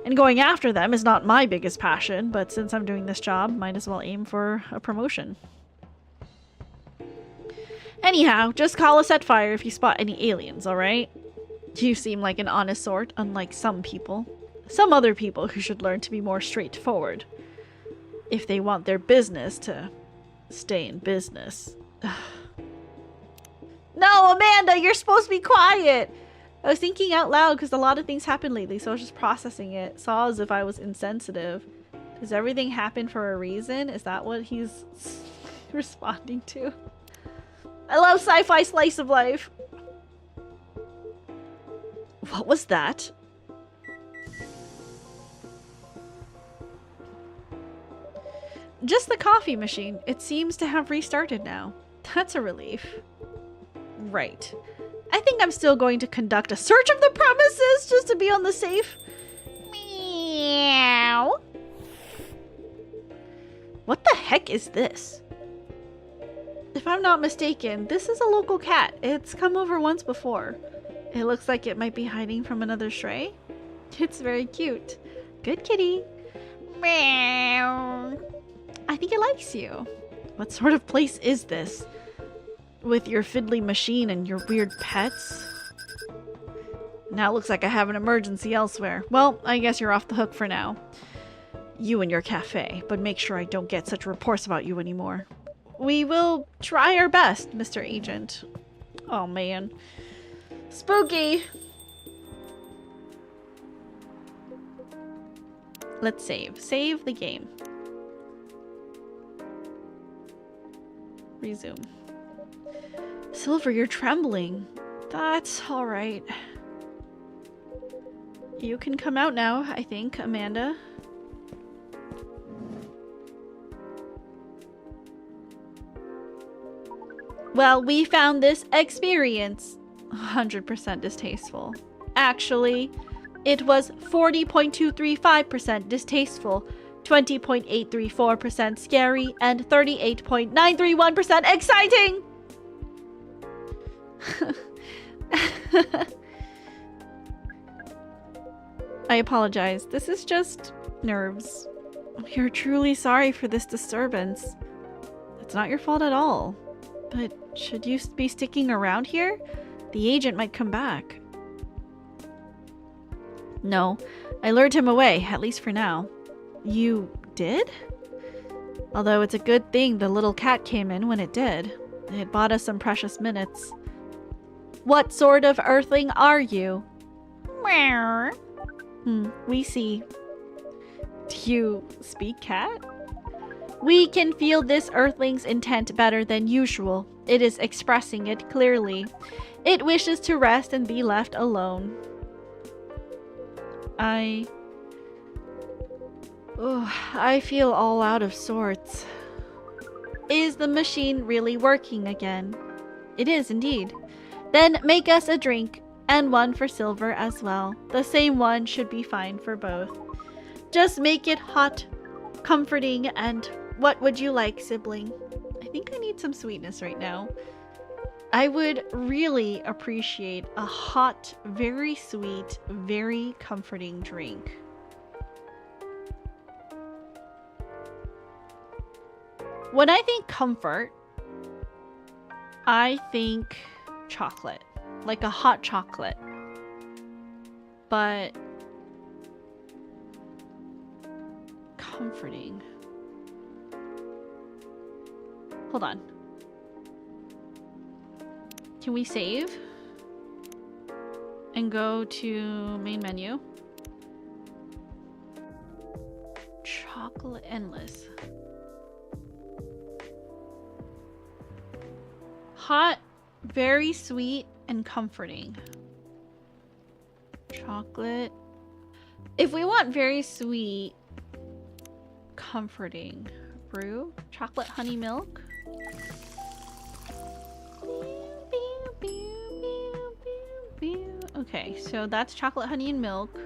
and going after them is not my biggest passion, but since I'm doing this job, might as well aim for a promotion. Anyhow, just call us at Fire if you spot any aliens, alright? You seem like an honest sort, unlike some people. Some other people who should learn to be more straightforward. If they want their business to stay in business. No, Amanda, you're supposed to be quiet! I was thinking out loud because a lot of things happened lately, so I was just processing it. Saw as if I was insensitive. Does everything happen for a reason? Is that what he's responding to? I love sci-fi slice of life. What was that? Just the coffee machine. It seems to have restarted now. That's a relief. Right. I think I'm still going to conduct a search of the premises just to be on the safe. Meow. What the heck is this? If I'm not mistaken, this is a local cat. It's come over once before. It looks like it might be hiding from another stray. It's very cute. Good kitty. Meow. I think it likes you. What sort of place is this? With your fiddly machine and your weird pets? Now it looks like I have an emergency elsewhere. Well, I guess you're off the hook for now. You and your cafe, but make sure I don't get such reports about you anymore. We will try our best, Mr. Agent. Oh man. Spooky! Let's save. Save the game. Resume. Silver, you're trembling. That's alright. You can come out now, I think, Amanda. Well, we found this experience 100% distasteful. Actually, It was 40.235% distasteful, 20.834% scary, and 38.931% exciting! I apologize. This is just nerves. We are truly sorry for this disturbance. It's not your fault at all. But should you be sticking around here? The agent might come back. No, I lured him away, at least for now. You did? Although it's a good thing the little cat came in when it did. It bought us some precious minutes. What sort of earthling are you? Meow. We see. Do you speak cat? We can feel this earthling's intent better than usual. It is expressing it clearly. It wishes to rest and be left alone. I feel all out of sorts. Is the machine really working again? It is indeed. Then make us a drink, and one for Silver as well. The same one should be fine for both. Just make it hot, comforting, and what would you like, sibling? I think I need some sweetness right now. I would really appreciate a hot, very sweet, very comforting drink. When I think comfort, I think chocolate. Like a hot chocolate. But comforting. Hold on. Can we save? And go to main menu. Chocolate endless. Hot, very sweet, and comforting. Chocolate. If we want very sweet, comforting, brew, chocolate honey milk. Okay, so that's chocolate, honey, and milk.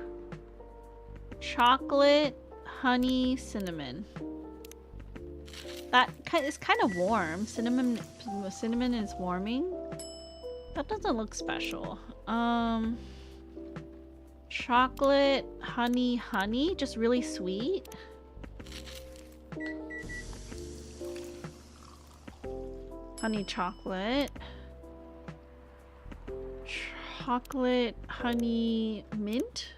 Chocolate, honey, cinnamon. That is kind of warm. Cinnamon is warming. That doesn't look special. Chocolate, honey, just really sweet. Honey chocolate. Chocolate, honey, mint.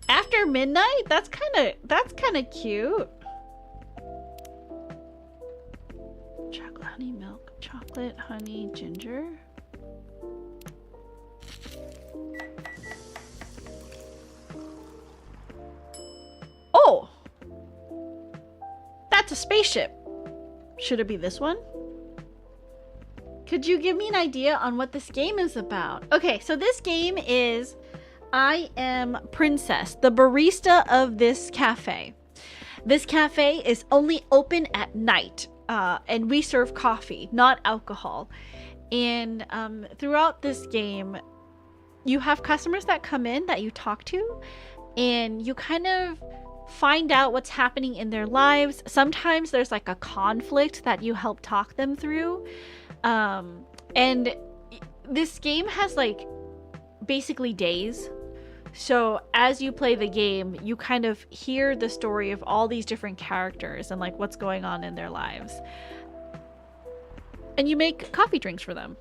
After midnight? That's kind of cute. Chocolate, honey, milk. Chocolate, honey, ginger. Oh! That's a spaceship. Should it be this one? Could you give me an idea on what this game is about? Okay, so this game is I am Princess, the barista of this cafe. This cafe is only open at night, and we serve coffee, not alcohol. And throughout this game, you have customers that come in that you talk to, and you kind of find out what's happening in their lives. Sometimes there's like a conflict that you help talk them through. And this game has like basically days. So as you play the game, you kind of hear the story of all these different characters and like what's going on in their lives. And you make coffee drinks for them.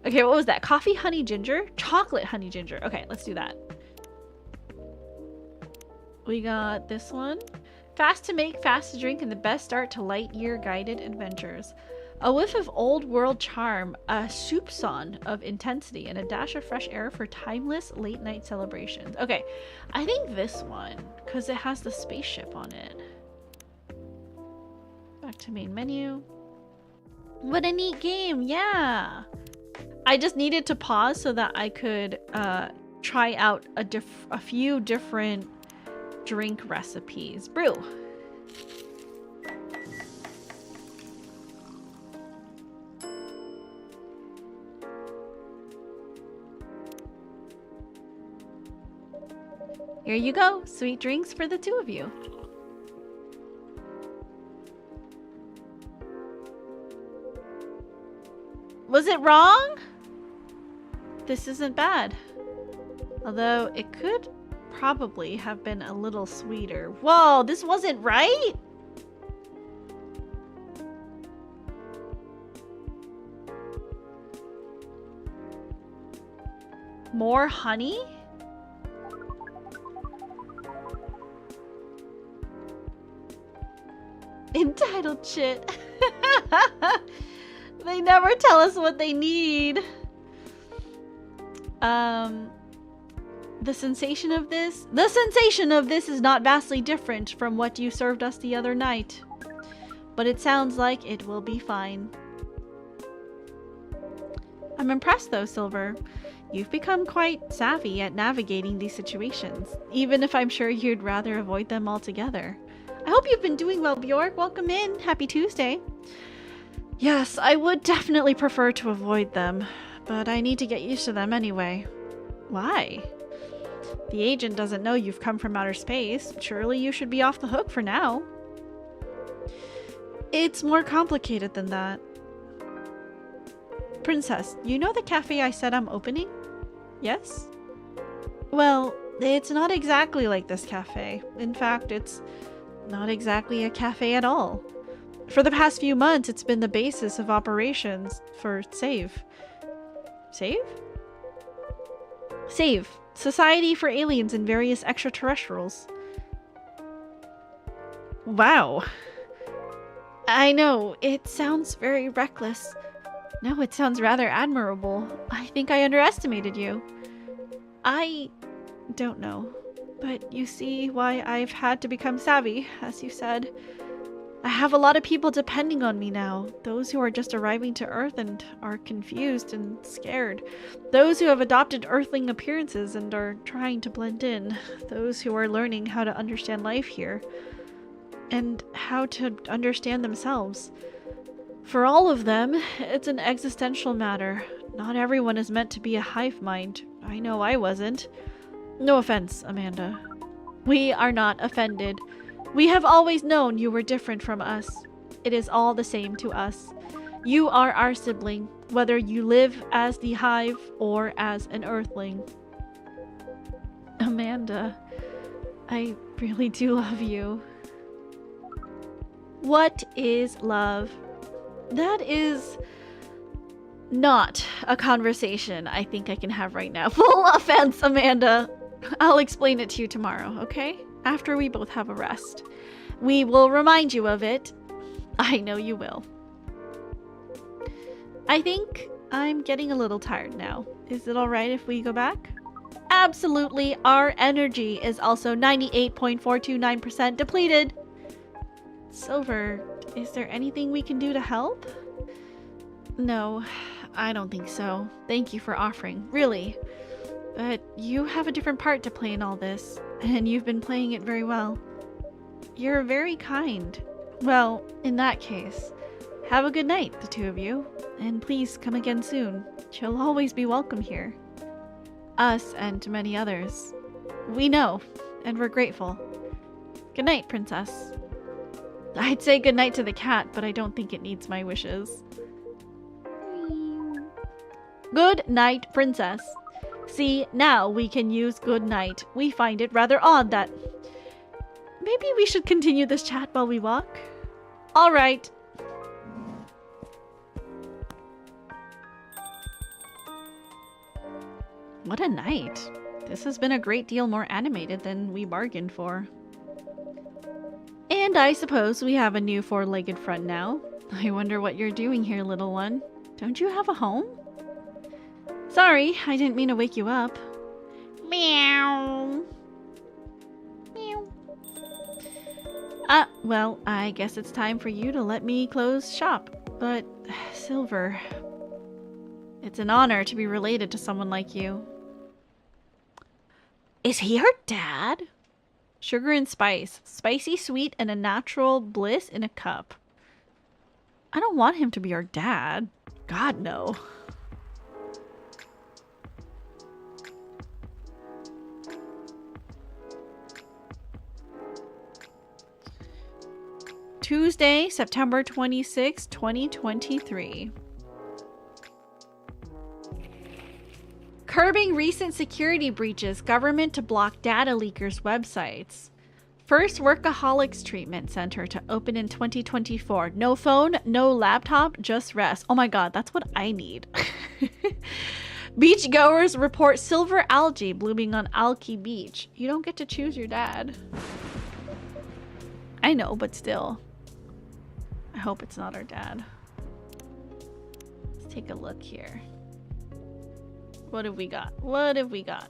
Okay, what was that? Coffee, honey, ginger? Chocolate, honey, ginger. Okay, let's do that. We got this one. Fast to make, fast to drink, and the best start to light year guided adventures. A whiff of old world charm, a soupçon of intensity, and a dash of fresh air for timeless late night celebrations. Okay, I think this one, because it has the spaceship on it. Back to main menu. What a neat game, yeah! I just needed to pause so that I could try out a few different drink recipes. Brew. Here you go. Sweet drinks for the two of you. Was it wrong? This isn't bad. Although it could probably have been a little sweeter. Whoa, this wasn't right? More honey? Entitled shit. They never tell us what they need. The sensation of this is not vastly different from what you served us the other night. But it sounds like it will be fine. I'm impressed though, Silver. You've become quite savvy at navigating these situations, even if I'm sure you'd rather avoid them altogether. I hope you've been doing well, Bjork. Welcome in. Happy Tuesday. Yes, I would definitely prefer to avoid them, but I need to get used to them anyway. Why? The agent doesn't know you've come from outer space. Surely you should be off the hook for now. It's more complicated than that. Princess, you know the cafe I said I'm opening? Yes? Well, it's not exactly like this cafe. In fact, it's not exactly a cafe at all. For the past few months, it's been the basis of operations for SAVE. SAVE? SAVE. Society for Aliens and Various Extraterrestrials. Wow. I know, it sounds very reckless. No, it sounds rather admirable. I think I underestimated you. I don't know. But you see why I've had to become savvy, as you said. I have a lot of people depending on me now. Those who are just arriving to Earth and are confused and scared. Those who have adopted Earthling appearances and are trying to blend in. Those who are learning how to understand life here. And how to understand themselves. For all of them, it's an existential matter. Not everyone is meant to be a hive mind. I know I wasn't. No offense, Amanda. We are not offended. We have always known you were different from us. It is all the same to us. You are our sibling, whether you live as the hive or as an earthling. Amanda, I really do love you. What is love? That is not a conversation I think I can have right now. Full offense, Amanda. I'll explain it to you tomorrow, okay? After we both have a rest. We will remind you of it. I know you will. I think I'm getting a little tired now. Is it alright if we go back? Absolutely. Our energy is also 98.429% depleted. Silver, is there anything we can do to help? No, I don't think so. Thank you for offering, really. But you have a different part to play in all this, and you've been playing it very well. You're very kind. Well, in that case, have a good night, the two of you, and please come again soon. You'll always be welcome here. Us and many others. We know, and we're grateful. Good night, Princess. I'd say good night to the cat, but I don't think it needs my wishes. Good night, Princess. See, now we can use good night. We find it rather odd that... Maybe we should continue this chat while we walk? Alright. What a night. This has been a great deal more animated than we bargained for. And I suppose we have a new four-legged friend now. I wonder what you're doing here, little one. Don't you have a home? Sorry, I didn't mean to wake you up. Meow. Meow. Well, I guess it's time for you to let me close shop. But, Silver, it's an honor to be related to someone like you. Is he her dad? Sugar and spice. Spicy sweet and a natural bliss in a cup. I don't want him to be our dad. God, no. Tuesday, September 26, 2023. Curbing recent security breaches, government to block data leakers' websites. First workaholics treatment center to open in 2024. No phone, no laptop, just rest. Oh my god, that's what I need. Beachgoers report silver algae blooming on Alki Beach. You don't get to choose your dad. I know, but still. I hope it's not our dad. Let's take a look here. What have we got? What have we got?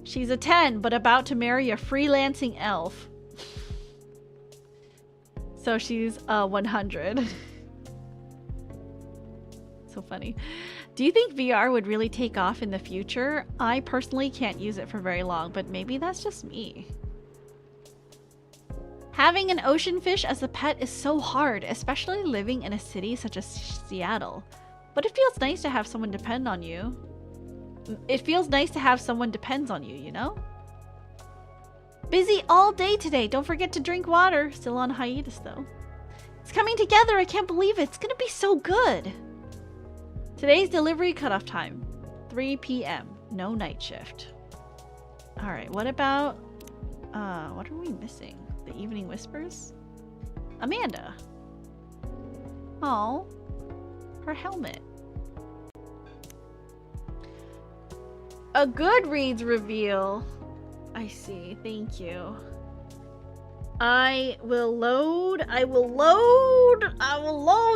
She's a 10, but about to marry a freelancing elf. So she's 100. So funny. Do you think VR would really take off in the future? I personally can't use it for very long, but maybe that's just me. Having an ocean fish as a pet is so hard, especially living in a city such as Seattle. But it feels nice to have someone depend on you. It feels nice to have someone depends on you, you know? Busy all day today. Don't forget to drink water. Still on hiatus though. It's coming together. I can't believe it. It's gonna be so good. Today's delivery cutoff time, 3 p.m. No night shift. All right, what about, what are we missing? The Evening Whispers? Amanda. Oh, her helmet. A Goodreads reveal. I see. Thank you. I will load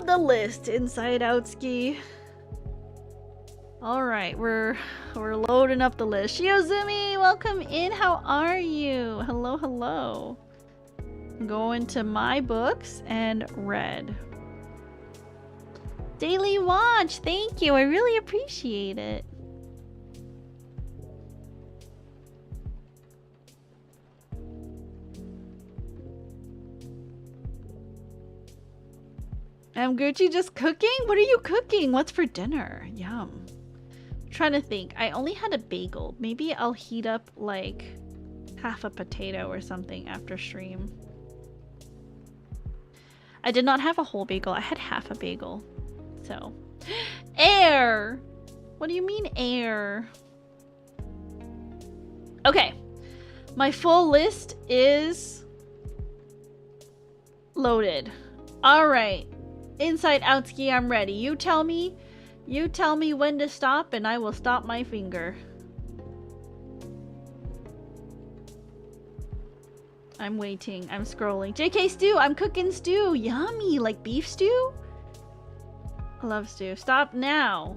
the list inside Outski. All right, we're loading up the list. Shiozumi, welcome in. How are you? Hello, hello. Going to my books and read. Daily watch. Thank you. I really appreciate it. I'm Gucci just cooking? What are you cooking? What's for dinner? Yum. I'm trying to think. I only had a bagel. Maybe I'll heat up like half a potato or something after stream. I did not have a whole bagel. I had half a bagel. So. Air! What do you mean air? Okay. My full list is loaded. Alright. Inside Outski, I'm ready. You tell me when to stop and I will stop my finger. I'm waiting. I'm scrolling. JK stew. I'm cooking stew. Yummy. Like beef stew? I love stew. Stop now.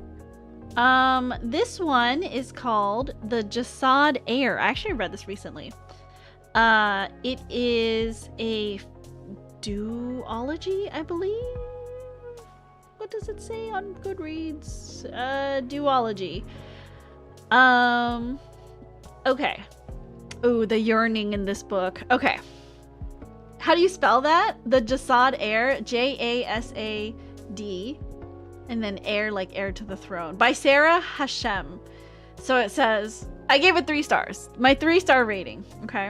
This one is called the Jasad Air. I actually read this recently. It is a duology, I believe. What does it say on Goodreads? Duology. Okay. Ooh, the yearning in this book. Okay. How do you spell that? The Jasad Air. Jasad. And then air, like heir to the throne. By Sarah Hashem. So it says, I gave it 3 stars. My 3-star rating. Okay.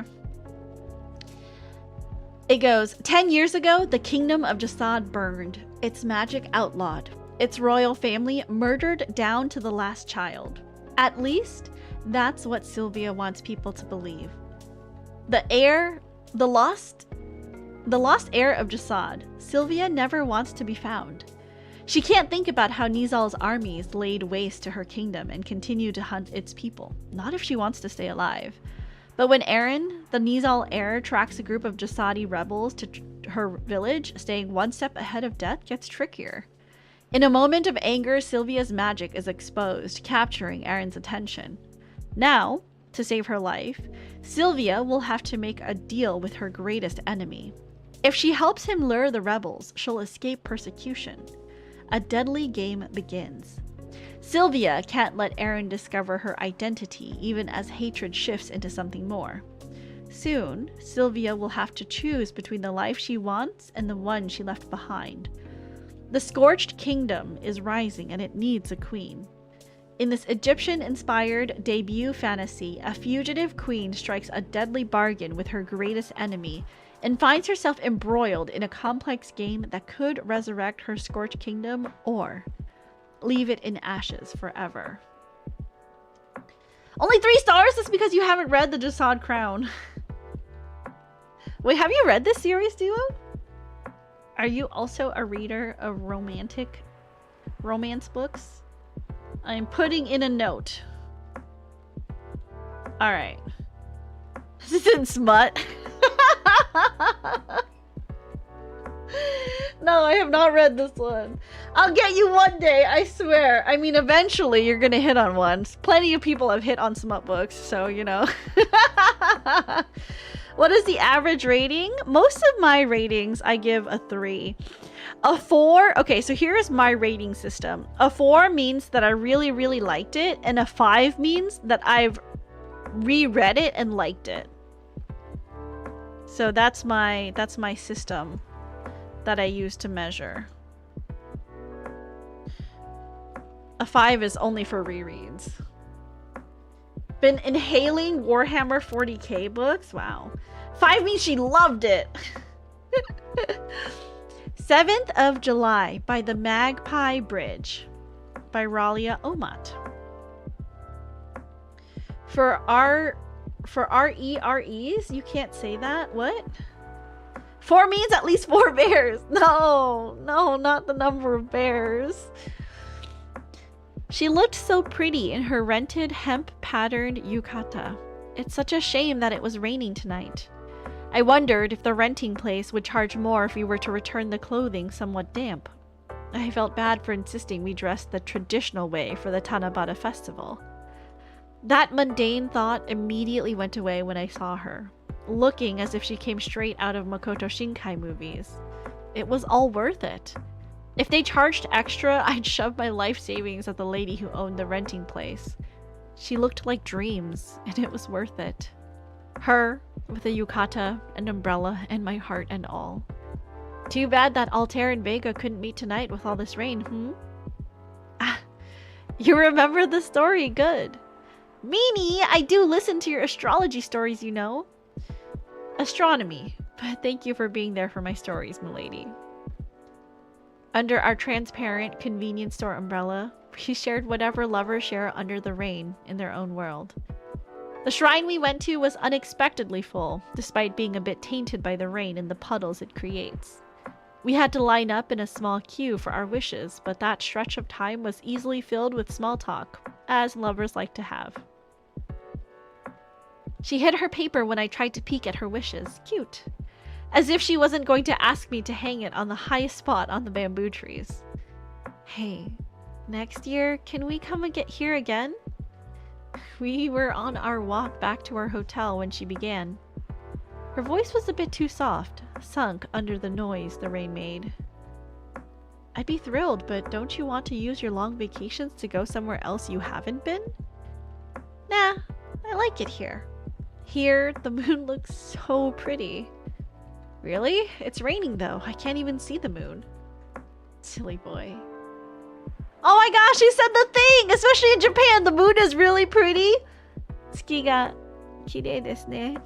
It goes, 10 years ago, the kingdom of Jasad burned. Its magic outlawed. Its royal family murdered down to the last child. At least, that's what Sylvia wants people to believe. The lost heir of Jasad, Sylvia never wants to be found. She can't think about how Nizal's armies laid waste to her kingdom and continue to hunt its people. Not if she wants to stay alive. But when Aaron, the Nizal heir, tracks a group of Jasadi rebels to her village, staying one step ahead of death gets trickier. In a moment of anger, Sylvia's magic is exposed, capturing Aaron's attention. Now, to save her life, Sylvia will have to make a deal with her greatest enemy. If she helps him lure the rebels, she'll escape persecution. A deadly game begins. Sylvia can't let Aaron discover her identity, even as hatred shifts into something more. Soon, Sylvia will have to choose between the life she wants and the one she left behind. The Scorched Kingdom is rising and it needs a queen. In this Egyptian-inspired debut fantasy, a fugitive queen strikes a deadly bargain with her greatest enemy and finds herself embroiled in a complex game that could resurrect her scorched kingdom or leave it in ashes forever. Only 3 stars? That's because you haven't read the Jasad Crown. Wait, have you read this series, Duo? Are you also a reader of romance books? I'm putting in a note. Alright. This isn't smut. No, I have not read this one. I'll get you one day, I swear. I mean, eventually you're gonna hit on one. Plenty of people have hit on smut books, so you know. What is the average rating? Most of my ratings, I give a 3. A 4, okay, so here's my rating system. A 4 means that I really, really liked it, and a 5 means that I've reread it and liked it. So that's my system that I use to measure. A 5 is only for rereads. Been inhaling Warhammer 40k books? Wow. 5 means she loved it. 7th of July by the Magpie Bridge by Ralia Omat. For REREs, you can't say that. What? 4 means at least 4 bears. No, not the number of bears. She looked so pretty in her rented hemp-patterned yukata. It's such a shame that it was raining tonight. I wondered if the renting place would charge more if we were to return the clothing somewhat damp. I felt bad for insisting we dress the traditional way for the Tanabata festival. That mundane thought immediately went away when I saw her, looking as if she came straight out of Makoto Shinkai movies. It was all worth it. If they charged extra, I'd shove my life savings at the lady who owned the renting place. She looked like dreams, and it was worth it. Her, with a yukata, an umbrella, and my heart and all. Too bad that Altair and Vega couldn't meet tonight with all this rain, Ah, you remember the story, good. Meanie, I do listen to your astrology stories, you know. Astronomy, but thank you for being there for my stories, milady. Under our transparent convenience store umbrella, we shared whatever lovers share under the rain in their own world. The shrine we went to was unexpectedly full, despite being a bit tainted by the rain and the puddles it creates. We had to line up in a small queue for our wishes, but that stretch of time was easily filled with small talk, as lovers like to have. She hid her paper when I tried to peek at her wishes. Cute. As if she wasn't going to ask me to hang it on the highest spot on the bamboo trees. Hey, next year, can we come and get here again? We were on our walk back to our hotel when she began. Her voice was a bit too soft, sunk under the noise the rain made. I'd be thrilled, but don't you want to use your long vacations to go somewhere else you haven't been? Nah, I like it here. Here, the moon looks so pretty. Really? It's raining though. I can't even see the moon. Silly boy. Oh my gosh, he said the thing! Especially in Japan, the moon is really pretty. Tsuki ga kirei desu ne.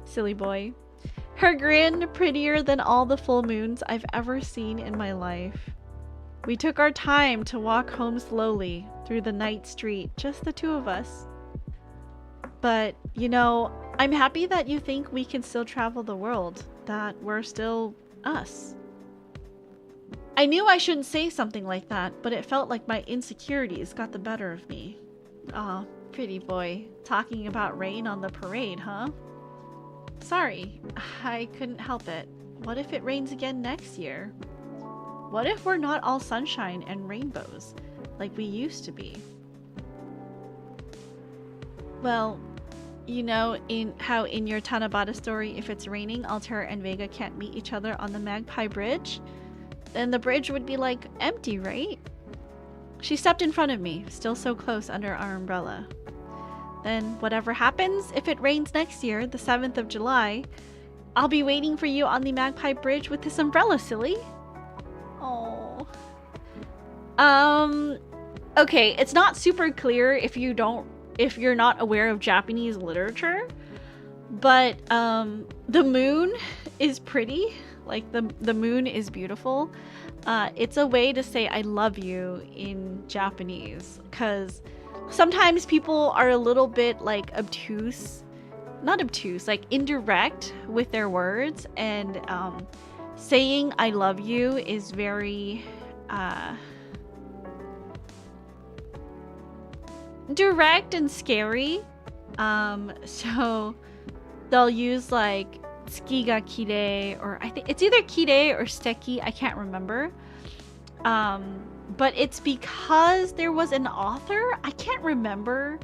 Silly boy. Her grin, prettier than all the full moons I've ever seen in my life. We took our time to walk home slowly through the night street, just the two of us. But, you know, I'm happy that you think we can still travel the world, that we're still us. I knew I shouldn't say something like that, but it felt like my insecurities got the better of me. Aw, pretty boy. Talking about rain on the parade, huh? Sorry, I couldn't help it. What if it rains again next year? What if we're not all sunshine and rainbows, like we used to be? Well, you know how in your Tanabata story, if it's raining, Altair and Vega can't meet each other on the Magpie Bridge? Then the bridge would be like empty, right? She stepped in front of me, still so close under our umbrella. Then whatever happens, if it rains next year, the 7th of July, I'll be waiting for you on the Magpie Bridge with this umbrella, silly. Oh. Okay, it's not super clear if you're not aware of Japanese literature, But the moon is pretty. Like the moon is beautiful. It's a way to say I love you in Japanese, because sometimes people are a little bit like obtuse, not obtuse, like indirect with their words, and saying I love you is very direct and scary. So they'll use like tsuki ga kirei, or I think it's either kirei or steki, I can't remember. But it's because there was an author, I can't remember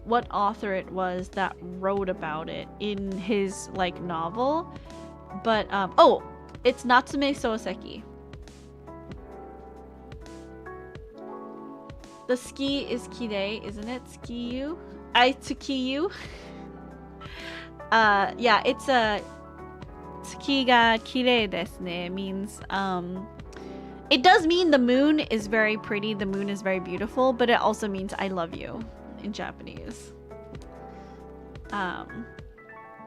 what author it was that wrote about it in his like novel. But oh, it's Natsume Soseki. The ski is kirei, isn't it? Tsukiyu? Tsukiyu? Yeah, it's a tsuki ga kirei desu ne. Means it does mean the moon is very pretty, the moon is very beautiful, but it also means I love you in Japanese.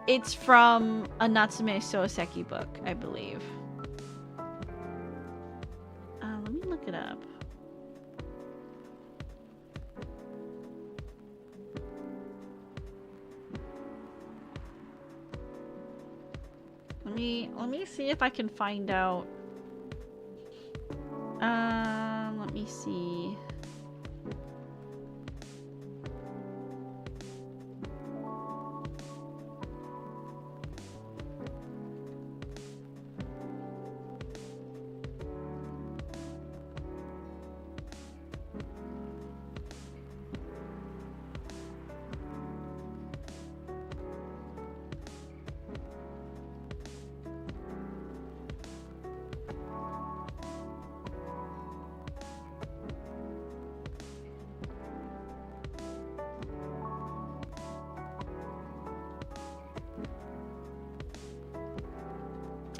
It's from a Natsume Soseki book, I believe. Let me look it up. Let me see if I can find out. Let me see.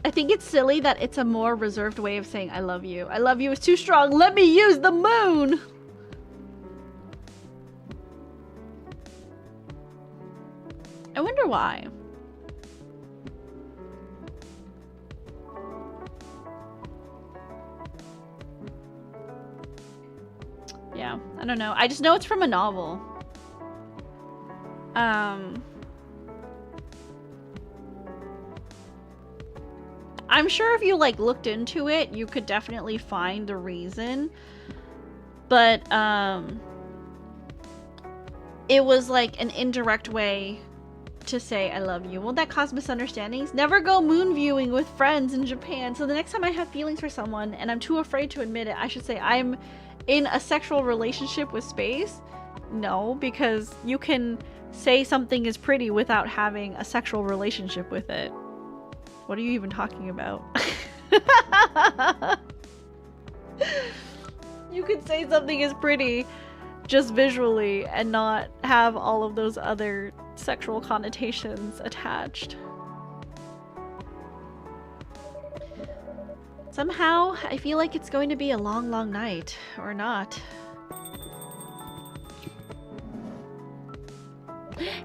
I think it's silly that it's a more reserved way of saying I love you. I love you is too strong. Let me use the moon. I wonder why. Yeah, I don't know. I just know it's from a novel. I'm sure if you like looked into it, you could definitely find the reason. But it was like an indirect way to say I love you. Won't that cause misunderstandings? Never go moon viewing with friends in Japan. So the next time I have feelings for someone and I'm too afraid to admit it, I should say I'm in a sexual relationship with space. No, because you can say something is pretty without having a sexual relationship with it. What are you even talking about? You could say something is pretty just visually and not have all of those other sexual connotations attached. Somehow, I feel like it's going to be a long, long night. Or not.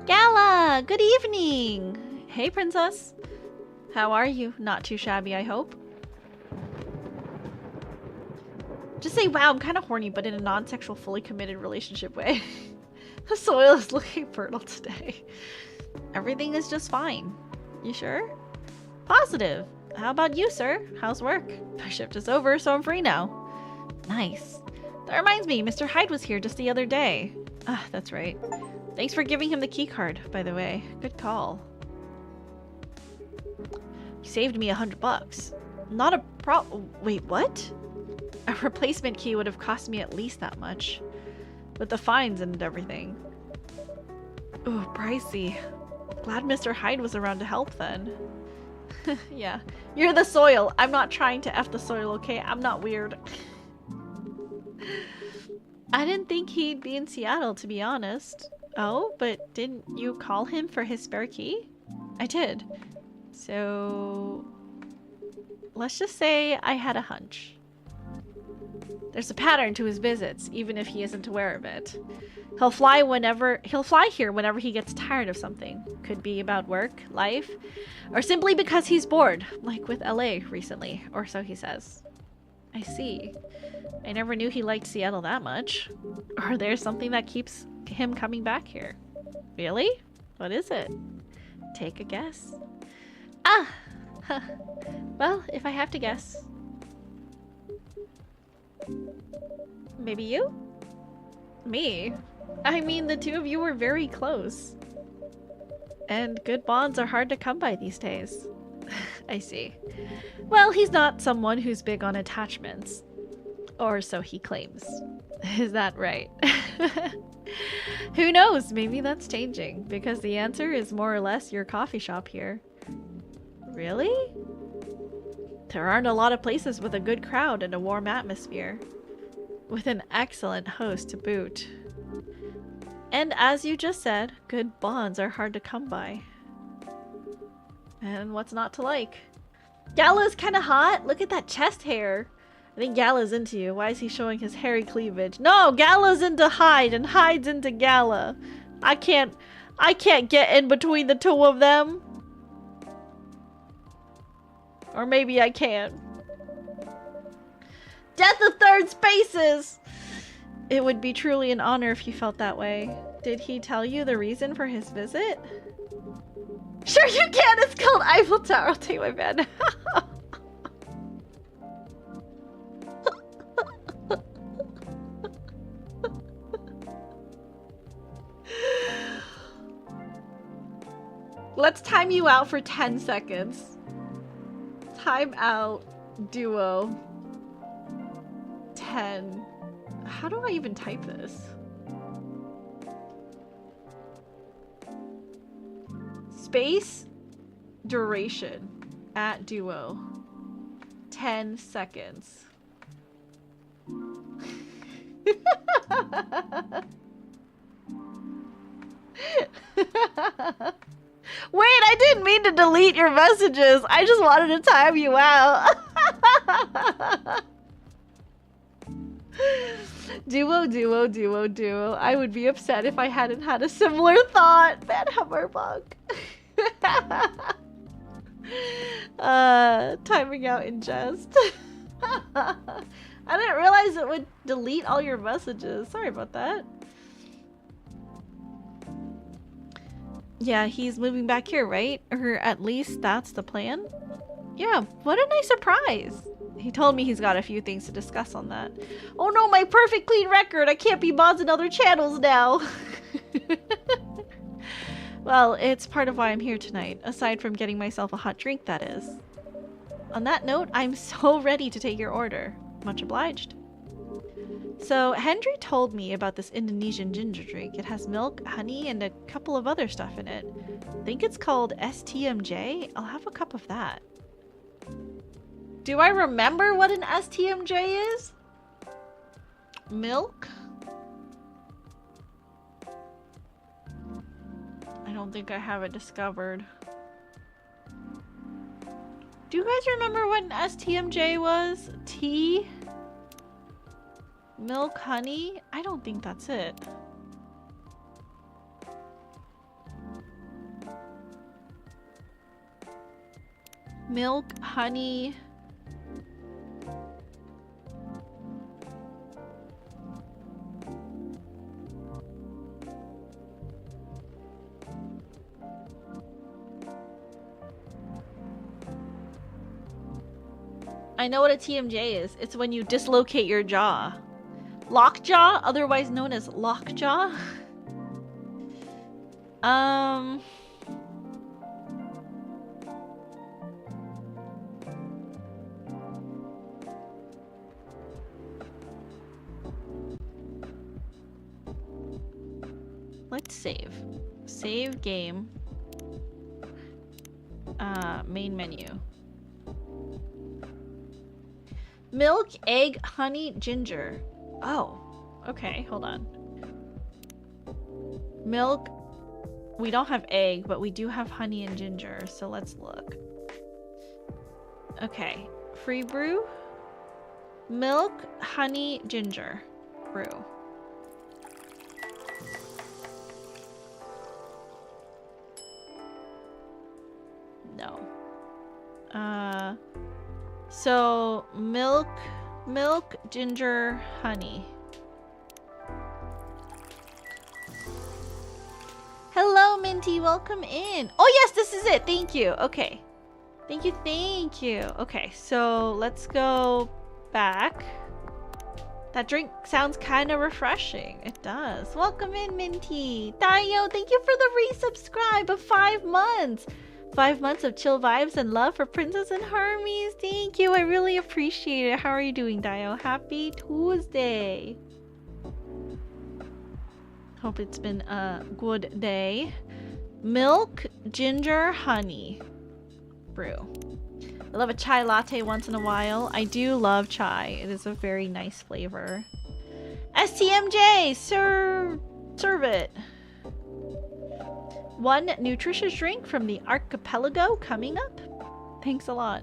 Gala! Good evening! Hey, princess. How are you? Not too shabby, I hope. Just say, wow, I'm kind of horny, but in a non-sexual, fully committed relationship way. The soil is looking fertile today. Everything is just fine. You sure? Positive. How about you, sir? How's work? My shift is over, so I'm free now. Nice. That reminds me, Mr. Hyde was here just the other day. Ah, that's right. Thanks for giving him the key card, by the way. Good call. You saved me $100. Not a wait, what? A replacement key would have cost me at least that much. With the fines and everything. Ooh, pricey. Glad Mr. Hyde was around to help then. Yeah. You're the soil. I'm not trying to F the soil, okay? I'm not weird. I didn't think he'd be in Seattle, to be honest. Oh, but didn't you call him for his spare key? I did. So... let's just say I had a hunch. There's a pattern to his visits, even if he isn't aware of it. He'll fly here whenever he gets tired of something. Could be about work, life, or simply because he's bored, like with LA recently, or so he says. I see. I never knew he liked Seattle that much. Or there's something that keeps him coming back here. Really? What is it? Take a guess. Ah! Huh. Well, if I have to guess. Maybe you? Me? I mean, the two of you were very close. And good bonds are hard to come by these days. I see. Well, he's not someone who's big on attachments. Or so he claims. Is that right? Who knows? Maybe that's changing, because the answer is more or less your coffee shop here. Really? There aren't a lot of places with a good crowd and a warm atmosphere. With an excellent host to boot. And as you just said, good bonds are hard to come by. And what's not to like? Gala's kinda hot. Look at that chest hair. I think Gala's into you. Why is he showing his hairy cleavage? No, Gala's into Hyde and Hyde's into Gala. I can't get in between the two of them. Or maybe I can. Death of third spaces! It would be truly an honor if you felt that way. Did he tell you the reason for his visit? Sure you can! It's called Eiffel Tower. I'll take my bed. Let's time you out for 10 seconds. Time out, duo. 10. How do I even type this? Space, duration, at duo. 10 seconds. Wait, I didn't mean to delete your messages. I just wanted to time you out. Duo, duo, duo, duo. I would be upset if I hadn't had a similar thought. Bad Hummerbug. Timing out in jest. I didn't realize it would delete all your messages. Sorry about that. Yeah, he's moving back here, right? Or at least that's the plan? Yeah, what a nice surprise. He told me he's got a few things to discuss on that. Oh no, my perfect clean record! I can't be mods in other channels now! Well, it's part of why I'm here tonight, aside from getting myself a hot drink, that is. On that note, I'm so ready to take your order. Much obliged. So, Hendry told me about this Indonesian ginger drink. It has milk, honey, and a couple of other stuff in it. I think it's called STMJ. I'll have a cup of that. Do I remember what an STMJ is? Milk? I don't think I have it discovered. Do you guys remember what an STMJ was? Tea? Milk, honey? I don't think that's it. Milk, honey. I know what a TMJ is. It's when you dislocate your jaw. Lockjaw, otherwise known as lockjaw. Let's save. Save game. Main menu. Milk, egg, honey, ginger. Oh, okay, hold on. Milk. We don't have egg, but we do have honey and ginger, so let's look. Okay, free brew. Milk, honey, ginger. Brew. No. So milk, ginger, honey. Hello, Minty. Welcome in. Oh, yes, this is it. Thank you. Okay. Thank you. Thank you. Okay, so let's go back. That drink sounds kind of refreshing. It does. Welcome in, Minty. Dayo, thank you for the resubscribe of 5 months. 5 months of chill vibes and love for Princess and Hermes. Thank you. I really appreciate it. How are you doing, Dayo? Happy Tuesday. Hope it's been a good day. Milk, ginger, honey brew. I love a chai latte once in a while. I do love chai. It is a very nice flavor. STMJ, serve it. One nutritious drink from the archipelago coming up. Thanks a lot.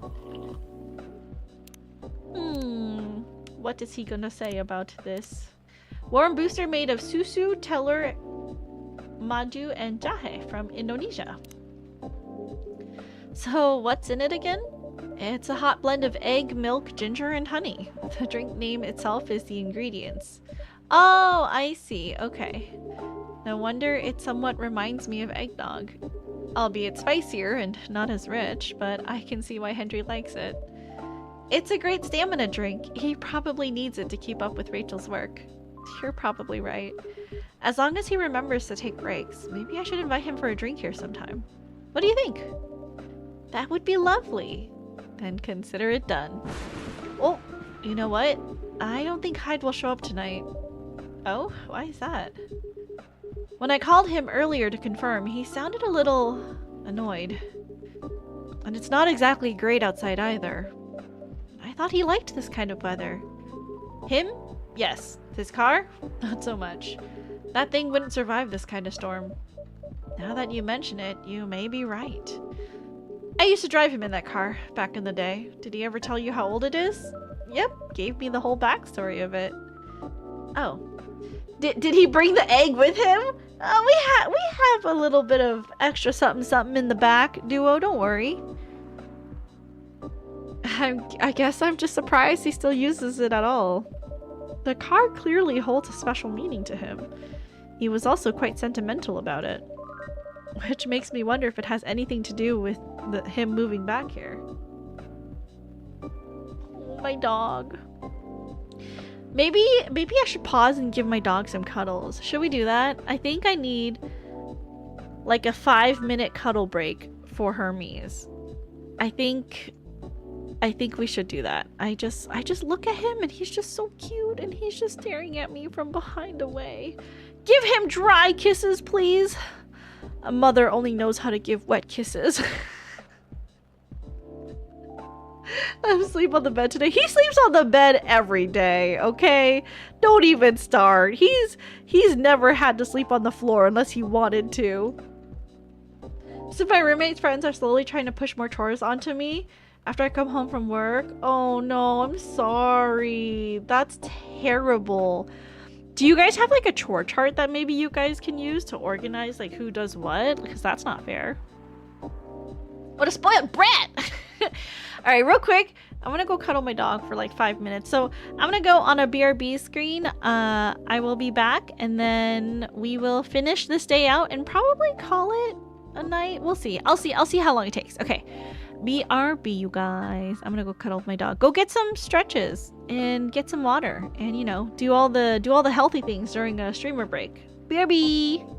What is he gonna say about this? Warm booster made of susu, telur, madu, and jahe from Indonesia. So what's in it again? It's a hot blend of egg, milk, ginger, and honey. The drink name itself is the ingredients. Oh, I see. Okay. No wonder it somewhat reminds me of eggnog. Albeit spicier and not as rich, but I can see why Henry likes it. It's a great stamina drink. He probably needs it to keep up with Rachel's work. You're probably right. As long as he remembers to take breaks, maybe I should invite him for a drink here sometime. What do you think? That would be lovely. Then consider it done. Oh, you know what? I don't think Hyde will show up tonight. Oh, why is that? When I called him earlier to confirm, he sounded a little annoyed. And it's not exactly great outside either. I thought he liked this kind of weather. Him? Yes. His car? Not so much. That thing wouldn't survive this kind of storm. Now that you mention it, you may be right. I used to drive him in that car back in the day. Did he ever tell you how old it is? Yep, gave me the whole backstory of it. Oh. Did he bring the egg with him? We have a little bit of extra something in the back, Duo, don't worry. I guess I'm just surprised he still uses it at all. The car clearly holds a special meaning to him. He was also quite sentimental about it. Which makes me wonder if it has anything to do with him moving back here. Oh, my dog. Maybe I should pause and give my dog some cuddles. Should we do that? I think I need like a 5-minute cuddle break for Hermes. I think we should do that. I just look at him and he's just so cute and he's just staring at me from behind away. Give him dry kisses, please. A mother only knows how to give wet kisses. I'm asleep on the bed today. He sleeps on the bed every day, okay? Don't even start. He's never had to sleep on the floor unless he wanted to. So my roommate's friends are slowly trying to push more chores onto me after I come home from work. Oh no, I'm sorry. That's terrible. Do you guys have like a chore chart that maybe you guys can use to organize like who does what? Because that's not fair. What a spoiled brat! Alright, real quick, I'm gonna go cuddle my dog for like 5 minutes. So I'm gonna go on a BRB screen. I will be back and then we will finish this day out and probably call it a night. We'll see. I'll see how long it takes. Okay. BRB, you guys. I'm gonna go cuddle with my dog. Go get some stretches and get some water and, you know, do all the healthy things during a streamer break. BRB.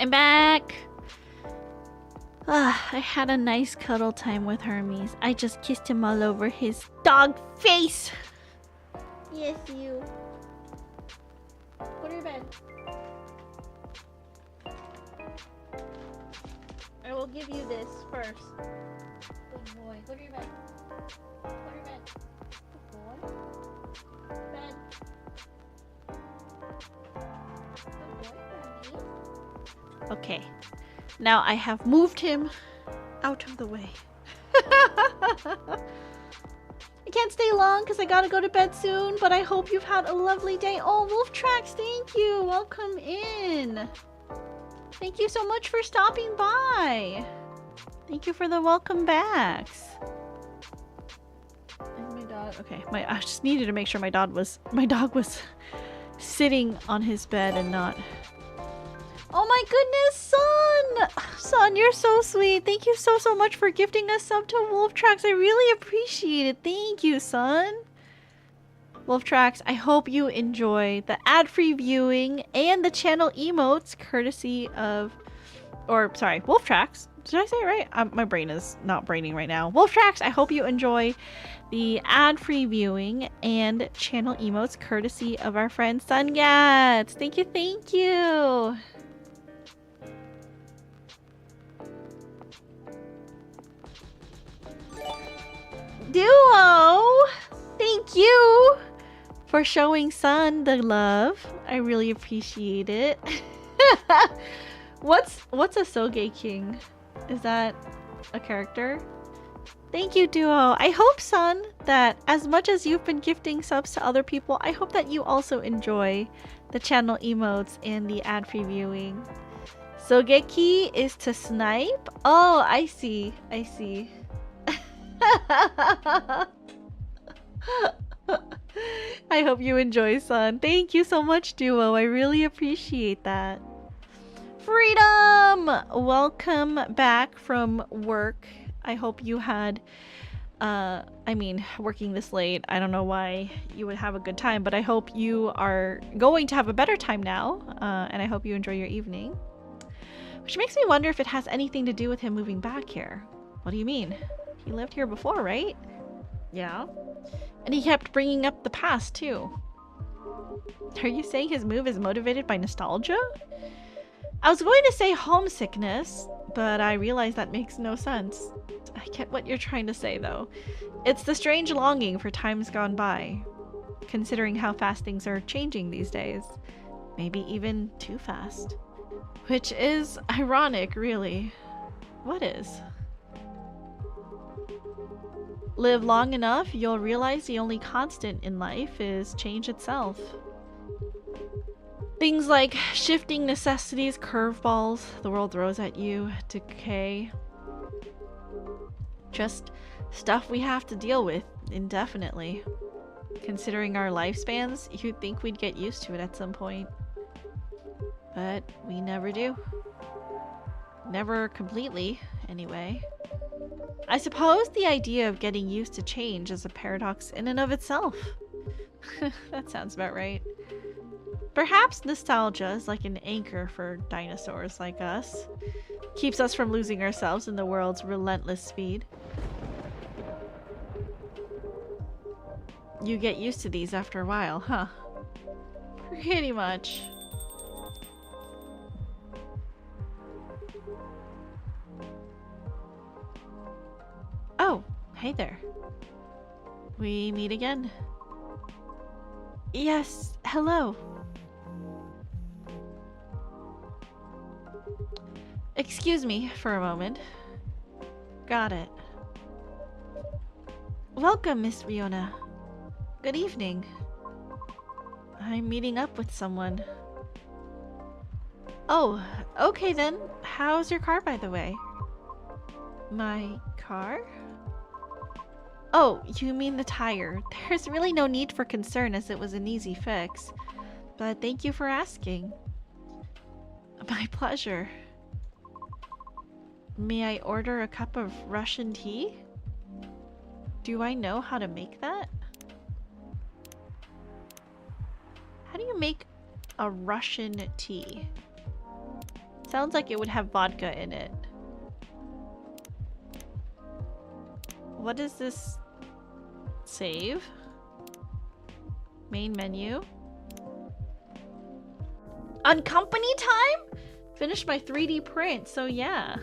I'm back! I had a nice cuddle time with Hermes. I just kissed him all over his dog face! Yes, you. Go to your bed. I will give you this first. Good boy. Go to your bed. Go to your bed. Good boy. Bed. Good boy, Hermes. Okay. Now I have moved him out of the way. I can't stay long because I gotta go to bed soon, but I hope you've had a lovely day. Oh, Wolf Tracks, thank you. Welcome in. Thank you so much for stopping by. Thank you for the welcome backs. And my dog, okay, I just needed to make sure my dog was sitting on his bed and not. Oh my goodness, Son! Son, you're so sweet. Thank you so much for gifting us sub to Wolf Tracks. I really appreciate it. Thank you, Son. Wolf Tracks, I hope you enjoy the ad-free viewing and the channel emotes courtesy of... Or, sorry, Wolf Tracks. Did I say it right? My brain is not braining right now. Wolf Tracks, I hope you enjoy the ad-free viewing and channel emotes courtesy of our friend Sungats. Thank you, thank you. Duo! Thank you for showing Sun the love. I really appreciate it. What's a Soge King? Is that a character? Thank you, Duo. I hope, Sun, that as much as you've been gifting subs to other people, I hope that you also enjoy the channel emotes and the ad-free viewing. Sogeki is to snipe? Oh, I see. I see. I hope you enjoy, Son. Thank you so much, Duo. I really appreciate that. Freedom! Welcome back from work. I hope you had, working this late, I don't know why you would have a good time, but I hope you are going to have a better time now, and I hope you enjoy your evening. Which makes me wonder if it has anything to do with him moving back here. What do you mean? He lived here before, right? Yeah. And he kept bringing up the past, too. Are you saying his move is motivated by nostalgia? I was going to say homesickness, but I realized that makes no sense. I get what you're trying to say, though. It's the strange longing for times gone by, considering how fast things are changing these days. Maybe even too fast. Which is ironic, really. What is? Live long enough, you'll realize the only constant in life is change itself. Things like shifting necessities, curveballs the world throws at you, decay. Just stuff we have to deal with indefinitely. Considering our lifespans, you'd think we'd get used to it at some point. But we never do. Never completely, anyway. I suppose the idea of getting used to change is a paradox in and of itself. That sounds about right. Perhaps nostalgia is like an anchor for dinosaurs like us. Keeps us from losing ourselves in the world's relentless speed. You get used to these after a while, huh? Pretty much. Oh, hey there. We meet again. Yes, hello. Excuse me for a moment. Got it. Welcome, Miss Riona. Good evening. I'm meeting up with someone. Oh, okay then. How's your car, by the way? My car? Oh, you mean the tire. There's really no need for concern as it was an easy fix. But thank you for asking. My pleasure. May I order a cup of Russian tea? Do I know how to make that? How do you make a Russian tea? sounds like it would have vodka in it. What is this? Save. Main menu. On company time? Finished my 3D print, so yeah.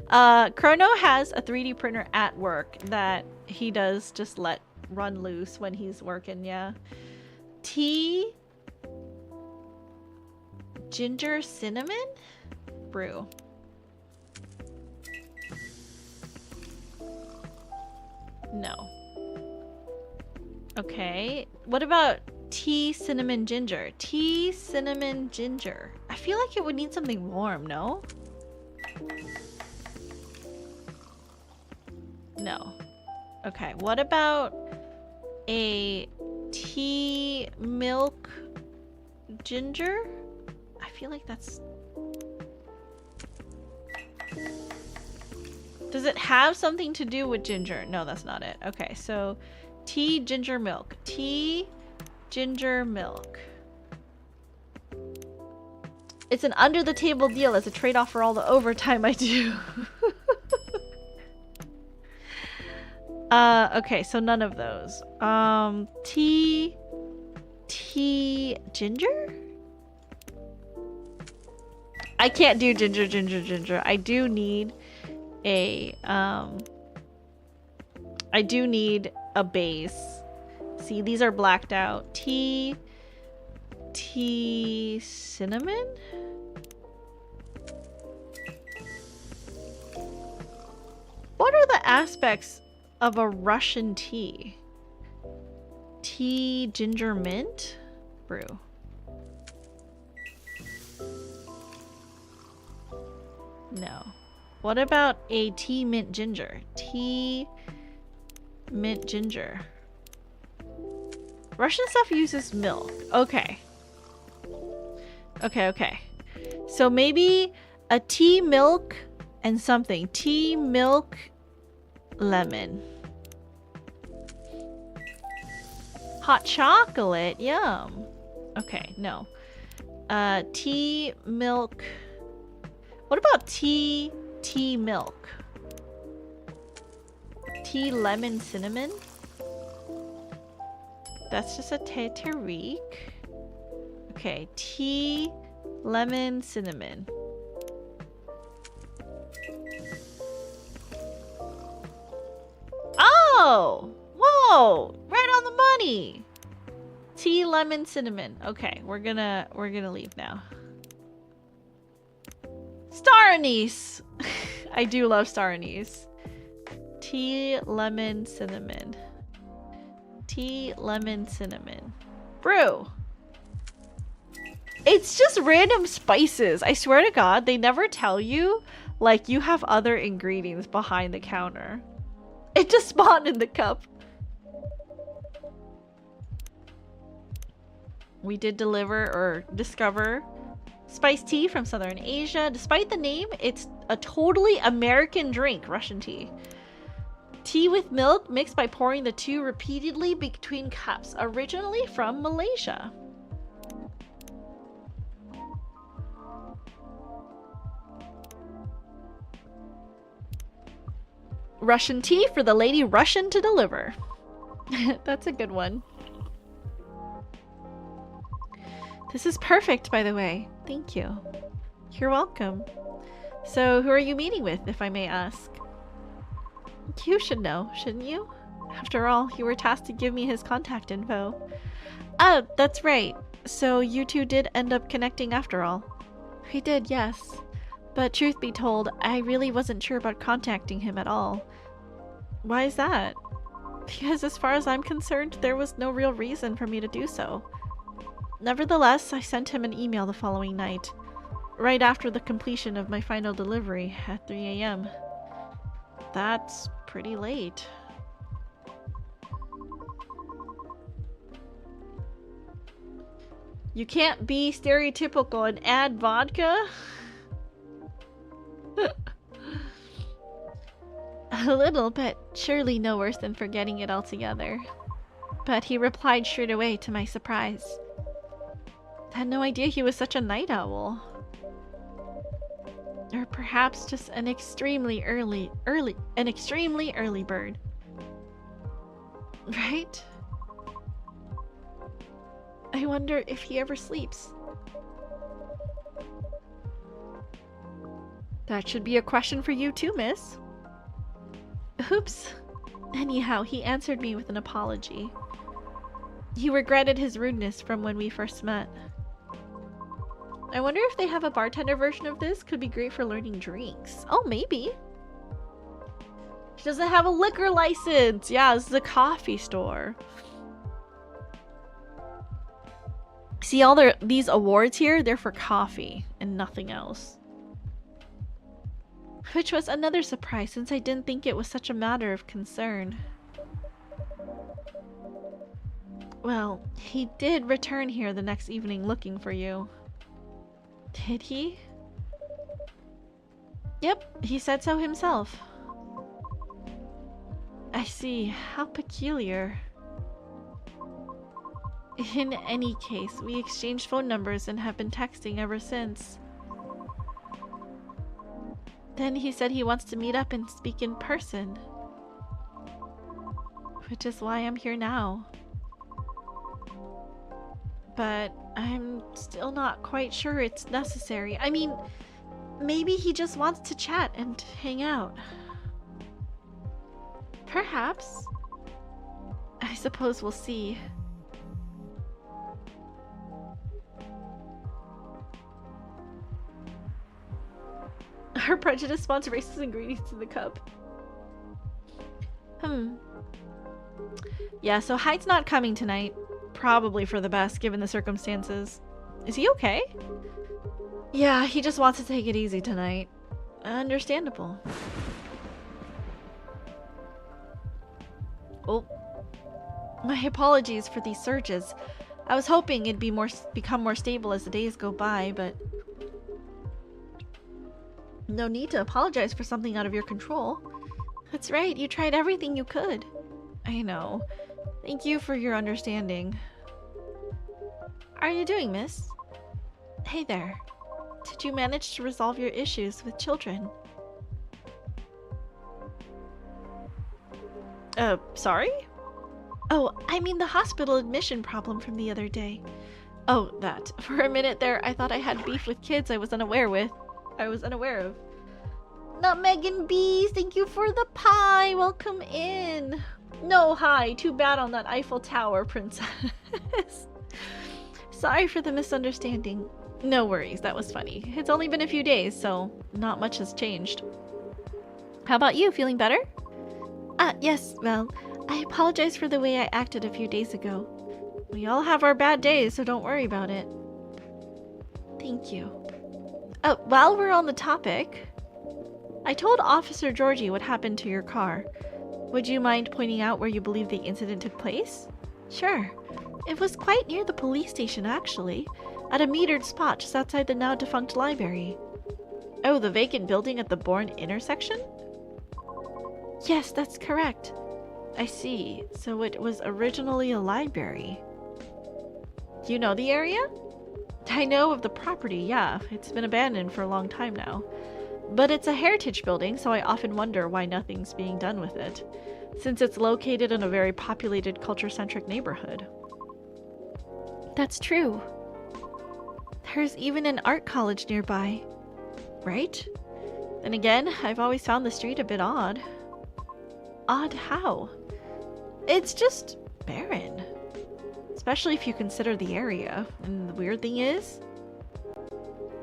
Chrono has a 3D printer at work that he does just let run loose when he's working, yeah. Tea, ginger, cinnamon brew. No. Okay, what about tea, cinnamon, ginger? Tea, cinnamon, ginger. I feel like it would need something warm, no? No. Okay, what about a tea, milk, ginger? I feel like that's... Does it have something to do with ginger? No, that's not it. Okay, so tea, ginger, milk. Tea, ginger, milk. It's an under-the-table deal as a trade-off for all the overtime I do. Okay, so none of those. Tea, ginger? I can't do ginger. I do need a base. See, these are blacked out. Tea, cinnamon? What are the aspects of a Russian tea? Tea, ginger, mint? Brew. No. What about a tea, mint, ginger? Tea, mint, ginger. Russian stuff uses milk. Okay. Okay. So maybe a tea, milk, and something. Tea, milk, lemon. Hot chocolate. Yum. Okay, no. Tea, milk. What about tea, milk? Tea, lemon, cinnamon? That's just a Tariq. Okay, tea, lemon, cinnamon. Oh! Whoa! Right on the money! Tea, lemon, cinnamon. Okay, we're gonna leave now. Star anise! I do love star anise. Tea, lemon, cinnamon. Tea, lemon, cinnamon. Brew! It's just random spices. I swear to God, they never tell you, like, you have other ingredients behind the counter. It just spawned in the cup. We did deliver or discover spiced tea from Southern Asia. Despite the name, it's a totally American drink, Russian tea. Tea with milk mixed by pouring the two repeatedly between cups, originally from Malaysia. Russian tea for the lady Russian to deliver. That's a good one. This is perfect, by the way. Thank you. You're welcome. So, who are you meeting with, if I may ask? You should know, shouldn't you? After all, you were tasked to give me his contact info. Oh, that's right. So, you two did end up connecting after all. We did, yes. But truth be told, I really wasn't sure about contacting him at all. Why is that? Because as far as I'm concerned, there was no real reason for me to do so. Nevertheless, I sent him an email the following night, right after the completion of my final delivery at 3 a.m. That's pretty late. You can't be stereotypical and add vodka? A little, but surely no worse than forgetting it altogether. But he replied straight away to my surprise. I had no idea he was such a night owl. Or perhaps just an extremely early bird. Right? I wonder if he ever sleeps. That should be a question for you too, miss. Oops. Anyhow, he answered me with an apology. He regretted his rudeness from when we first met. I wonder if they have a bartender version of this. Could be great for learning drinks. Oh, maybe. She doesn't have a liquor license. Yeah, this is a coffee store. See all these awards here? They're for coffee and nothing else. Which was another surprise since I didn't think it was such a matter of concern. Well, he did return here the next evening looking for you. Did he? Yep, he said so himself. I see. How peculiar. In any case, we exchanged phone numbers and have been texting ever since. Then he said he wants to meet up and speak in person. Which is why I'm here now. But I'm still not quite sure it's necessary. I mean, maybe he just wants to chat and hang out. Perhaps. I suppose we'll see. Her prejudice wants racist ingredients in the cup. Yeah, so Hyde's not coming tonight. Probably for the best, given the circumstances. Is he okay? Yeah, he just wants to take it easy tonight. Understandable. Oh. My apologies for these surges. I was hoping it'd become more stable as the days go by, but... No need to apologize for something out of your control. That's right, you tried everything you could. I know. Thank you for your understanding. How are you doing, miss? Hey there. Did you manage to resolve your issues with children? Sorry? Oh, I mean the hospital admission problem from the other day. Oh, that. For a minute there, I thought I had beef with kids I was unaware of. Nutmeg and Bees, thank you for the pie. Welcome in. No, hi. Too bad on that Eiffel Tower, princess. Sorry for the misunderstanding. No worries, that was funny. It's only been a few days, so not much has changed. How about you? Feeling better? Yes, well, I apologize for the way I acted a few days ago. We all have our bad days, so don't worry about it. Thank you. While we're on the topic, I told Officer Georgie what happened to your car. Would you mind pointing out where you believe the incident took place? Sure. It was quite near the police station, actually. At a metered spot just outside the now-defunct library. Oh, the vacant building at the Bourne intersection? Yes, that's correct. I see. So it was originally a library. Do you know the area? I know of the property, yeah. It's been abandoned for a long time now. But it's a heritage building, so I often wonder why nothing's being done with it, since it's located in a very populated, culture-centric neighborhood. That's true. There's even an art college nearby. Right? Then again, I've always found the street a bit odd. Odd how? It's just barren. Especially if you consider the area. And the weird thing is,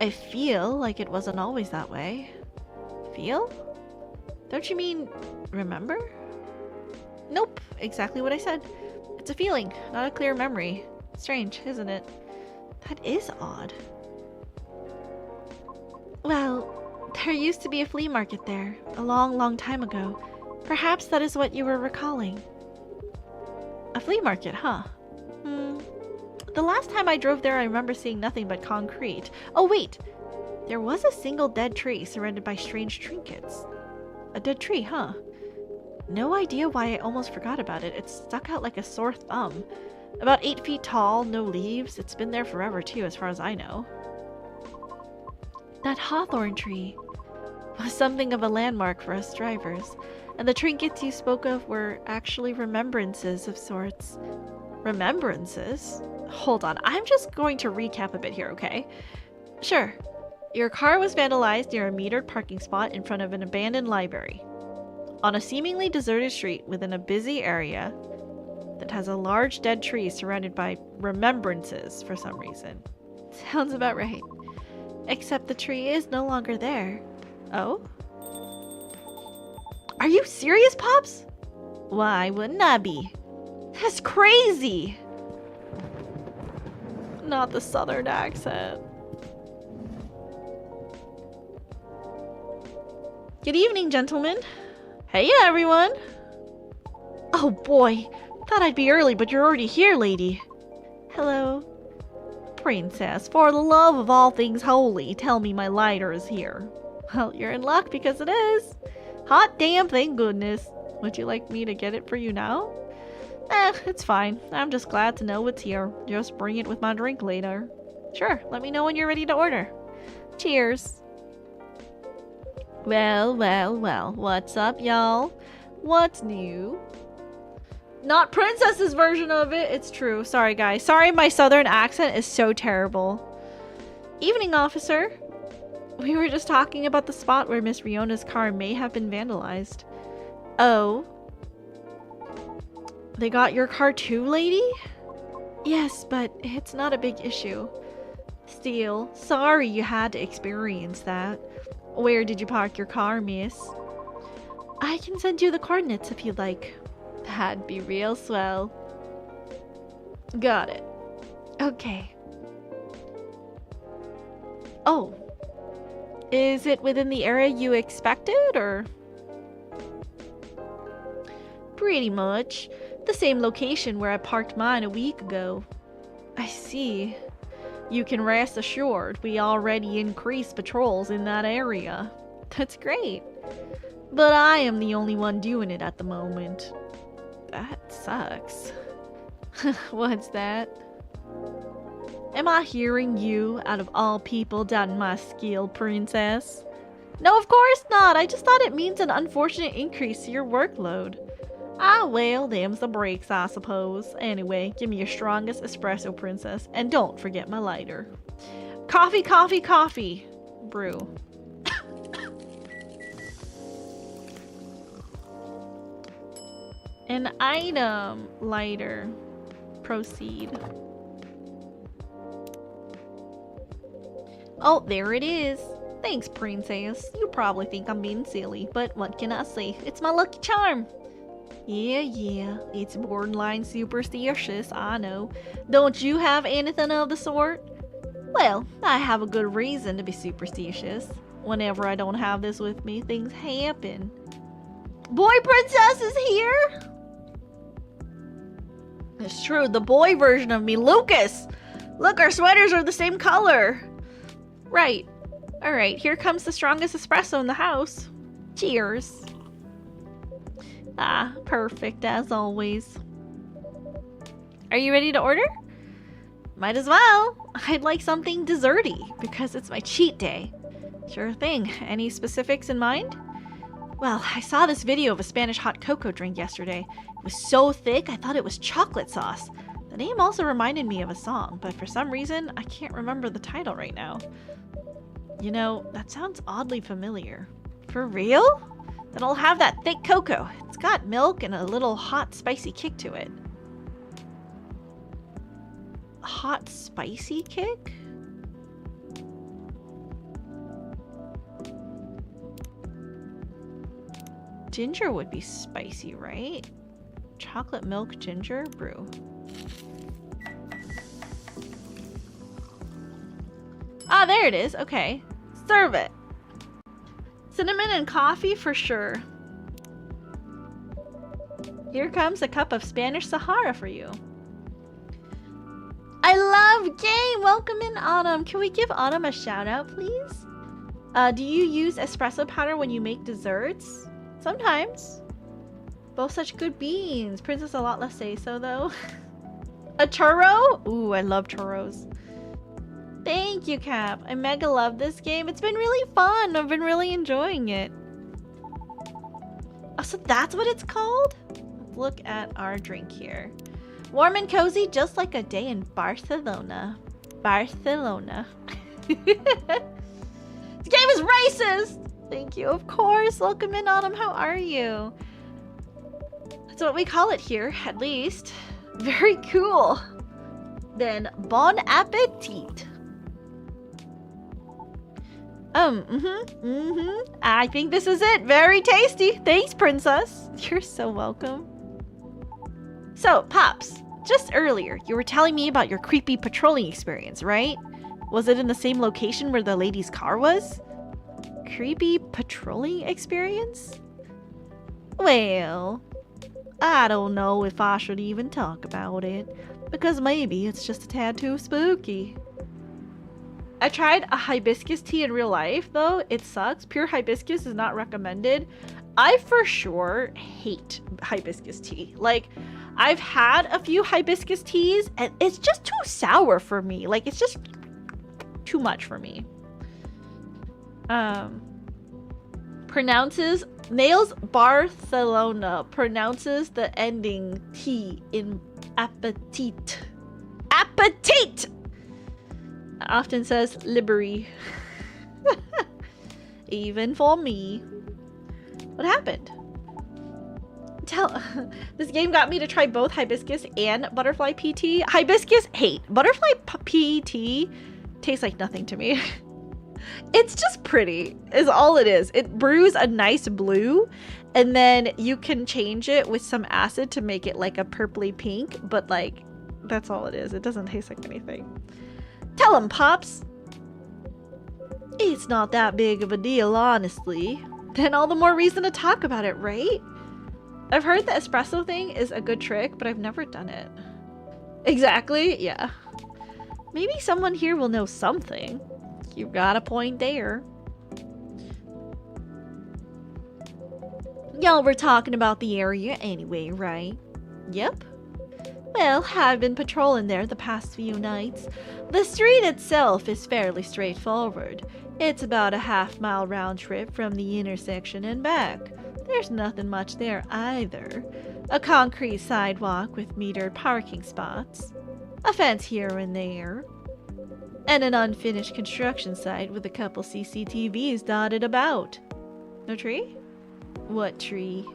I feel like it wasn't always that way. Feel? Don't you mean remember? Nope, exactly what I said. It's a feeling, not a clear memory. Strange, isn't it? That is odd. Well, there used to be a flea market there, a long, long time ago. Perhaps that is what you were recalling. A flea market, huh? The last time I drove there, I remember seeing nothing but concrete. Oh, wait! There was a single dead tree surrounded by strange trinkets. A dead tree, huh? No idea why I almost forgot about it. It stuck out like a sore thumb. About 8 feet tall, no leaves. It's been there forever, too, as far as I know. That hawthorn tree. was something of a landmark for us drivers. And the trinkets you spoke of were actually remembrances of sorts. Remembrances? Hold on, I'm just going to recap a bit here, okay? Sure. Your car was vandalized near a metered parking spot in front of an abandoned library. On a seemingly deserted street within a busy area that has a large dead tree surrounded by remembrances for some reason. Sounds about right. Except the tree is no longer there. Oh? Are you serious, Pops? Why wouldn't I be? That's crazy! Not the southern accent. Good evening, gentlemen. Hey, everyone. Oh boy, thought I'd be early, but you're already here, lady. Hello. Princess, for the love of all things holy, tell me my lighter is here. Well, you're in luck because it is. Hot damn, thank goodness. Would you like me to get it for you now? It's fine. I'm just glad to know it's here. Just bring it with my drink later. Sure, let me know when you're ready to order. Cheers. Well, well, well. What's up, y'all? What's new? Not Princess's version of it. It's true. Sorry, guys. Sorry, my southern accent is so terrible. Evening, officer. We were just talking about the spot where Miss Riona's car may have been vandalized. Oh. They got your car too, lady? Yes, but it's not a big issue. Still, sorry you had to experience that. Where did you park your car, miss? I can send you the coordinates if you'd like. That'd be real swell. Got it. Okay. Oh. Is it within the area you expected, or? Pretty much. The same location where I parked mine a week ago. I see. You can rest assured we already increased patrols in that area. That's great. But I am the only one doing it at the moment. That sucks. What's that? Am I hearing you, out of all people, doubting my skill, princess? No, of course not. I just thought it means an unfortunate increase to your workload. Ah, well, them's the breaks, I suppose. Anyway, give me your strongest espresso, princess, and don't forget my lighter. Coffee, coffee, coffee. Brew. An item. Lighter. Proceed. Oh, there it is. Thanks, princess. You probably think I'm being silly, but what can I say? It's my lucky charm. Yeah, it's borderline superstitious, I know. Don't you have anything of the sort? Well, I have a good reason to be superstitious. Whenever I don't have this with me, things happen. Boy princess is here? It's true, the boy version of me, Lucas! Look, our sweaters are the same color! Right. Alright, here comes the strongest espresso in the house. Cheers. Ah, perfect as always. Are you ready to order? Might as well. I'd like something desserty because it's my cheat day. Sure thing. Any specifics in mind? Well, I saw this video of a Spanish hot cocoa drink yesterday. It was so thick I thought it was chocolate sauce. The name also reminded me of a song, but for some reason I can't remember the title right now. You know, that sounds oddly familiar. For real? Then I'll have that thick cocoa. It's got milk and a little hot, spicy kick to it. Hot, spicy kick? Ginger would be spicy, right? Chocolate milk ginger brew. Ah, there it is. Okay. Serve it. Cinnamon and coffee for sure. Here comes a cup of Spanish Sahara for you. I love game! Welcome in, Autumn. Can we give Autumn a shout out, please? Do you use espresso powder when you make desserts? Sometimes. Both such good beans. Princess a lot less say so, though. A churro? Ooh, I love churros. Thank you, Cap. I mega love this game. It's been really fun. I've been really enjoying it. Oh, so that's what it's called? Let's look at our drink here. Warm and cozy, just like a day in Barcelona. Barcelona. This game is racist! Thank you, of course. Welcome in, Autumn. How are you? That's what we call it here, at least. Very cool. Then, bon appetit. I think this is it. Very tasty. Thanks, Princess. You're so welcome. So, Pops, just earlier, you were telling me about your creepy patrolling experience, right? Was it in the same location where the lady's car was? Creepy patrolling experience? Well, I don't know if I should even talk about it, because maybe it's just a tad too spooky. I tried a hibiscus tea in real life, though. It sucks. Pure hibiscus is not recommended. I for sure hate hibiscus tea. Like, I've had a few hibiscus teas, and it's just too sour for me. Like, it's just too much for me. Nails Barcelona pronounces the ending T in appetit. Appetit! Often says Liberty. Even for me. What happened? This game got me to try both hibiscus and butterfly PT. Hibiscus, hate. Butterfly PT tastes like nothing to me. It's just pretty, is all it is. It brews a nice blue, and then you can change it with some acid to make it like a purpley pink, but like, that's all it is. It doesn't taste like anything. Tell him, Pops. It's not that big of a deal, honestly. Then all the more reason to talk about it, right? I've heard the espresso thing is a good trick, but I've never done it. Exactly, yeah. Maybe someone here will know something. You got a point there. Y'all were talking about the area anyway, right? Yep. Well, I've been patrolling there the past few nights. The street itself is fairly straightforward. It's about a half-mile round trip from the intersection and back. There's nothing much there either. A concrete sidewalk with metered parking spots. A fence here and there. And an unfinished construction site with a couple CCTVs dotted about. No tree? What tree?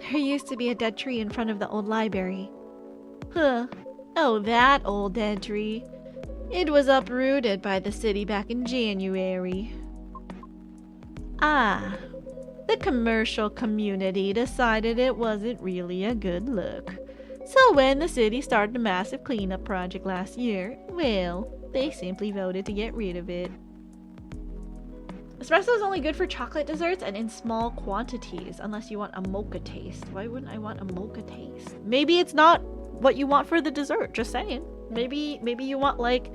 There used to be a dead tree in front of the old library. Huh. Oh, that old dead tree. It was uprooted by the city back in January. Ah. The commercial community decided it wasn't really a good look. So when the city started a massive cleanup project last year, well, they simply voted to get rid of it. Espresso is only good for chocolate desserts and in small quantities, unless you want a mocha taste. Why wouldn't I want a mocha taste? Maybe it's not what you want for the dessert, just saying. Maybe you want like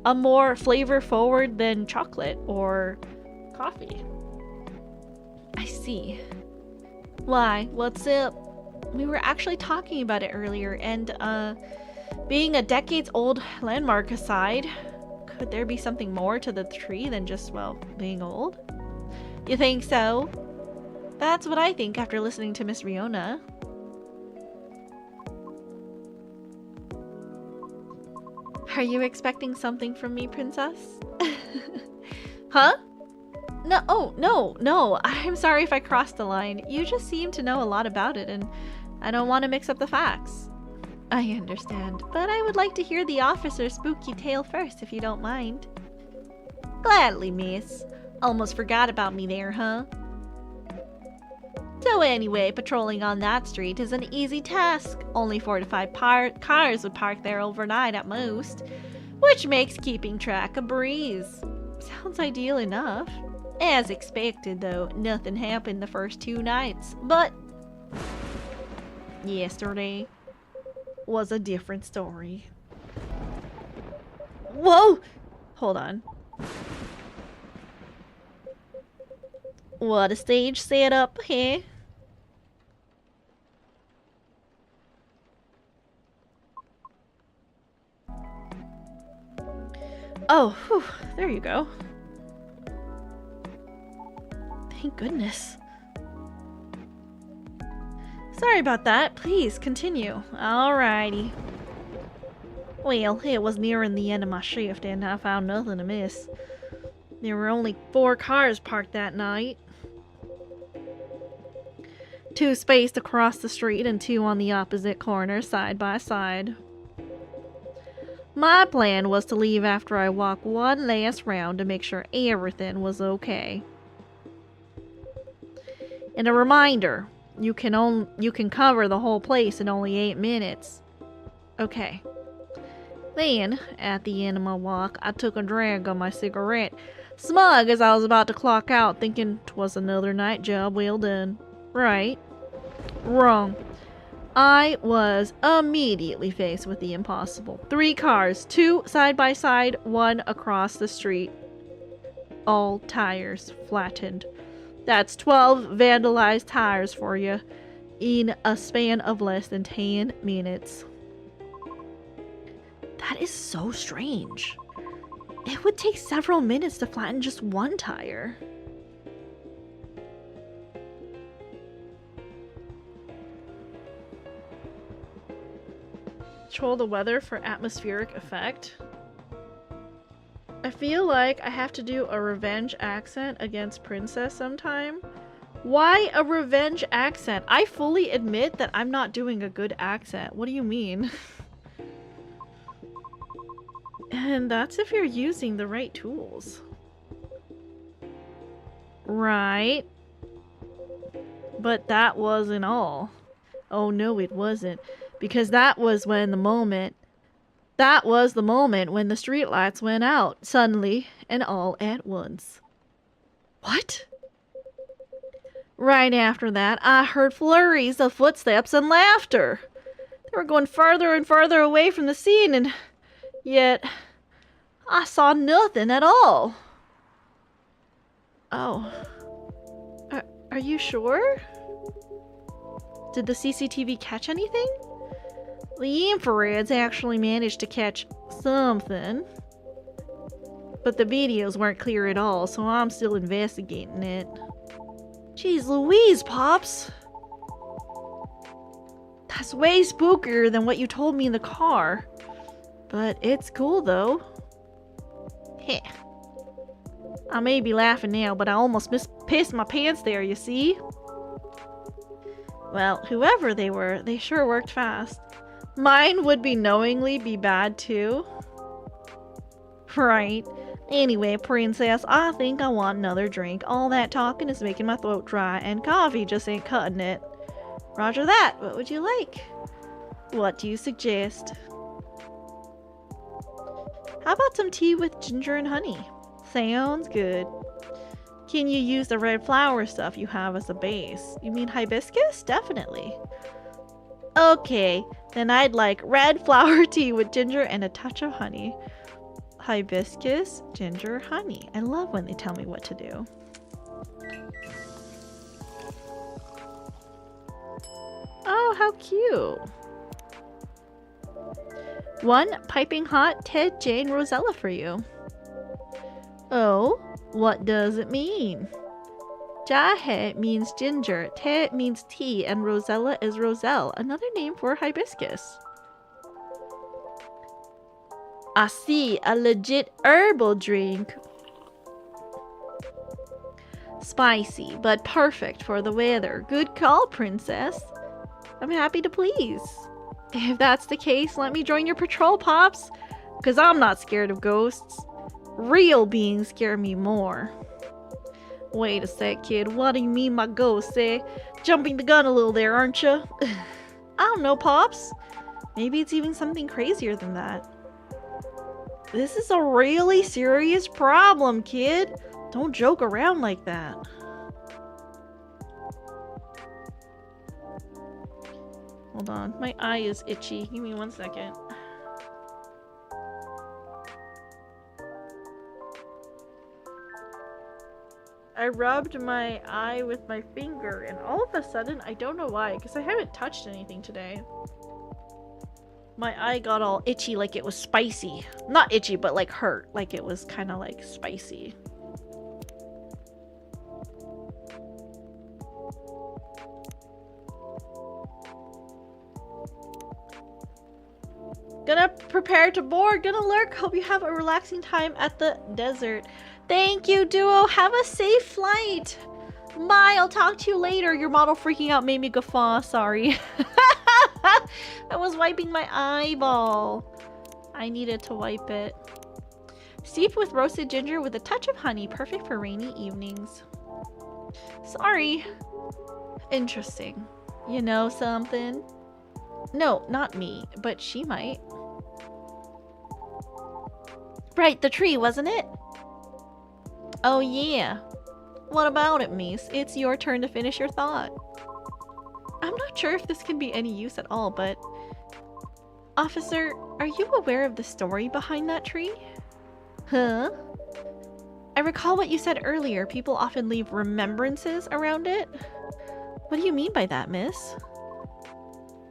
a more flavor forward than chocolate or coffee. I see. Why? What's up? We were actually talking about it earlier, and being a decades old landmark aside, could there be something more to the tree than just, well, being old? You think so? That's what I think after listening to Miss Riona. Are you expecting something from me, Princess? Huh? No, oh, no. I'm sorry if I crossed the line. You just seem to know a lot about it, and I don't want to mix up the facts. I understand, but I would like to hear the officer's spooky tale first, if you don't mind. Gladly, miss. Almost forgot about me there, huh? So anyway, patrolling on that street is an easy task. Only 4 to 5 cars would park there overnight at most, which makes keeping track a breeze. Sounds ideal enough. As expected, though, nothing happened the first 2 nights, but yesterday was a different story. Whoa! Hold on. What a stage setup, huh? Oh, whew, there you go. Thank goodness. Sorry about that. Please, continue. Alrighty. Well, it was nearing the end of my shift and I found nothing amiss. There were only 4 cars parked that night. 2 spaced across the street and 2 on the opposite corner, side by side. My plan was to leave after I walked one last round to make sure everything was okay. And a reminder, you can cover the whole place in only 8 minutes. Okay. Then, at the end of my walk, I took a drag on my cigarette, smug as I was about to clock out, thinking 'twas another night job well done. Right. Wrong. I was immediately faced with the impossible. 3 cars, 2 side by side, 1 across the street. All tires flattened. That's 12 vandalized tires for you in a span of less than 10 minutes. That is so strange. It would take several minutes to flatten just 1 tire. Control the weather for atmospheric effect. I feel like I have to do a revenge accent against Princess sometime. Why a revenge accent? I fully admit that I'm not doing a good accent. What do you mean? And that's if you're using the right tools. Right. But that wasn't all. Oh no, it wasn't. Because that was the moment when the streetlights went out, suddenly and all at once. What? Right after that, I heard flurries of footsteps and laughter. They were going farther and farther away from the scene, and yet I saw nothing at all. Oh. Are you sure? Did the CCTV catch anything? The infrareds actually managed to catch something. But the videos weren't clear at all, so I'm still investigating it. Jeez Louise, Pops! That's way spookier than what you told me in the car. But it's cool though. Heh. I may be laughing now, but I almost pissed my pants there, you see? Well, whoever they were, they sure worked fast. Mine would be knowingly be bad too. Right. Anyway, Princess, I think I want another drink. All that talking is making my throat dry, and coffee just ain't cutting it. Roger that. What would you like? What do you suggest? How about some tea with ginger and honey? Sounds good. Can you use the red flower stuff you have as a base? You mean hibiscus? Definitely. Okay, then I'd like red flower tea with ginger and a touch of honey. Hibiscus, ginger, honey. I love when they tell me what to do. Oh, how cute. 1 piping hot Ted Jane Rosella for you. Oh, what does it mean? Jahe means ginger, Te means tea, and Rosella is roselle, another name for hibiscus. I see, a legit herbal drink. Spicy, but perfect for the weather. Good call, Princess. I'm happy to please. If that's the case, let me join your patrol, Pops. 'Cause I'm not scared of ghosts. Real beings scare me more. Wait a sec, kid. What do you mean by ghosts, eh? Jumping the gun a little there, aren't you? I don't know, Pops. Maybe it's even something crazier than that. This is a really serious problem, kid. Don't joke around like that. Hold on. My eye is itchy. Give me 1 second. I rubbed my eye with my finger and all of a sudden, I don't know why, because I haven't touched anything today. My eye got all itchy like it was spicy. Not itchy, but like hurt. Like it was kind of like spicy. Gonna prepare to board. Gonna lurk. Hope you have a relaxing time at the desert. Thank you, Duo. Have a safe flight. Bye. I'll talk to you later. Your model freaking out made me guffaw. Sorry. I was wiping my eyeball. I needed to wipe it. Steeped with roasted ginger with a touch of honey. Perfect for rainy evenings. Sorry. Interesting. You know something? No, not me, but she might. Right, the tree, wasn't it? Oh yeah. What about it, Mies? It's your turn to finish your thought. I'm not sure if this can be any use at all, but... Officer, are you aware of the story behind that tree? Huh? I recall what you said earlier. People often leave remembrances around it. What do you mean by that, miss?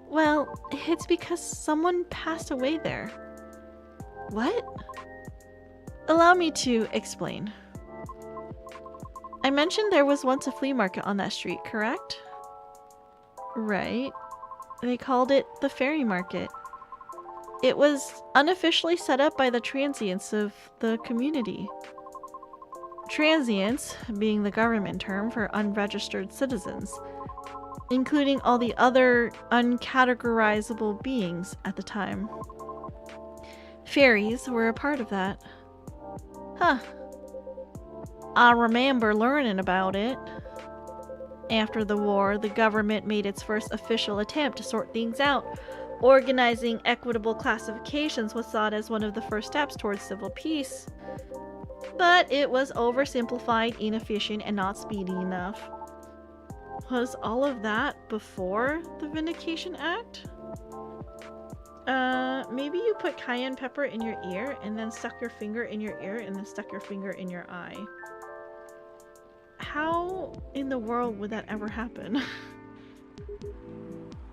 Well, it's because someone passed away there. What? Allow me to explain. I mentioned there was once a flea market on that street, correct? Right. They called it the Fairy Market. It was unofficially set up by the transients of the community. Transients being the government term for unregistered citizens, including all the other uncategorizable beings at the time. Fairies were a part of that. Huh. I remember learning about it. After the war, the government made its first official attempt to sort things out. Organizing equitable classifications was thought as one of the first steps towards civil peace. But it was oversimplified, inefficient, and not speedy enough. Was all of that before the Vindication Act? Maybe you put cayenne pepper in your ear and then stuck your finger in your ear and then stuck your finger in your eye. How in the world would that ever happen?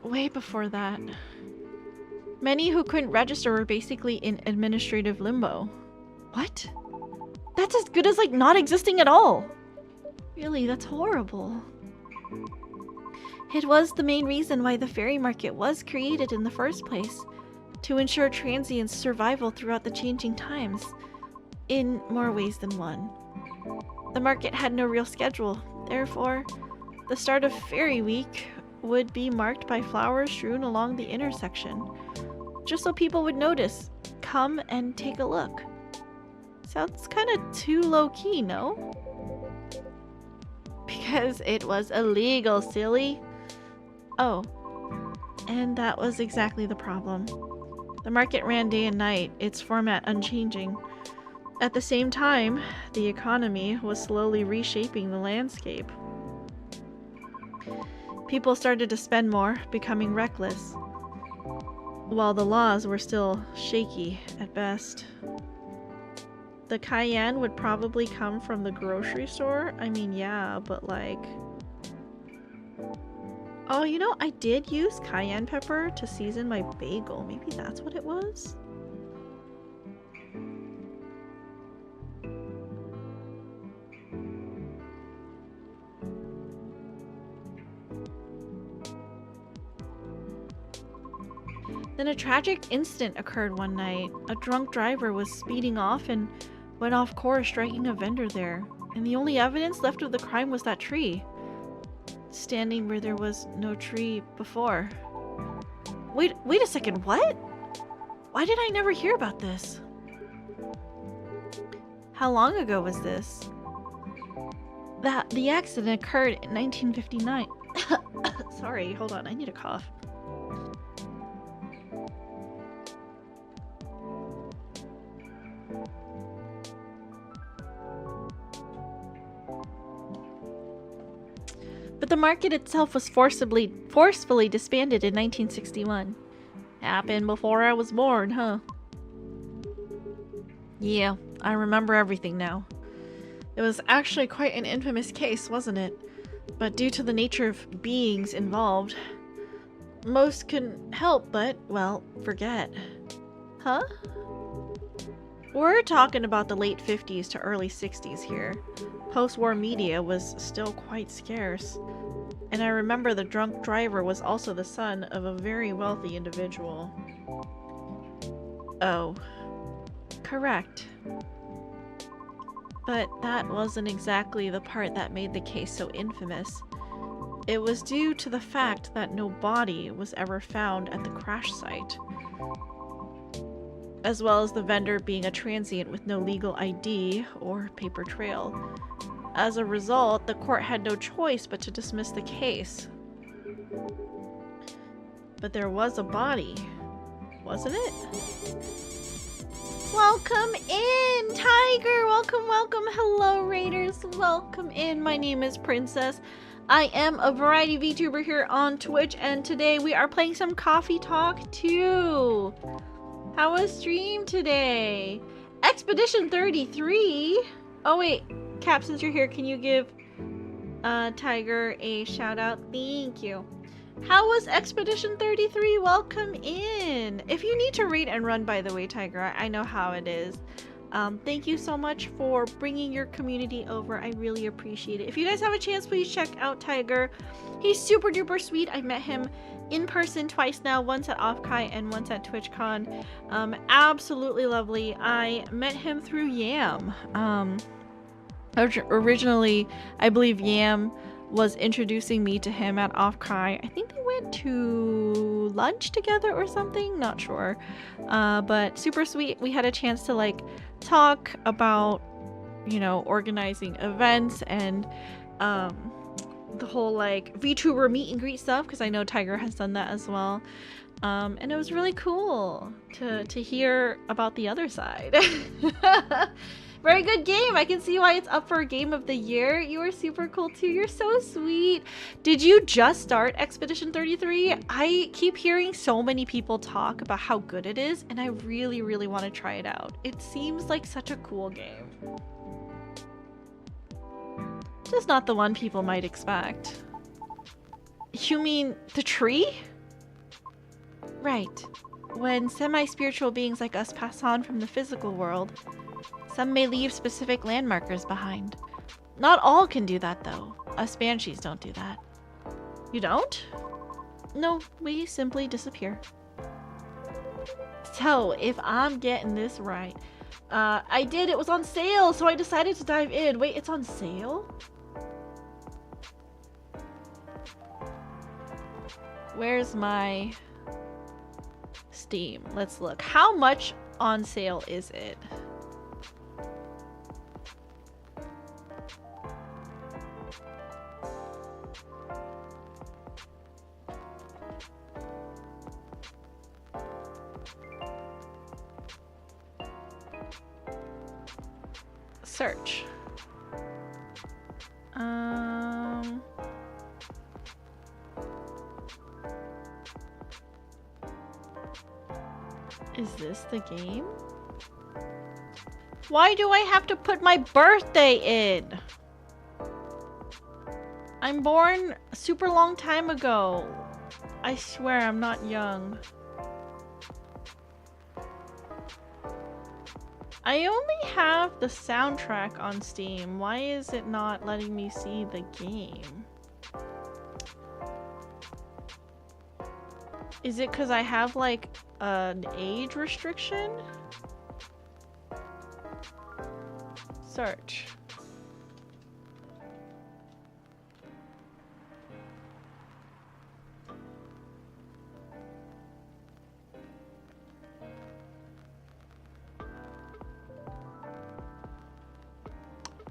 Way before that. Many who couldn't register were basically in administrative limbo. What? That's as good as like not existing at all. Really, that's horrible. It was the main reason why the fairy market was created in the first place, to ensure transients' survival throughout the changing times, in more ways than one. The market had no real schedule, therefore, the start of Fairy Week would be marked by flowers strewn along the intersection, just so people would notice, come and take a look. Sounds kind of too low-key, no? Because it was illegal, silly. Oh, and that was exactly the problem. The market ran day and night, its format unchanging. At the same time, the economy was slowly reshaping the landscape. People started to spend more, becoming reckless, while the laws were still shaky at best. The cayenne would probably come from the grocery store. I mean, yeah, but like... Oh, you know, I did use cayenne pepper to season my bagel. Maybe that's what it was? Then a tragic incident occurred one night. A drunk driver was speeding off and went off course, striking a vendor there. And the only evidence left of the crime was that tree, standing where there was no tree before. Wait a second, what? Why did I never hear about this? How long ago was this? The accident occurred in 1959. Sorry, hold on, I need a cough. But the market itself was forcefully disbanded in 1961. Happened before I was born, huh? Yeah, I remember everything now. It was actually quite an infamous case, wasn't it? But due to the nature of beings involved, most can help, but, well, forget. Huh? We're talking about the late 50s to early 60s here. Post-war media was still quite scarce. And I remember the drunk driver was also the son of a very wealthy individual. Oh. Correct. But that wasn't exactly the part that made the case so infamous. It was due to the fact that no body was ever found at the crash site, as well as the vendor being a transient with no legal ID or paper trail. As a result, the court had no choice but to dismiss the case. But there was a body, wasn't it? Welcome in, Tiger! Welcome, welcome. Hello, Raiders. Welcome in. My name is Princess. I am a variety VTuber here on Twitch, and today we are playing some Coffee Talk 2. How was stream today? Expedition 33? Oh wait, Cap, since you're here, can you give Tiger a shout out? Thank you. How was Expedition 33? Welcome in. If you need to read and run, by the way, Tiger, I know how it is. Thank you so much for bringing your community over. I really appreciate it. If you guys have a chance, please check out Tiger. He's super duper sweet. I met him in person twice now, once at Offkai and once at TwitchCon. Absolutely lovely. I met him through Yam. Originally, I believe Yam was introducing me to him at Offkai. I think they went to lunch together or something, not sure. But super sweet. We had a chance to like talk about, you know, organizing events and the whole like VTuber meet and greet stuff, because I know Tiger has done that as well. And it was really cool to hear about the other side. Very good game. I can see why it's up for Game of the Year. You are super cool too. You're so sweet. Did you just start Expedition 33? I keep hearing so many people talk about how good it is, and I really, really want to try it out. It seems like such a cool game. Just not the one people might expect. You mean the tree? Right. When semi-spiritual beings like us pass on from the physical world, some may leave specific landmarkers behind. Not all can do that, though. Us banshees don't do that. You don't? No, we simply disappear. So, if I'm getting this right, I did. It was on sale, so I decided to dive in. Wait, it's on sale? Where's my Steam? Let's look. How much on sale is it? Search. Is this the game? Why do I have to put my birthday in? I'm born a super long time ago. I swear I'm not young. I only have the soundtrack on Steam. Why is it not letting me see the game? Is it because I have like an age restriction? Search.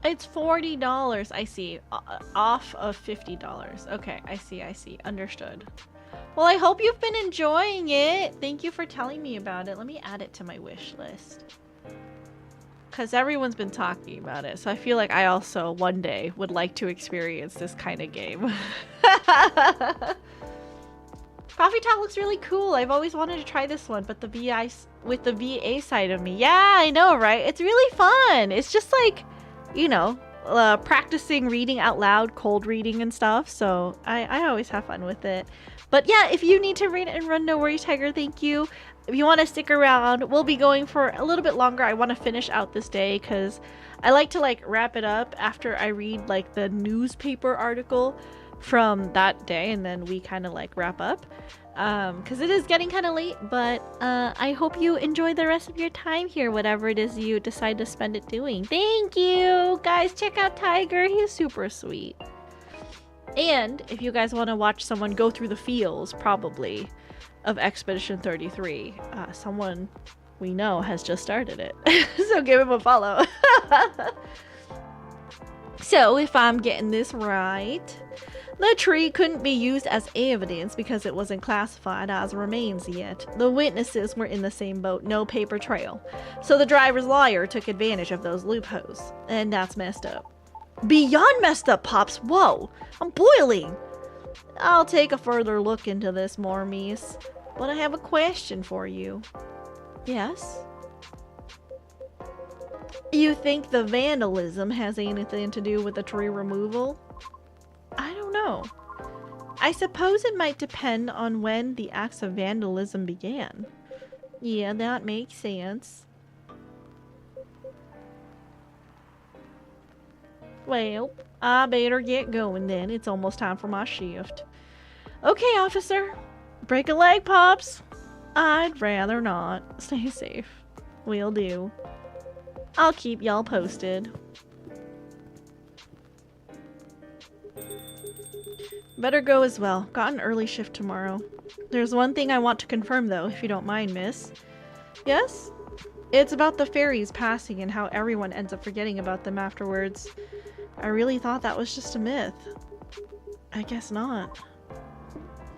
It's $40. I see. Off of $50. Okay, I see. Understood. Well, I hope you've been enjoying it. Thank you for telling me about it. Let me add it to my wish list. Because everyone's been talking about it, so I feel like I also one day would like to experience this kind of game. Coffee Talk looks really cool. I've always wanted to try this one, but the VA side of me. Yeah, I know, right? It's really fun. It's just like, you know, practicing reading out loud, cold reading and stuff, so I always have fun with it. But yeah, if you need to read it and run, no worries, Tiger, thank you. If you want to stick around, we'll be going for a little bit longer. I want to finish out this day because I like to like wrap it up after I read like the newspaper article from that day, and then we kind of like wrap up because it is getting kind of late. But I hope you enjoy the rest of your time here, whatever it is you decide to spend it doing. Thank you guys. Check out Tiger, he's super sweet. And if you guys want to watch someone go through the feels, probably, of Expedition 33, someone we know has just started it. So give him a follow. So if I'm getting this right, the tree couldn't be used as evidence because it wasn't classified as remains yet. The witnesses were in the same boat, no paper trail. So the driver's lawyer took advantage of those loopholes. And that's messed up. Beyond messed up, Pops. Whoa, I'm boiling. I'll take a further look into this more, Miss. But I have a question for you. Yes? You think the vandalism has anything to do with the tree removal? I don't know. I suppose it might depend on when the acts of vandalism began. Yeah, that makes sense. Well, I better get going then. It's almost time for my shift. Okay, officer. Break a leg, Pops. I'd rather not. Stay safe. Will do. I'll keep y'all posted. Better go as well. Got an early shift tomorrow. There's one thing I want to confirm though, if you don't mind, miss. Yes? It's about the fairies passing and how everyone ends up forgetting about them afterwards. I really thought that was just a myth. I guess not.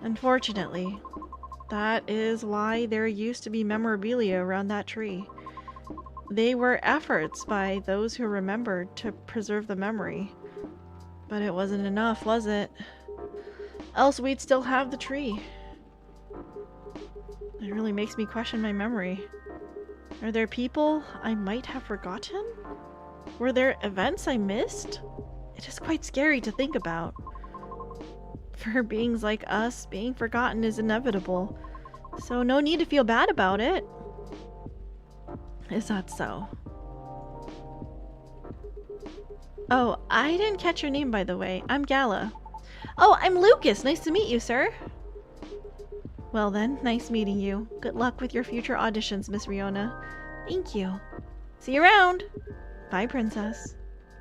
Unfortunately. That is why there used to be memorabilia around that tree. They were efforts by those who remembered to preserve the memory. But it wasn't enough, was it? Else we'd still have the tree. It really makes me question my memory. Are there people I might have forgotten? Were there events I missed? It is quite scary to think about. For beings like us, being forgotten is inevitable. So no need to feel bad about it. Is that so? Oh, I didn't catch your name, by the way. I'm Gala. Oh, I'm Lucas. Nice to meet you, sir. Well then, nice meeting you. Good luck with your future auditions, Miss Riona. Thank you. See you around. Bye, princess.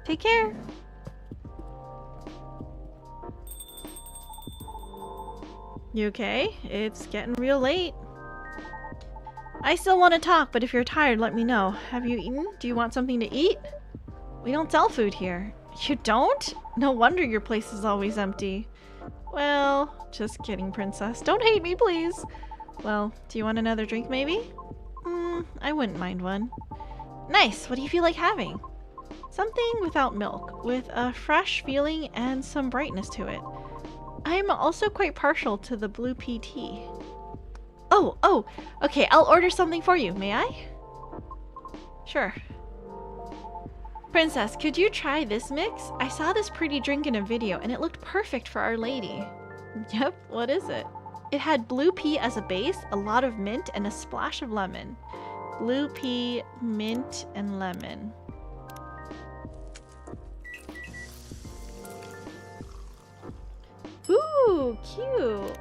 Take care. You okay? It's getting real late. I still want to talk, but if you're tired, let me know. Have you eaten? Do you want something to eat? We don't sell food here. You don't? No wonder your place is always empty. Well, just kidding, princess. Don't hate me, please. Well, do you want another drink, maybe? I wouldn't mind one. Nice. What do you feel like having? Something without milk, with a fresh feeling and some brightness to it. I'm also quite partial to the blue pea tea. Oh, okay, I'll order something for you, may I? Sure. Princess, could you try this mix? I saw this pretty drink in a video and it looked perfect for Our Lady. Yep, what is it? It had blue pea as a base, a lot of mint, and a splash of lemon. Blue pea, mint, and lemon. Ooh, cute.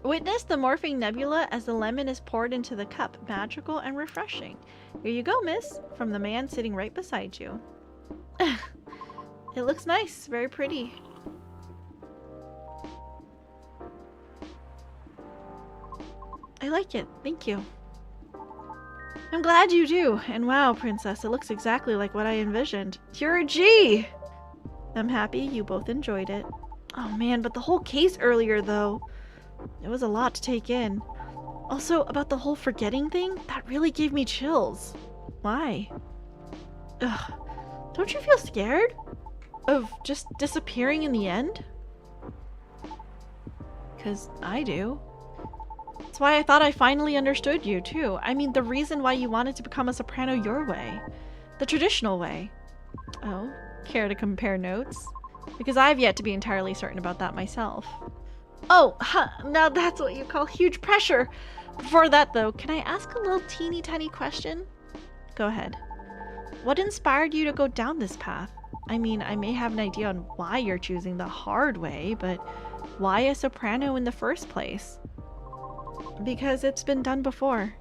Witness the morphing nebula as the lemon is poured into the cup. Magical and refreshing. Here you go, miss. From the man sitting right beside you. It looks nice. Very pretty. I like it. Thank you. I'm glad you do. And wow, princess, it looks exactly like what I envisioned. You're a G! I'm happy you both enjoyed it. Oh man, but the whole case earlier, though. It was a lot to take in. Also, about the whole forgetting thing, that really gave me chills. Why? Ugh. Don't you feel scared? Of just disappearing in the end? 'Cause I do. That's why I thought I finally understood you, too. I mean, the reason why you wanted to become a soprano your way. The traditional way. Oh, care to compare notes? Because I've yet to be entirely certain about that myself. Oh, now that's what you call huge pressure. Before that, though, can I ask a little teeny tiny question? Go ahead. What inspired you to go down this path? I mean, I may have an idea on why you're choosing the hard way, but why a soprano in the first place? Because it's been done before.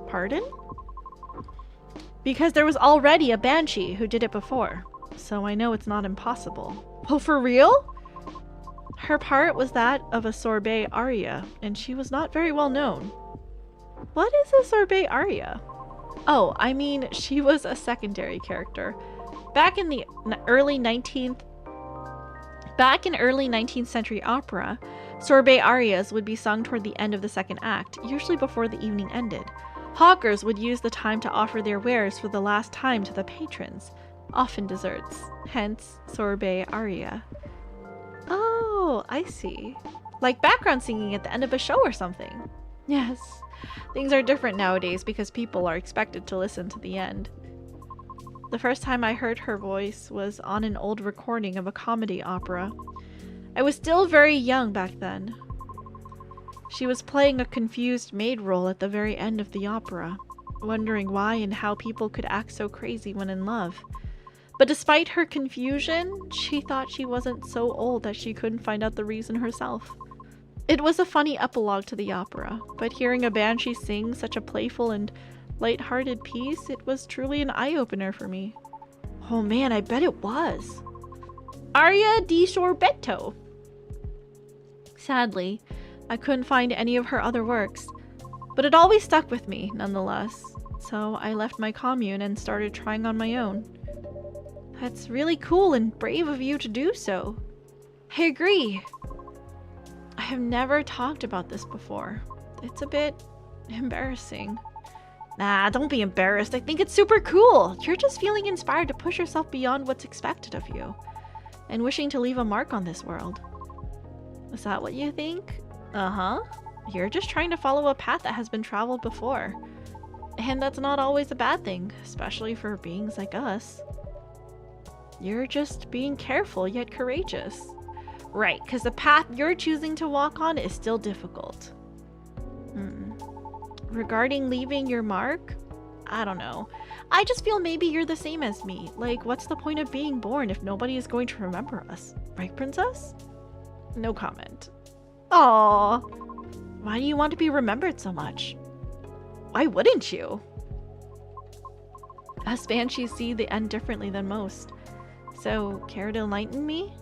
Pardon? Because there was already a banshee who did it before, so I know it's not impossible. Oh, for real? Her part was that of a sorbet aria, and she was not very well known. What is a sorbet aria? Oh, I mean, she was a secondary character. Back in early 19th century opera, sorbet arias would be sung toward the end of the second act, usually before the evening ended. Hawkers would use the time to offer their wares for the last time to the patrons, often desserts, hence sorbet aria. Oh, I see. Like background singing at the end of a show or something. Yes, things are different nowadays because people are expected to listen to the end. The first time I heard her voice was on an old recording of a comedy opera. I was still very young back then. She was playing a confused maid role at the very end of the opera, wondering why and how people could act so crazy when in love. But despite her confusion, she thought she wasn't so old that she couldn't find out the reason herself. It was a funny epilogue to the opera, but hearing a banshee sing such a playful and light-hearted piece, it was truly an eye-opener for me. Oh man, I bet it was. Aria di Sorbetto. Sadly, I couldn't find any of her other works, but it always stuck with me, nonetheless, so I left my commune and started trying on my own. That's really cool and brave of you to do so. I agree. I have never talked about this before. It's a bit embarrassing. Nah, don't be embarrassed. I think it's super cool. You're just feeling inspired to push yourself beyond what's expected of you, and wishing to leave a mark on this world. Is that what you think? Uh-huh. You're just trying to follow a path that has been traveled before. And that's not always a bad thing, especially for beings like us. You're just being careful yet courageous. Right, because the path you're choosing to walk on is still difficult. Regarding leaving your mark, I don't know. I just feel maybe you're the same as me. Like, what's the point of being born if nobody is going to remember us? Right, princess? No comment. Aww. Why do you want to be remembered so much? Why wouldn't you? Us banshees see the end differently than most. So, care to enlighten me?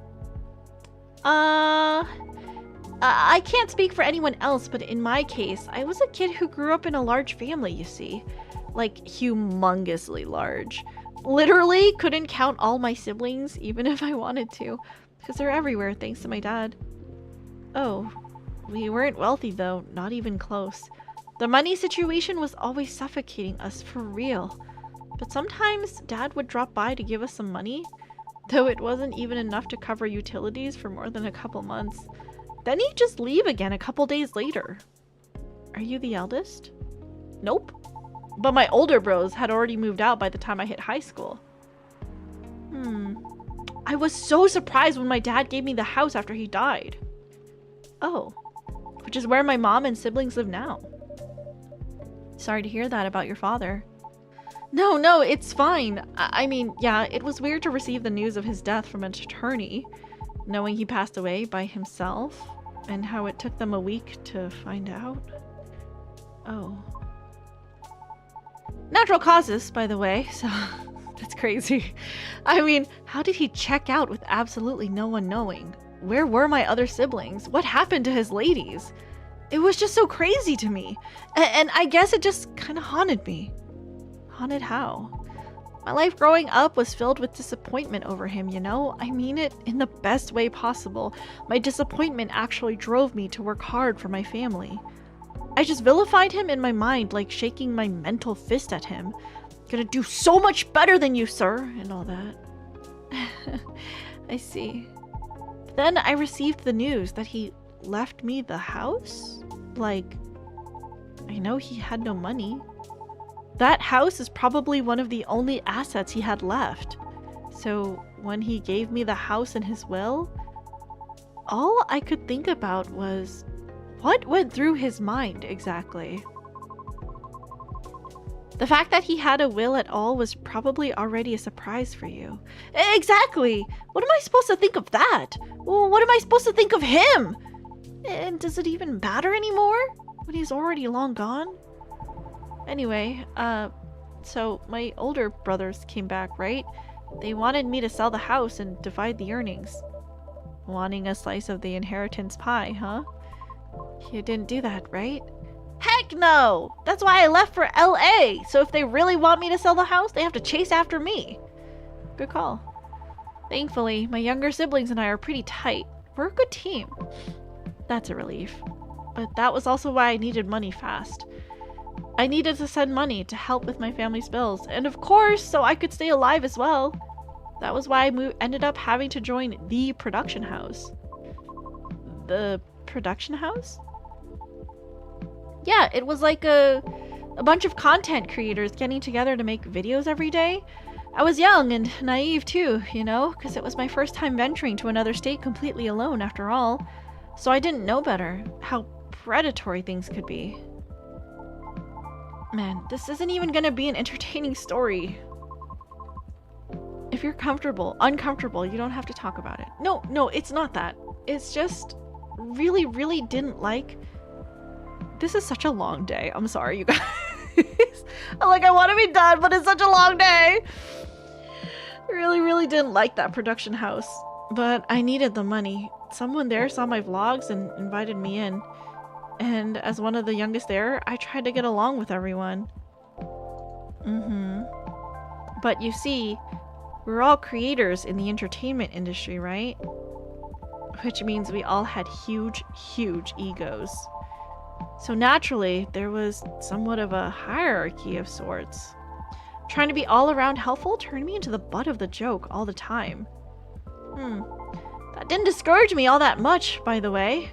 I can't speak for anyone else, but in my case, I was a kid who grew up in a large family, you see. Like, humongously large. Literally couldn't count all my siblings, even if I wanted to, because they're everywhere thanks to my dad. Oh, we weren't wealthy though, not even close. The money situation was always suffocating us, for real. But sometimes Dad would drop by to give us some money, though it wasn't even enough to cover utilities for more than a couple months. Then he'd just leave again a couple days later. Are you the eldest? Nope. But my older bros had already moved out by the time I hit high school. I was so surprised when my dad gave me the house after he died. Oh, which is where my mom and siblings live now. Sorry to hear that about your father. No, it's fine. I mean, yeah, it was weird to receive the news of his death from an attorney, knowing he passed away by himself, and how it took them a week to find out. Oh. Natural causes, by the way, so that's crazy. I mean, how did he check out with absolutely no one knowing? Where were my other siblings? What happened to his ladies? It was just so crazy to me. And I guess it just kind of haunted me. Haunted how? My life growing up was filled with disappointment over him, you know? I mean it in the best way possible. My disappointment actually drove me to work hard for my family. I just vilified him in my mind, like shaking my mental fist at him. Gonna do so much better than you, sir, and all that. I see. Then I received the news that he left me the house? Like, I know he had no money. That house is probably one of the only assets he had left. So when he gave me the house in his will, all I could think about was, what went through his mind exactly? The fact that he had a will at all was probably already a surprise for you. Exactly! What am I supposed to think of that? Well, what am I supposed to think of him? And does it even matter anymore when he's already long gone? Anyway, so my older brothers came back, right? They wanted me to sell the house and divide the earnings. Wanting a slice of the inheritance pie, huh? You didn't do that, right? Heck no! That's why I left for LA! So if they really want me to sell the house, they have to chase after me. Good call. Thankfully, my younger siblings and I are pretty tight. We're a good team. That's a relief. But that was also why I needed money fast. I needed to send money to help with my family's bills, and of course, so I could stay alive as well. That was why I ended up having to join the production house. The production house? Yeah, it was like a bunch of content creators getting together to make videos every day. I was young and naive too, you know, because it was my first time venturing to another state completely alone after all. So I didn't know better how predatory things could be. Man, this isn't even gonna be an entertaining story. If you're uncomfortable, you don't have to talk about it. No, it's not that. It's just really didn't like... This is such a long day. I'm sorry, you guys. I want to be done, but it's such a long day. I really didn't like that production house. But I needed the money. Someone there saw my vlogs and invited me in. And as one of the youngest there, I tried to get along with everyone. But you see, we're all creators in the entertainment industry, right? Which means we all had huge egos. So naturally, there was somewhat of a hierarchy of sorts. Trying to be all around helpful turned me into the butt of the joke all the time. That didn't discourage me all that much, by the way.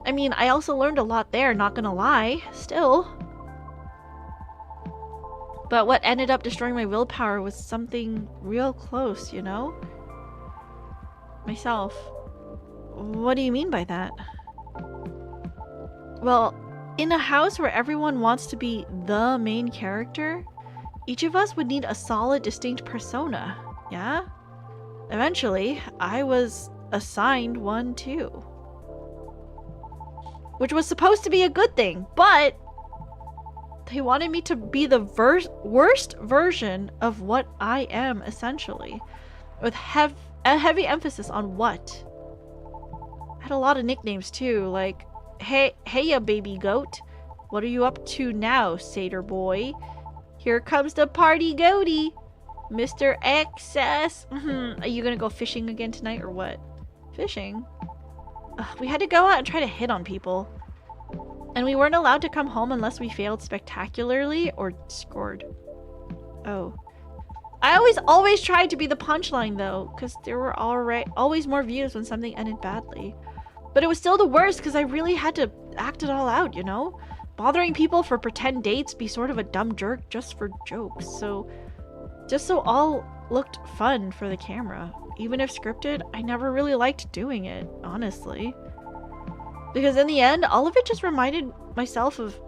I mean, I also learned a lot there, not gonna lie, still. But what ended up destroying my willpower was something real close, you know? Myself. What do you mean by that? Well, in a house where everyone wants to be the main character, each of us would need a solid, distinct persona, yeah? Eventually, I was assigned one too. Which was supposed to be a good thing, but they wanted me to be the worst version of what I am, essentially. With a heavy emphasis on what. I had a lot of nicknames too, like, Hey ya baby goat. What are you up to now, satyr boy? Here comes the party goaty. Mr. Excess. Are you gonna go fishing again tonight or what? Fishing? We had to go out and try to hit on people. And we weren't allowed to come home unless we failed spectacularly or scored. Oh. I always tried to be the punchline though, because there were always more views when something ended badly. But it was still the worst because I really had to act it all out, you know? Bothering people for pretend dates, be sort of a dumb jerk just for jokes. Just so all looked fun for the camera. Even if scripted, I never really liked doing it, honestly. Because in the end, all of it just reminded myself of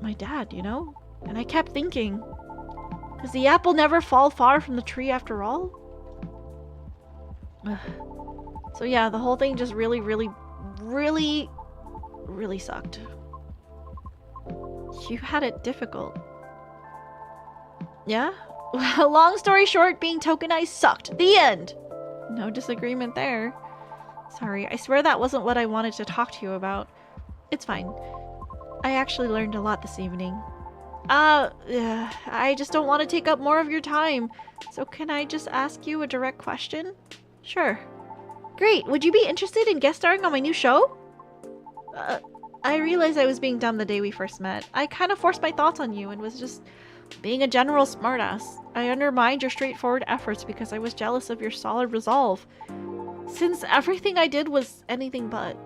my dad, you know? And I kept thinking, does the apple never fall far from the tree after all? So yeah, the whole thing just really sucked. You had it difficult. Yeah? Well, long story short, being tokenized sucked. The end! No disagreement there. Sorry, I swear that wasn't what I wanted to talk to you about. It's fine. I actually learned a lot this evening. I just don't want to take up more of your time. So can I just ask you a direct question? Sure. Great, would you be interested in guest starring on my new show? I realized I was being dumb the day we first met. I kind of forced my thoughts on you and was just being a general smartass. I undermined your straightforward efforts because I was jealous of your solid resolve. Since everything I did was anything but.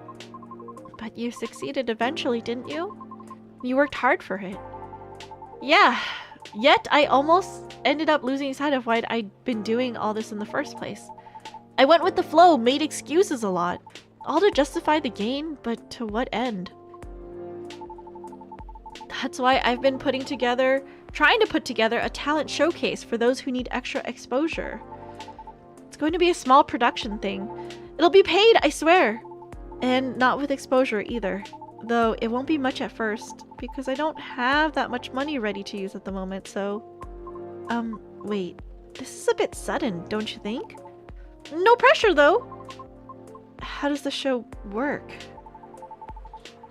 But you succeeded eventually, didn't you? You worked hard for it. Yeah, yet I almost ended up losing sight of why I'd been doing all this in the first place. I went with the flow, made excuses a lot. All to justify the gain, but to what end? That's why I've been trying to put together a talent showcase for those who need extra exposure. It's going to be a small production thing. It'll be paid, I swear. And not with exposure either. Though it won't be much at first, because I don't have that much money ready to use at the moment, so... wait. This is a bit sudden, don't you think? No pressure, though! How does the show work?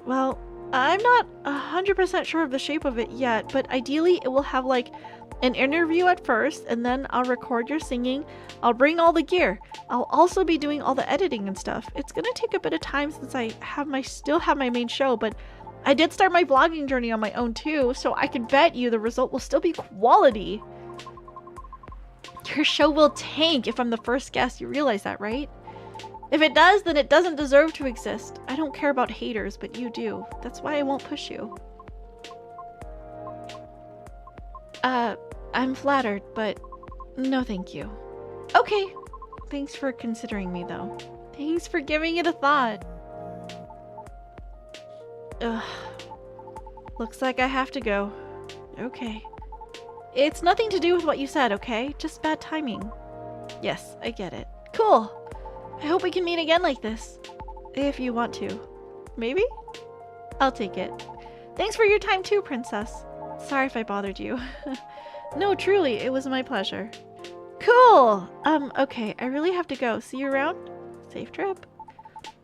Well, I'm not 100% sure of the shape of it yet, but ideally it will have like an interview at first, and then I'll record your singing. I'll bring all the gear. I'll also be doing all the editing and stuff. It's gonna take a bit of time since I still have my main show, but I did start my vlogging journey on my own too, so I can bet you the result will still be quality. Your show will tank if I'm the first guest. You realize that, right? If it does, then it doesn't deserve to exist. I don't care about haters, but you do. That's why I won't push you. I'm flattered, but no thank you. Okay. Thanks for considering me, though. Thanks for giving it a thought. Ugh. Looks like I have to go. Okay. It's nothing to do with what you said, okay? Just bad timing. Yes, I get it. Cool. I hope we can meet again like this. If you want to. Maybe? I'll take it. Thanks for your time too, Princess. Sorry if I bothered you. No, truly, it was my pleasure. Cool! Okay, I really have to go. See you around? Safe trip.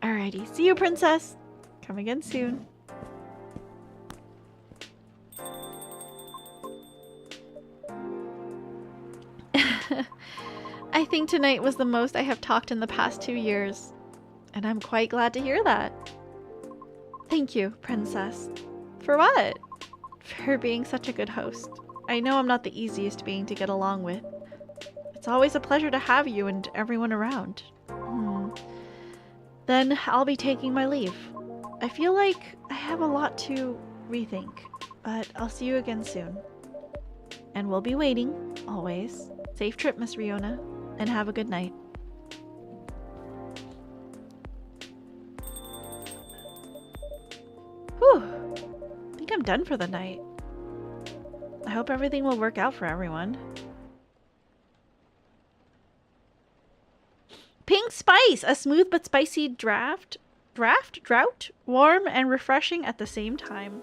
Alrighty, see you, Princess. Come again soon. I think tonight was the most I have talked in the past 2 years. And I'm quite glad to hear that. Thank you, Princess. For what? For being such a good host. I know I'm not the easiest being to get along with. It's always a pleasure to have you and everyone around. Then I'll be taking my leave. I feel like I have a lot to rethink, but I'll see you again soon. And we'll be waiting, always. Safe trip, Miss Riona, and have a good night. Whew. I think I'm done for the night. I hope everything will work out for everyone. Pink Spice! A smooth but spicy drought? Warm and refreshing at the same time.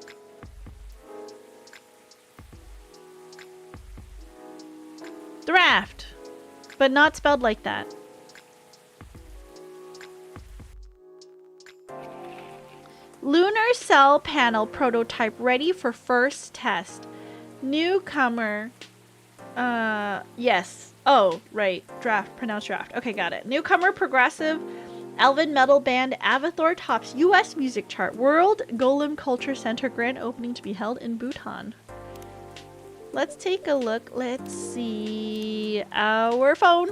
Draft! But not spelled like that. Lunar cell panel prototype ready for first test. Newcomer. Yes. Oh, right. Draft. Pronounced draft. Okay, got it. Newcomer progressive Elven metal band Avathor tops US music chart. World Golem Culture Center grand opening to be held in Bhutan. Let's take a look. Let's see. Our phone.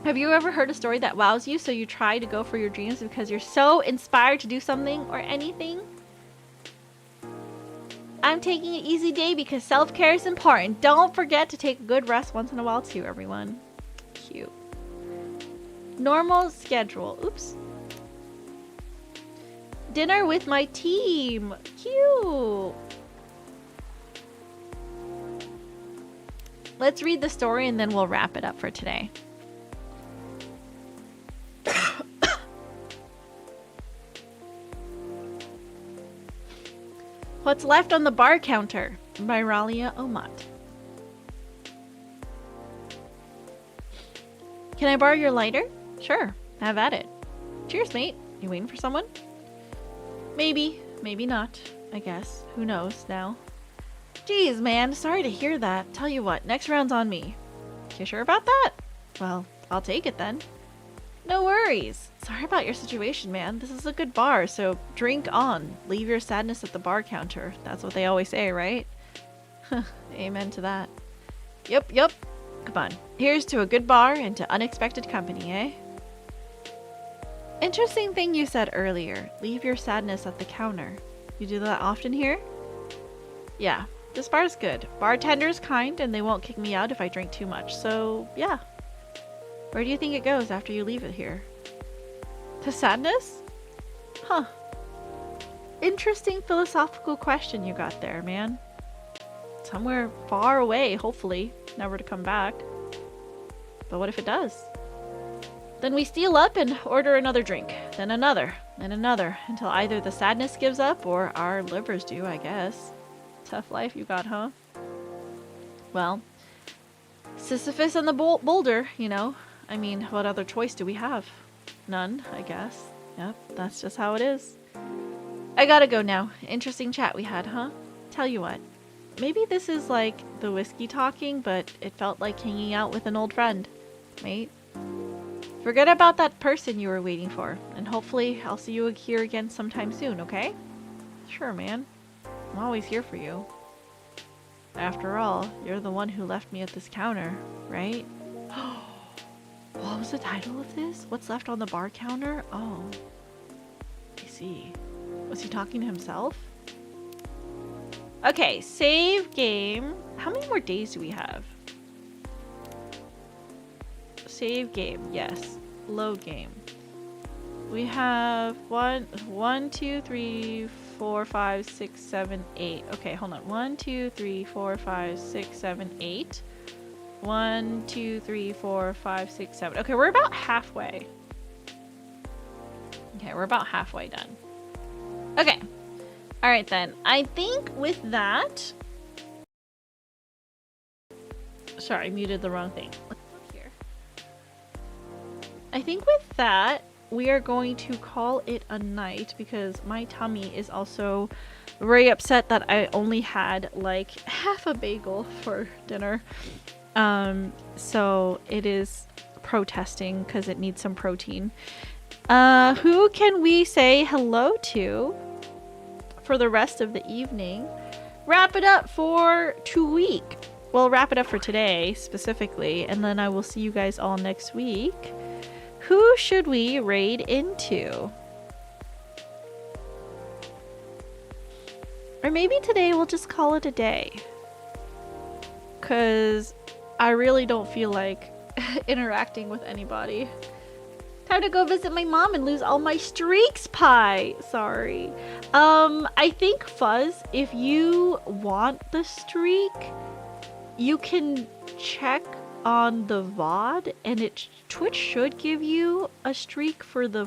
Have you ever heard a story that wows you so you try to go for your dreams because you're so inspired to do something or anything? I'm taking an easy day because self-care is important. Don't forget to take a good rest once in a while too, everyone. Cute. Normal schedule. Oops. Dinner with my team. Cute. Let's read the story and then we'll wrap it up for today. What's Left on the Bar Counter by Ralia Omat. Can I borrow your lighter? Sure, have at it. Cheers, mate. You waiting for someone? Maybe, maybe not, I guess. Who knows now? Jeez, man, sorry to hear that. Tell you what, next round's on me. You sure about that? Well, I'll take it then. No worries. Sorry about your situation, man. This is a good bar, so drink on. Leave your sadness at the bar counter. That's what they always say, right? Amen to that. Yup. Come on. Here's to a good bar and to unexpected company, eh? Interesting thing you said earlier. Leave your sadness at the counter. You do that often here? Yeah, this bar is good. Bartender's kind and they won't kick me out if I drink too much. So, yeah. Where do you think it goes after you leave it here? To sadness? Huh. Interesting philosophical question you got there, man. Somewhere far away, hopefully. Never to come back. But what if it does? Then we steal up and order another drink. Then another. Then another. Until either the sadness gives up or our livers do, I guess. Tough life you got, huh? Well, Sisyphus and the boulder, you know. I mean, what other choice do we have? None, I guess. Yep, that's just how it is. I gotta go now. Interesting chat we had, huh? Tell you what. Maybe this is like the whiskey talking, but it felt like hanging out with an old friend. Mate? Forget about that person you were waiting for, and hopefully I'll see you here again sometime soon, okay? Sure, man. I'm always here for you. After all, you're the one who left me at this counter, right? What was the title of this? What's left on the bar counter? Oh. I see. Was he talking to himself? Okay, save game. How many more days do we have? Save game, yes. Load game. We have 1, 2, 3, 4, 5, 6, 7, 8. Okay, hold on. 1, 2, 3, 4, 5, 6, 7, 8. 1, 2, 3, 4, 5, 6, 7. Okay, we're about halfway. Okay, we're about halfway done. Okay. Alright then. I think with that... Sorry, I muted the wrong thing. Let's look here. I think with that, we are going to call it a night because my tummy is also very upset that I only had like half a bagel for dinner. So it is protesting because it needs some protein. Who can we say hello to for the rest of the evening? Wrap it up for 2 weeks. Well, wrap it up for today specifically, and then I will see you guys all next week. Who should we raid into? Or maybe today we'll just call it a day. Because I really don't feel like interacting with anybody. Time to go visit my mom and lose all my streaks, Pie. Sorry. I think Fuzz, if you want the streak, you can check on the VOD and Twitch should give you a streak for the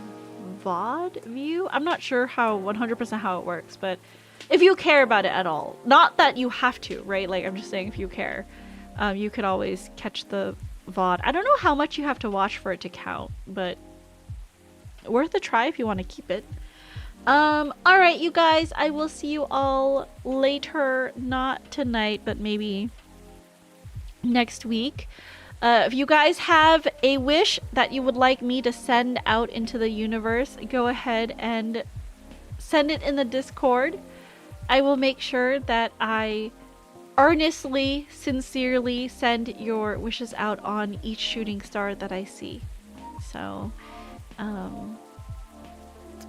VOD view. I'm not sure how 100% how it works, but if you care about it at all, not that you have to, right? Like I'm just saying if you care, you could always catch the VOD. I don't know how much you have to watch for it to count, but worth a try if you want to keep it. Alright you guys, I will see you all later, not tonight, but maybe next week. If you guys have a wish that you would like me to send out into the universe, go ahead and send it in the Discord. I will make sure that I earnestly, sincerely send your wishes out on each shooting star that I see. So, I'm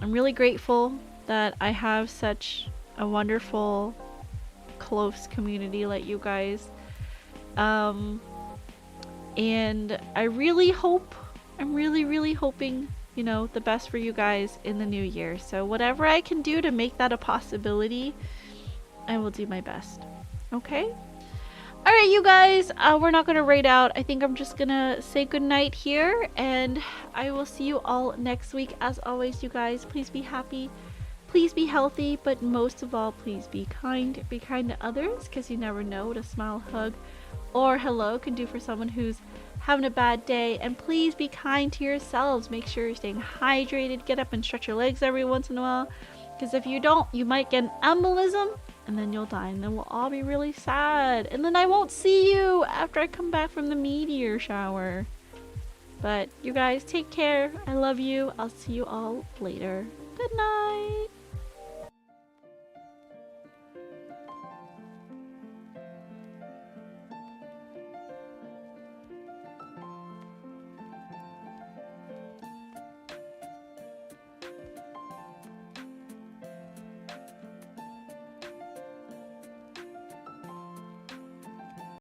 really grateful that I have such a wonderful, close community like you guys. And I really hope, I'm really hoping, you know, the best for you guys in the new year. So whatever I can do to make that a possibility, I will do my best. Okay? Alright, you guys, we're not going to raid out. I think I'm just going to say goodnight here, and I will see you all next week. As always, you guys, please be happy. Please be healthy, but most of all, please be kind. Be kind to others, because you never know what a smile, hug, or hello can do for someone who's having a bad day. And please be kind to yourselves. Make sure you're staying hydrated. Get up and stretch your legs every once in a while, because if you don't, you might get an embolism, and then you'll die, and then we'll all be really sad. And then I won't see you after I come back from the meteor shower. But you guys, take care. I love you. I'll see you all later. Good night.